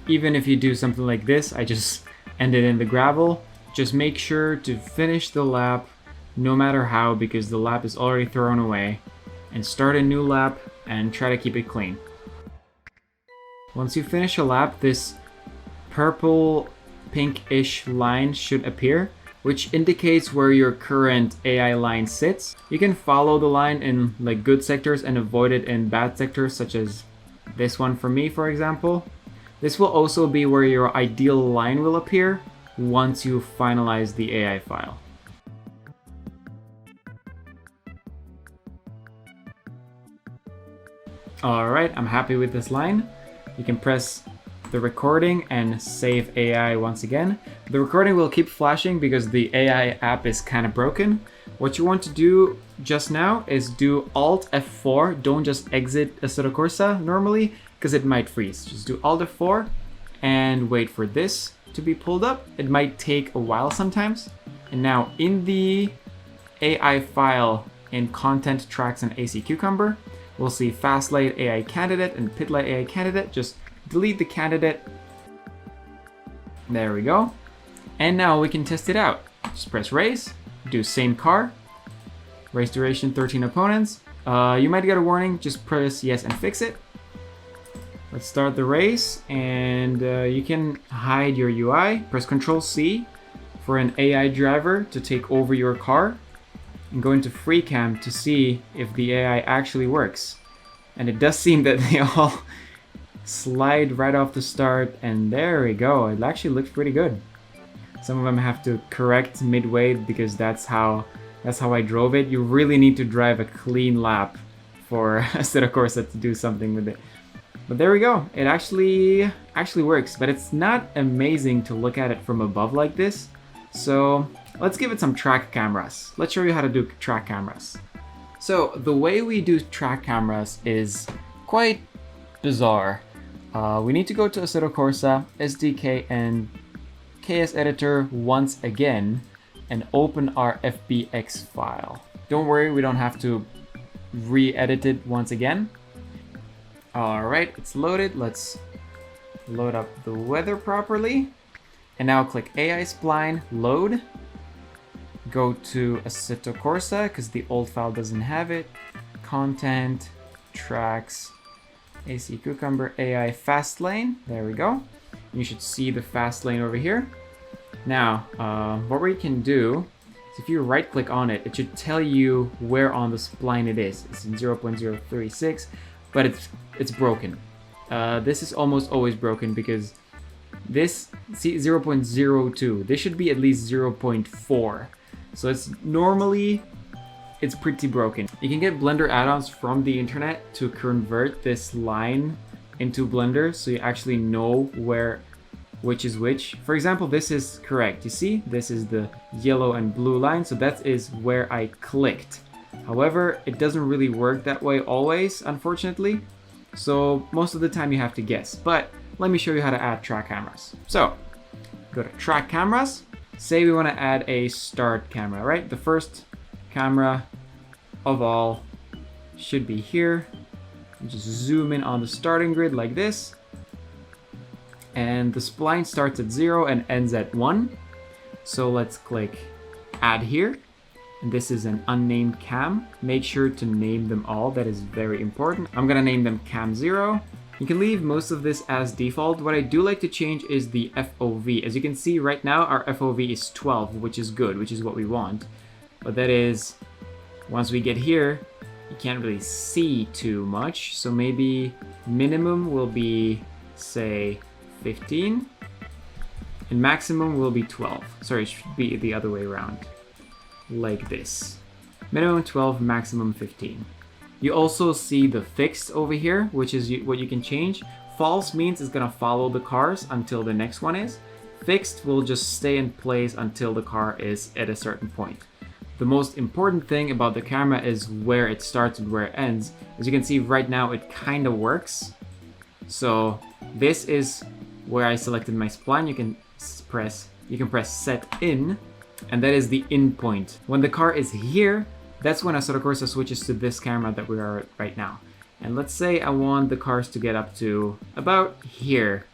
Even if you do something like this, I just ended in the gravel. Just make sure to finish the lap no matter how, because the lap is already thrown away, and start a new lap and try to keep it clean. Once you finish a lap, this purple pinkish line should appear, which indicates where your current AI line sits. You can follow the line in like good sectors and avoid it in bad sectors, such as this one for me, for example. This will also be where your ideal line will appear once you finalize the AI file. Alright, I'm happy with this line. You can press the recording and save AI once again. The recording will keep flashing because the AI app is kind of broken. What you want to do just now is do Alt F4. Don't just exit Assetto Corsa normally, because it might freeze. Just do Alt F4 and wait for this to be pulled up. It might take a while sometimes. And now in the AI file in Content, Tracks, and AC Cucumber, we'll see Fastlane AI Candidate and Pitlane AI Candidate. Just delete the candidate. There we go. And now we can test it out. Just press race, do same car, race duration 13 opponents. You might get a warning, just press yes and fix it. Let's start the race, and you can hide your UI. Press Ctrl C for an AI driver to take over your car, and go into FreeCam to see if the AI actually works. And it does seem that they all slide right off the start, and there we go. It actually looks pretty good. Some of them have to correct midway because that's how I drove it. You really need to drive a clean lap for Assetto Corsa to do something with it. But there we go. It actually works, but it's not amazing to look at it from above like this. So let's give it some track cameras. Let's show you how to do track cameras. So the way we do track cameras is quite bizarre. We need to go to Assetto Corsa, SDK, and KS Editor once again and open our FBX file. Don't worry, we don't have to re-edit it once again. Alright, it's loaded. Let's load up the weather properly. And now click AI Spline, load. Go to Assetto Corsa, because the old file doesn't have it. Content, Tracks, AC Cucumber, AI Fastlane. There we go. You should see the Fastlane over here. Now, what we can do is if you right click on it, it should tell you where on the spline it is. It's in 0.036, but it's broken. This is almost always broken because this, see, 0.02. This should be at least 0.4. So it's pretty broken. You can get Blender add-ons from the internet to convert this line into Blender so you actually know which is which. For example, this is correct. You see, this is the yellow and blue line, so that is where I clicked. However, it doesn't really work that way always, unfortunately. So most of the time you have to guess, but let me show you how to add track cameras. So go to track cameras, say we want to add a start camera, right? The first camera of all should be here. Just zoom in on the starting grid like this. And the spline starts at 0 and ends at 1. So let's click add here. And this is an unnamed cam. Make sure to name them all, that is very important. I'm gonna name them cam 0. You can leave most of this as default. What I do like to change is the FOV. As you can see right now, our FOV is 12, which is good, which is what we want. But that is, once we get here, you can't really see too much. So maybe minimum will be, say, 15. And maximum will be 12. Sorry, it should be the other way around. Like this. Minimum 12, maximum 15. You also see the fixed over here, which is what you can change. False means it's gonna follow the cars until the next one is. Fixed will just stay in place until the car is at a certain point. The most important thing about the camera is where it starts and where it ends. As you can see right now, it kind of works. So this is where I selected my spline. You can press set in, and that is the in point. When the car is here, that's when Assetto Corsa switches to this camera that we are at right now. And let's say I want the cars to get up to about here.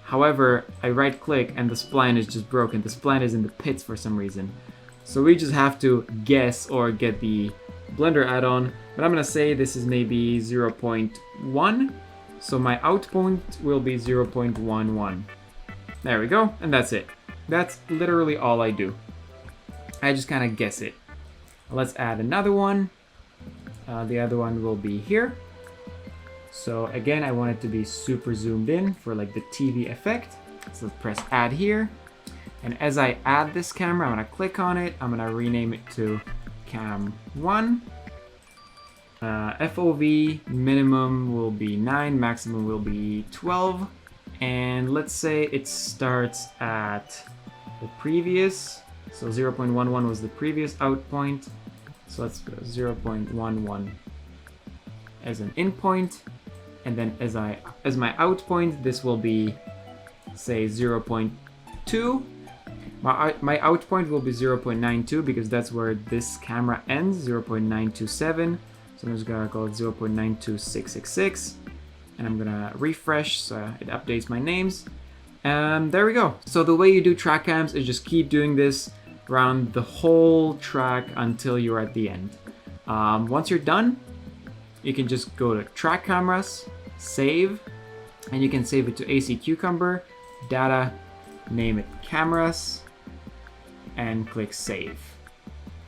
However, I right click and the spline is just broken. The spline is in the pits for some reason. So we just have to guess or get the Blender add-on. But I'm gonna say this is maybe 0.1. So my out point will be 0.11. There we go, and that's it. That's literally all I do. I just kind of guess it. Let's add another one. The other one will be here. So again, I want it to be super zoomed in for like the TV effect. So let's press add here. And as I add this camera, I'm gonna click on it. I'm gonna rename it to cam 1. FOV minimum will be 9, maximum will be 12. And let's say it starts at the previous. So 0.11 was the previous out point. So let's go 0.11 as an in point. And then as my out point, this will be, say, 0.2. My out point will be 0.92 because that's where this camera ends, 0.927. So I'm just gonna call it 0.92666. And I'm gonna refresh so it updates my names. And there we go. So the way you do track cams is just keep doing this around the whole track until you're at the end. Once you're done, you can just go to track cameras, save, and you can save it to AC Cucumber, data, name it cameras, and click save.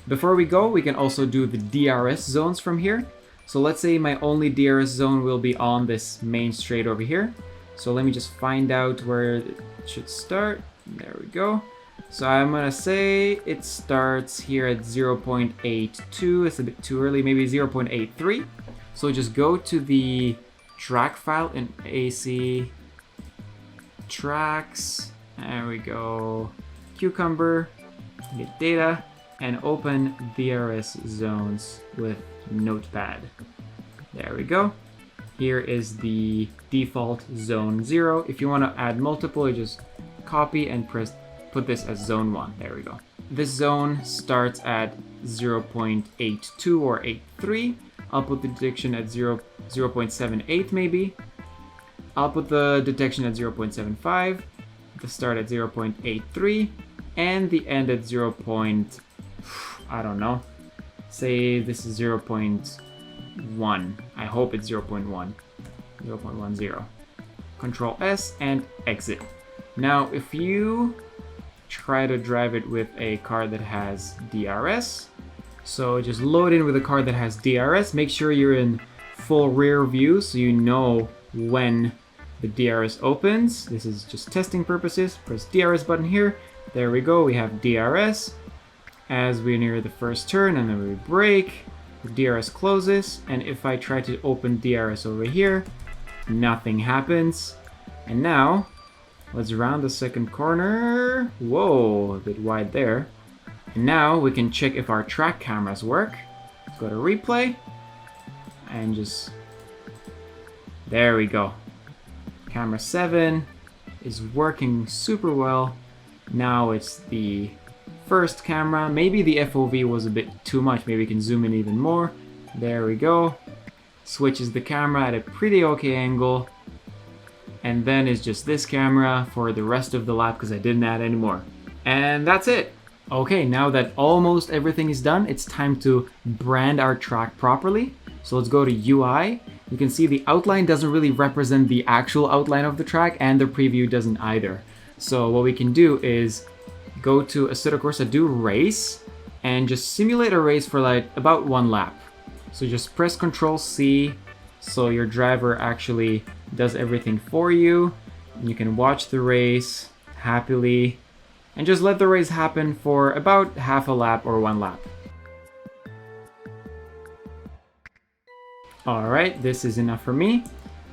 Before we go, we can also do the DRS zones from here. So let's say my only DRS zone will be on this main straight over here. So let me just find out where it should start. There we go. So I'm gonna say it starts here at 0.82. It's a bit too early, maybe 0.83. So just go to the track file in AC tracks. There we go. Cucumber, get data, and open DRS zones with Notepad. There we go. Here is the default zone 0. If you want to add multiple, you just copy and put this as zone 1. There we go. This zone starts at 0.82 or 83. I'll put the detection at 0.78 maybe. I'll put the detection at 0.75, the start at 0.83, and the end at 0. I don't know. Say this is 0.1. I hope it's 0.1. 0.10. Control S and exit. Now, if you try to drive it with a car that has DRS, so just load in with a car that has DRS. Make sure you're in full rear view so you know when the DRS opens. This is just testing purposes. Press DRS button here. There we go. We have DRS. As we near the first turn and then we brake, the DRS closes. And if I try to open DRS over here, nothing happens. And now, let's round the second corner. Whoa, a bit wide there. And now we can check if our track cameras work. Let's go to replay and just, there we go. Camera 7 is working super well. Now it's the first camera. Maybe the FOV was a bit too much. Maybe we can zoom in even more. There we go. Switches the camera at a pretty okay angle. And then it's just this camera for the rest of the lap because I didn't add any more. And that's it. Okay, now that almost everything is done, it's time to brand our track properly. So let's go to UI. You can see the outline doesn't really represent the actual outline of the track, and the preview doesn't either. So what we can do is go to Assetto Corsa, do race, and just simulate a race for like about 1 lap. So just press Ctrl C so your driver actually does everything for you. And you can watch the race happily and just let the race happen for about half a lap or 1 lap. Alright, this is enough for me.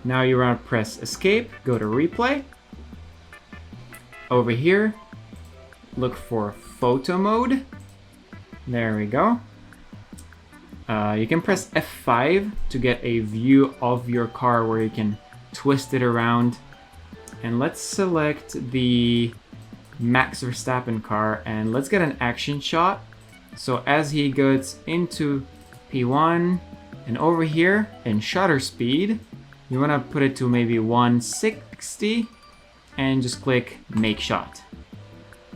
Now you want to press escape, go to replay. Over here, look for photo mode. There we go. You can press F5 to get a view of your car where you can twist it around. And let's select the Max Verstappen car and let's get an action shot. So as he goes into P1 and over here in shutter speed, you want to put it to maybe 160 and just click make shot.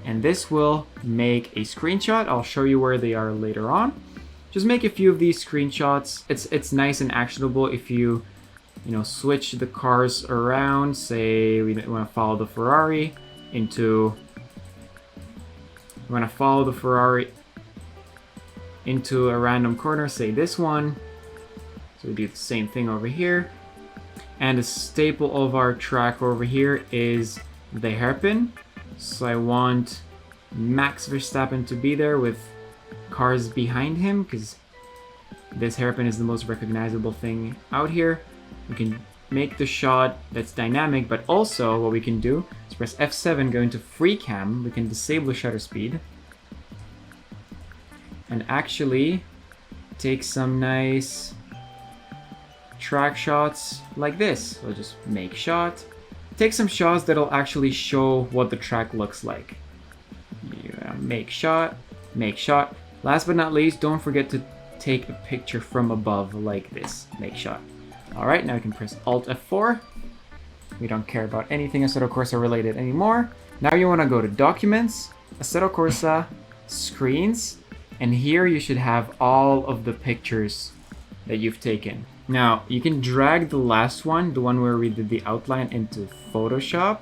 And this will make a screenshot. I'll show you where they are later on. Just make a few of these screenshots. It's nice and actionable if you switch the cars around. Say we want to follow the Ferrari into a random corner, say this one. So we do the same thing over here. And a staple of our track over here is the hairpin. So I want Max Verstappen to be there with cars behind him because this hairpin is the most recognizable thing out here. We can make the shot that's dynamic, but also what we can do is press F7, go into free cam. We can disable shutter speed and actually take some nice track shots like this. So just make shot. Take some shots that'll actually show what the track looks like. Make shot, make shot. Last but not least, don't forget to take a picture from above like this. Make shot. Alright, now we can press Alt F4. We don't care about anything Assetto Corsa related anymore. Now you want to go to Documents, Assetto Corsa, Screens, and here you should have all of the pictures that you've taken. Now, you can drag the last one, the one where we did the outline, into Photoshop.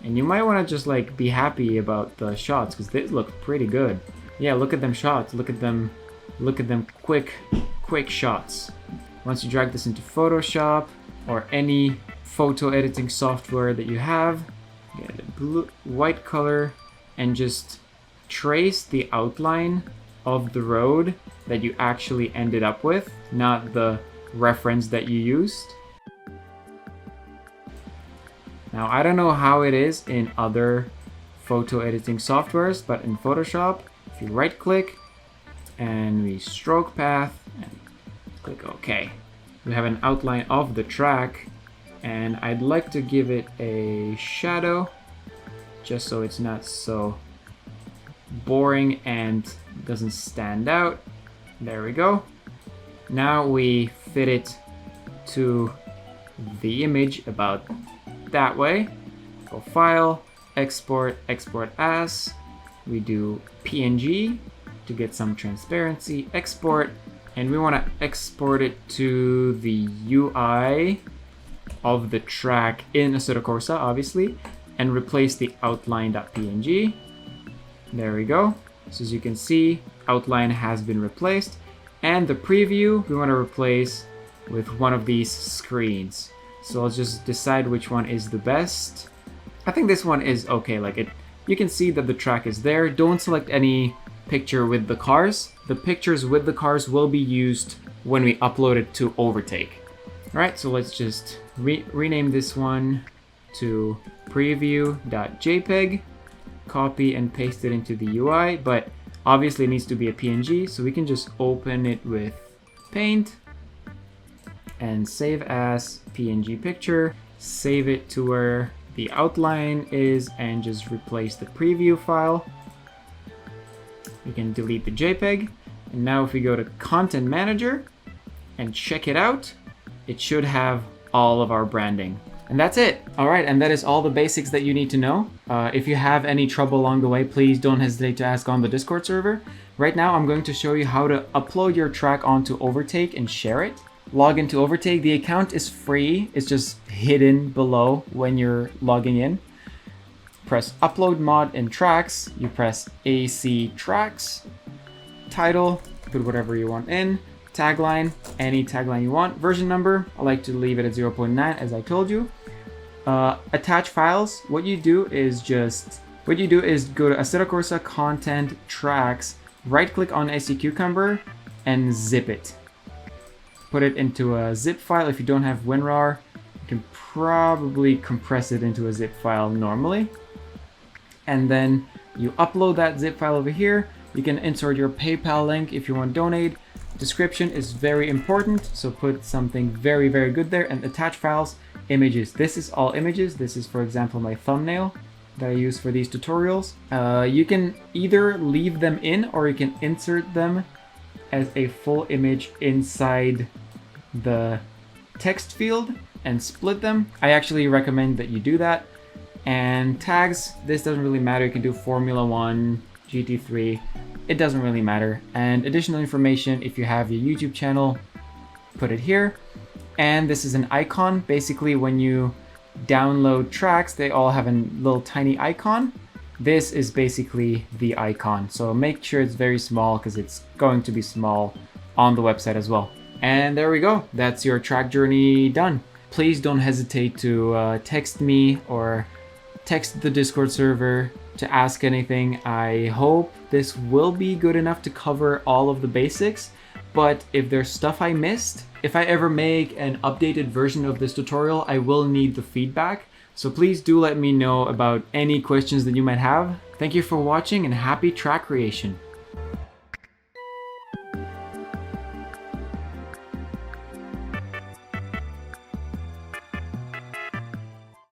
And you might want to just like be happy about the shots because they look pretty good. Yeah, look at them shots. Look at them quick shots. Once you drag this into Photoshop or any photo editing software that you have, get a white color and just trace the outline of the road that you actually ended up with, not the reference that you used. Now, I don't know how it is in other photo editing softwares, but in Photoshop, if you right click and we stroke path and click OK, we have an outline of the track, and I'd like to give it a shadow just so it's not so boring and doesn't stand out. There we go. Now we fit it to the image about that way. Go File, Export, Export As. We do PNG to get some transparency, export, and we want to export it to the UI of the track in Assetto Corsa, obviously, and replace the outline.png. There we go. So as you can see, outline has been replaced, and the preview we want to replace with one of these screens. So I'll just decide which one is the best. I think this one is okay. Like you can see that the track is there. Don't select any picture with the cars. The pictures with the cars will be used when we upload it to Overtake. All right, so let's just rename this one to preview.jpg. Copy and paste it into the UI, but obviously it needs to be a PNG, so we can just open it with Paint and save as PNG picture, save it to where the outline is, and just replace the preview file. We can delete the JPEG, And now if we go to Content Manager and check it out, it should have all of our branding. And that's it. All right, and that is all the basics that you need to know. If you have any trouble along the way, please don't hesitate to ask on the Discord server. Right now, I'm going to show you how to upload your track onto Overtake and share it. Log into Overtake. The account is free. It's just hidden below when you're logging in. Press Upload Mod in Tracks. You press AC Tracks. Title, put whatever you want in. Tagline, any tagline you want. Version number, I like to leave it at 0.9 as I told you. Attach files. What you do is go to Assetto Corsa Content Tracks, right click on AC Cucumber and zip it. Put it into a zip file. If you don't have WinRAR, you can probably compress it into a zip file normally. And then you upload that zip file over here. You can insert your PayPal link if you want to donate. Description is very important, so put something very, very good there. And attach files, images. This is all images. This is, for example, my thumbnail that I use for these tutorials. You can either leave them in or you can insert them as a full image inside the text field and split them. I actually recommend that you do that. And tags, this doesn't really matter. You can do Formula 1, GT3. It doesn't really matter. And additional information, if you have your YouTube channel, put it here. And this is an icon. Basically, when you download tracks, they all have a little tiny icon. This is basically the icon. So make sure it's very small because it's going to be small on the website as well. And there we go. That's your track journey done. Please don't hesitate to text me or text the Discord server to ask anything. I hope this will be good enough to cover all of the basics, but if there's stuff I missed, if I ever make an updated version of this tutorial, I will need the feedback. So please do let me know about any questions that you might have. Thank you for watching and happy track creation.